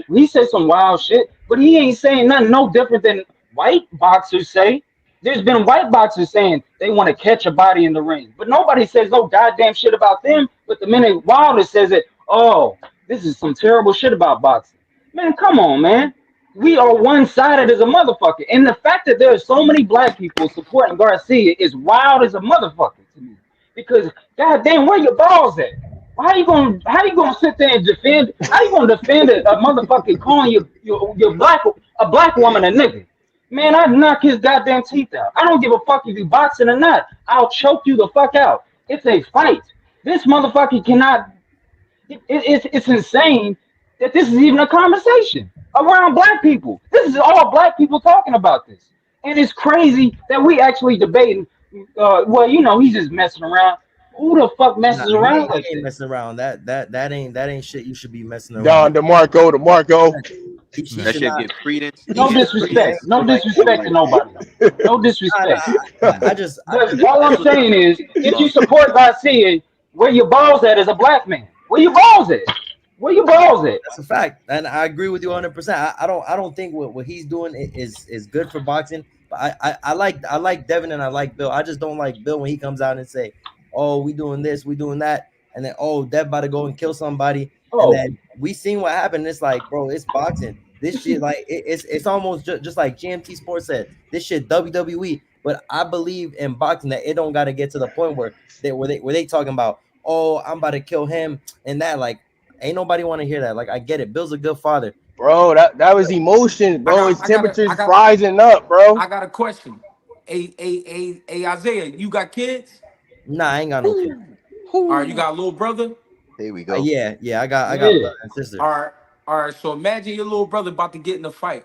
he said some wild shit, but he ain't saying nothing no different than white boxers say. There's been white boxers saying they want to catch a body in the ring, but nobody says no goddamn shit about them. But the minute Wilder says it, oh, this is some terrible shit about boxing. Man, come on, man. We are one sided as a motherfucker, and the fact that there are so many black people supporting Garcia is wild as a motherfucker to me. Because goddamn, where your balls at? How you gonna sit there and defend? How you gonna defend a motherfucker calling your a black woman a nigga? Man, I'd knock his goddamn teeth out. I don't give a fuck if you boxing or not. I'll choke you the fuck out. It's a fight. This motherfucker cannot. It's insane that this is even a conversation around black people. This is all black people talking about this, and it's crazy that we actually debating. Well, he's just messing around. Who the fuck nah, messes around like he ain't that? messing around. That ain't shit you should be messing around. Don DeMarco. He That should shit not get credence. he No shouldn't be saying disrespect. No shit like that. disrespect to nobody. No disrespect. I But just all That's I'm what saying is, if talk. you support Garcia, where your balls at as a black man? Where your balls at? Where your balls at? that's a fact, and I agree with you 100%. I don't think what he's doing is good for boxing. But I like Devin and I like Bill. I just don't like Bill when he comes out and say, "Oh, we doing this, we doing that," and then oh, Dev about to go and kill somebody, and Oh, then we seen what happened. It's like, bro, it's boxing. This shit, like, it's almost just like GMT Sports said. This shit WWE. But I believe in boxing that it don't got to get to the point where they talking about, oh, I'm about to kill him and that. Like, ain't nobody want to hear that. Like, I get it. Bill's a good father. Bro, that was emotion, I bro. got His I got a temperature's I got rising up, bro. I got a question. Isaiah, you got kids? Nah, I ain't got no kids. All right, you got a little brother? Here we go. Yeah. I got yeah. brother and sister. All right, all right. So imagine your little brother about to get in a fight,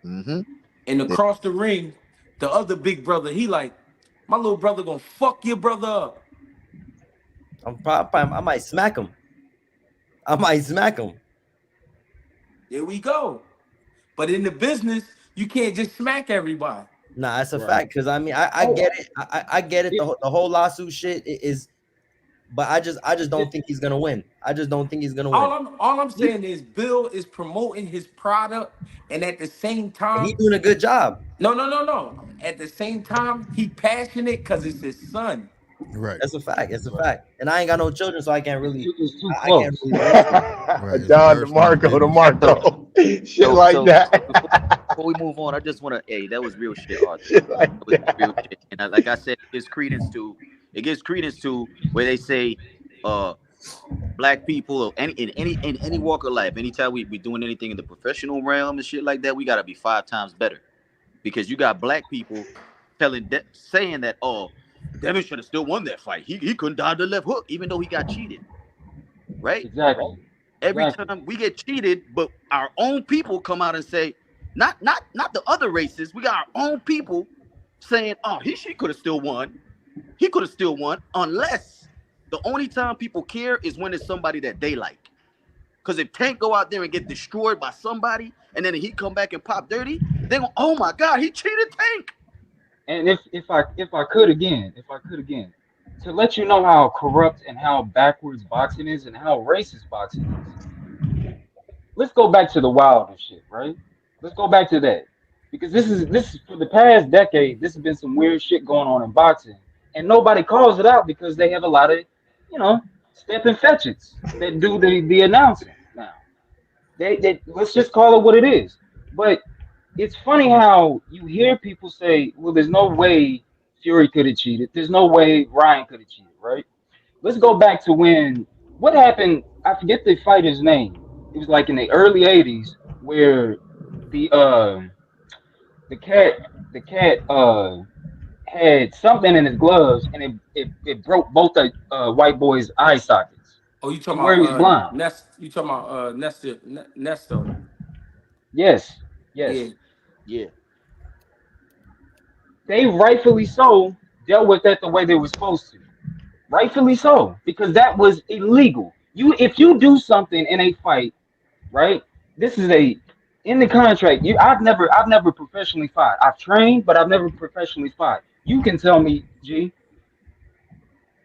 Mm-hmm. and Yeah. across the ring, the other big brother, he like, my little brother gonna fuck your brother up. I might smack him. I might smack him. There we go. But in the business, you can't just smack everybody. Nah, it's a Right. fact. Cause I mean, I Oh, get it. I get it. it, The whole lawsuit shit is, but I just don't think he's gonna win. I just don't think he's gonna win. All I'm it, saying is Bill is promoting his product, and at the same He's time, doing a good job. no. At the same time, he passionate because it's his son. Right. That's a fact. It's a fact. And I ain't got no children, so I can't really. It's too I can't close. really relate to it. Right. It's John personal DeMarco, business. Shit So like before that. we move on, I just want to, hey, that was real shit, Arthur. Shit like That was real that. shit. And like I said, it gives credence to where they say, black people or in any walk of life, anytime we be doing anything in the professional realm and shit like that, we gotta be 5 times better. Because you got black people saying that, oh, Devin should have still won that fight. He couldn't dive the left hook, even though he got cheated. Right? Exactly. Every Exactly. time we get cheated, but our own people come out and say, not the other races, we got our own people saying, oh, she could have still won. He could have still won, unless the only time people care is when it's somebody that they like. Because if Tank go out there and get destroyed by somebody, and then he come back and pop dirty, they go, oh my God, he cheated Tank. And if I could again, to let you know how corrupt and how backwards boxing is and how racist boxing is, let's go back to the Wilder shit, right? Let's go back to that. Because this is for the past decade, this has been some weird shit going on in boxing. And nobody calls it out because they have a lot of, you know, stepping fetches that do the announcing now. They let's just call it what it is. But it's funny how you hear people say, well, there's no way Fury could have cheated. There's no way Ryan could have cheated, right? Let's go back to when what happened. I forget the fighter's name. It was like in the early '80s where the uh the cat had something in his gloves and it broke both the white boy's eye sockets Oh, you to talking where he was about blind. You talking about Nestor? Yes, Yeah. yes. Yeah. They rightfully so dealt with that the way they were supposed to. Rightfully so, because that was illegal. If you do something in a fight, right? This is a in the contract. I've never professionally fought. I've trained, but I've never professionally fought. You can tell me, G,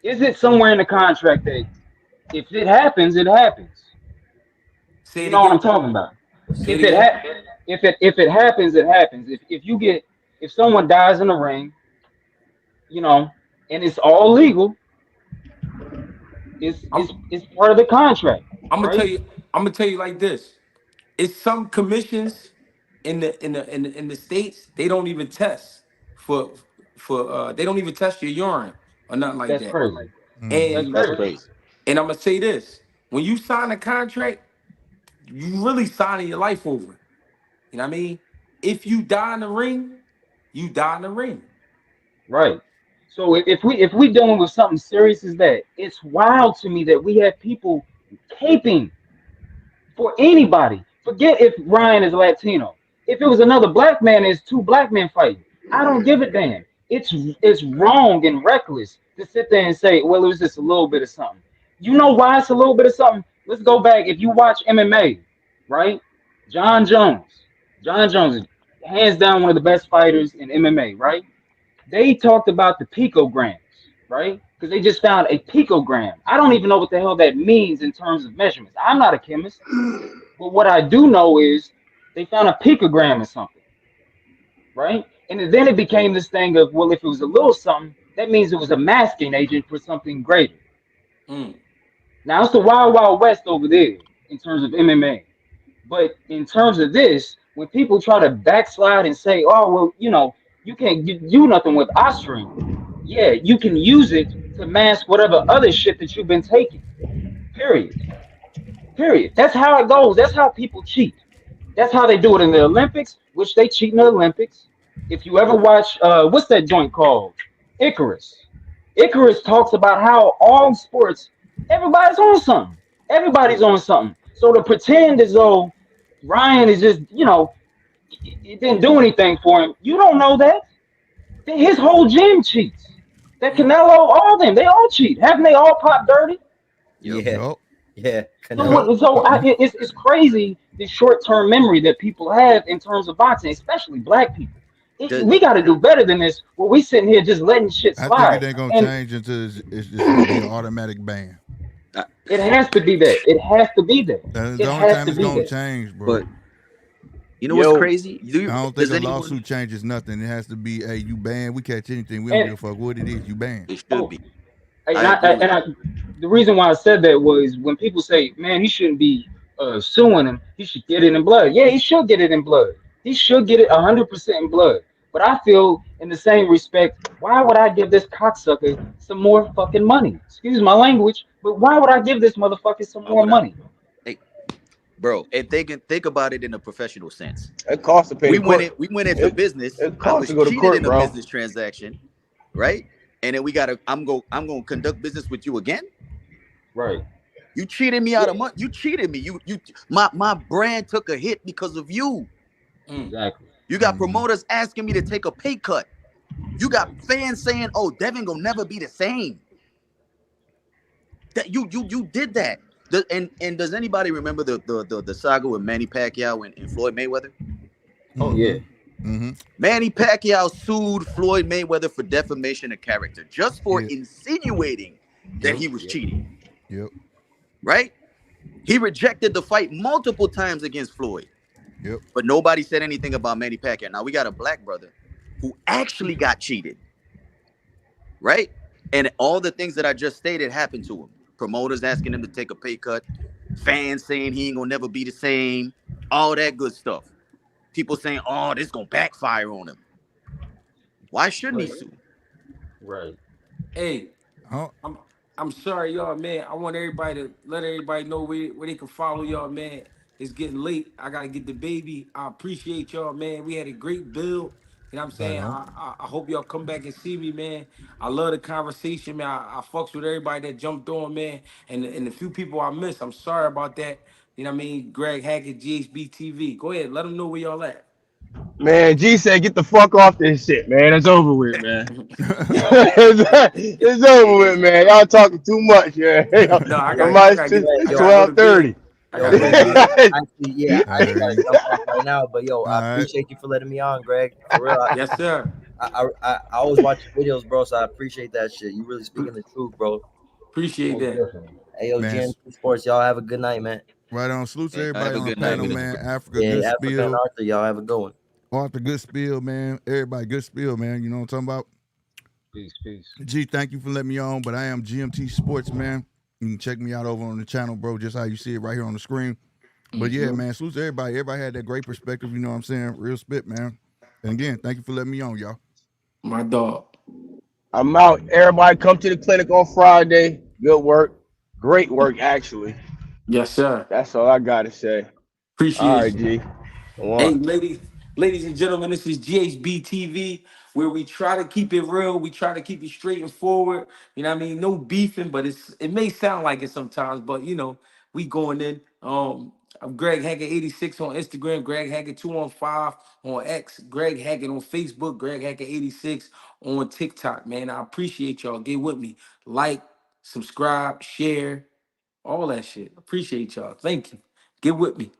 is it somewhere in the contract that if it happens, it happens? Say You it know what I'm again. talking about? Say it If it again. ha- if it happens, it happens. If someone dies in the ring, you know, and it's all legal, it's I'm it's it's part of the contract, I'm gonna tell right? you. I'm gonna tell you like this. It's some commissions in the states, they don't even test for they don't even test your urine or nothing like That's that. crazy. That's And That's crazy. crazy. and I'm gonna say this: when you sign a contract, you really signing your life over. You know what I mean? If you die in the ring, you die in the ring. Right. So if we dealing with something serious as that, it's wild to me that we have people caping for anybody. Forget if Ryan is Latino. If it was another black man, it's two black men fighting. I don't give a damn. It's wrong and reckless to sit there and say, well, it was just a little bit of something. You know why it's a little bit of something? Let's go back. If you watch MMA, right? John Jones. John Jones is hands down one of the best fighters in MMA, right? They talked about the picograms, right? Because they just found a picogram. I don't even know what the hell that means in terms of measurements. I'm not a chemist, but what I do know is they found a picogram or something, right? And then it became this thing of, well, if it was a little something, that means it was a masking agent for something greater. Mm. Now it's the wild, wild west over there in terms of MMA. But in terms of this, when people try to backslide and say, oh, well, you can't do nothing with Ostrin, yeah, you can use it to mask whatever other shit that you've been taking. Period. Period. That's how it goes. That's how people cheat. That's how they do it in the Olympics, which they cheat in the Olympics. If you ever watch, what's that joint called? Icarus. Icarus talks about how all sports, everybody's on something. Everybody's on something. So to pretend as though Ryan is just, it didn't do anything for him, you don't know that. His whole gym cheats. That Mm. Canelo, all them, they all cheat. Haven't they all popped dirty? Yep. Yeah, Yup. yeah. So Yup. Canelo. what? So it's crazy the short term memory that people have in terms of boxing, especially black people. The, We got to do better than this. Where we sitting here just letting shit I think it slide, ain't gonna and change until it's just gonna be an automatic ban. I- it has to be that. It has to be that. That's It the only has time to it's be gonna that. change, bro. but you know what's Yo, crazy? I don't think Does a anyone? lawsuit changes nothing. It has to be, hey, you banned. We catch anything. We don't And give a fuck what it is. You banned. It should oh, be. And I agree with I, that. the reason why I said that was when people say, "Man, he shouldn't be suing him. He should get it in blood." Yeah, he should get it in blood. He should get it 100% in blood. But I feel, in the same respect, why would I give this cocksucker some more fucking money? Excuse my language, but why would I give this motherfucker some Why more would I? money? Hey, bro, and think about it in a professional sense. It costs to pay the court. We went into It business. it I costs to was go to cheated court, in a bro. business transaction, right? And then I'm gonna conduct business with you again. Right. You cheated me Yeah. out of money. You cheated me. My brand took a hit because of you. Mm. Exactly. You got promoters asking me to take a pay cut. You got fans saying, "Oh, Devin gonna never be the same." That you did that. And does anybody remember the saga with Manny Pacquiao and Floyd Mayweather? Oh yeah. Manny Pacquiao sued Floyd Mayweather for defamation of character just for Yeah. insinuating that Yep. he was Yep. cheating, Yep. right? He rejected the fight multiple times against Floyd, Yep. but nobody said anything about Manny Pacquiao. Now we got a black brother who actually got cheated, right? And all the things that I just stated happened to him. Promoters asking him to take a pay cut, fans saying he ain't gonna never be the same, all that good stuff. People saying, "Oh, this gonna backfire on him." Why shouldn't he But sue? right. Hey, Oh, I'm I'm sorry, y'all, man. I want everybody to let everybody know where they can follow y'all, man. It's getting late. I gotta get the baby. I appreciate y'all, man. We had a great build. You know what I'm right saying? on. I hope y'all come back and see me, man. I love the conversation, man. I fucks with everybody that jumped on, man. And the few people I missed, I'm sorry about that. You know what I mean? Greg Hackett, GHB TV. Go ahead, let them know where y'all at. Man, G said, get the fuck off this shit, man. It's over with, man. It's over with, man. Y'all talking too much, yeah. No, I Somebody, gotta get it's I Yo, gotta go to bed. 12:30. I yo, gotta go to Greg, bed. actually, yeah, I just gotta Hey. jump off right now. But yo, I All right. appreciate you for letting me on, Greg. For real, Yes, sir. I always watch your videos, bro. So I appreciate that shit. You really speaking the truth, bro. Appreciate Most that. definitely. Hey, yo, Man, GMT Sports, y'all have a good night, man. right on. Salute to Yeah, have everybody a on the good night, panel, Mr. man. Green. Africa, good Yeah, Africa and spill. Arthur, y'all have a good one. Arthur, good spill, man. Everybody, good spill, man. You know what I'm talking about? Peace, peace. G, thank you for letting me on, but I am GMT Sports, man. You can check me out over on the channel, bro, just how you see it right here on the screen. But yeah, man, salute to everybody. Everybody had that great perspective, you know what I'm saying? Real spit, man. And again, thank you for letting me on, y'all. My dog. I'm out. Everybody come to the clinic on Friday. Good work. Great work, actually. Yes, sir. That's all I gotta say. All right, Appreciate you. G. Come Hey, on. ladies and gentlemen, this is GHB TV, where we try to keep it real. We try to keep it straight and forward. You know what I mean? No beefing, but it may sound like it sometimes, but we going in. I'm Greg Hackett 86 on Instagram, Greg Hackett 215 on X, Greg Hackett on Facebook, Greg Hackett 86 on TikTok. Man, I appreciate y'all. Get with me. Like, subscribe, share, all that shit. Appreciate y'all. Thank you. Get with me.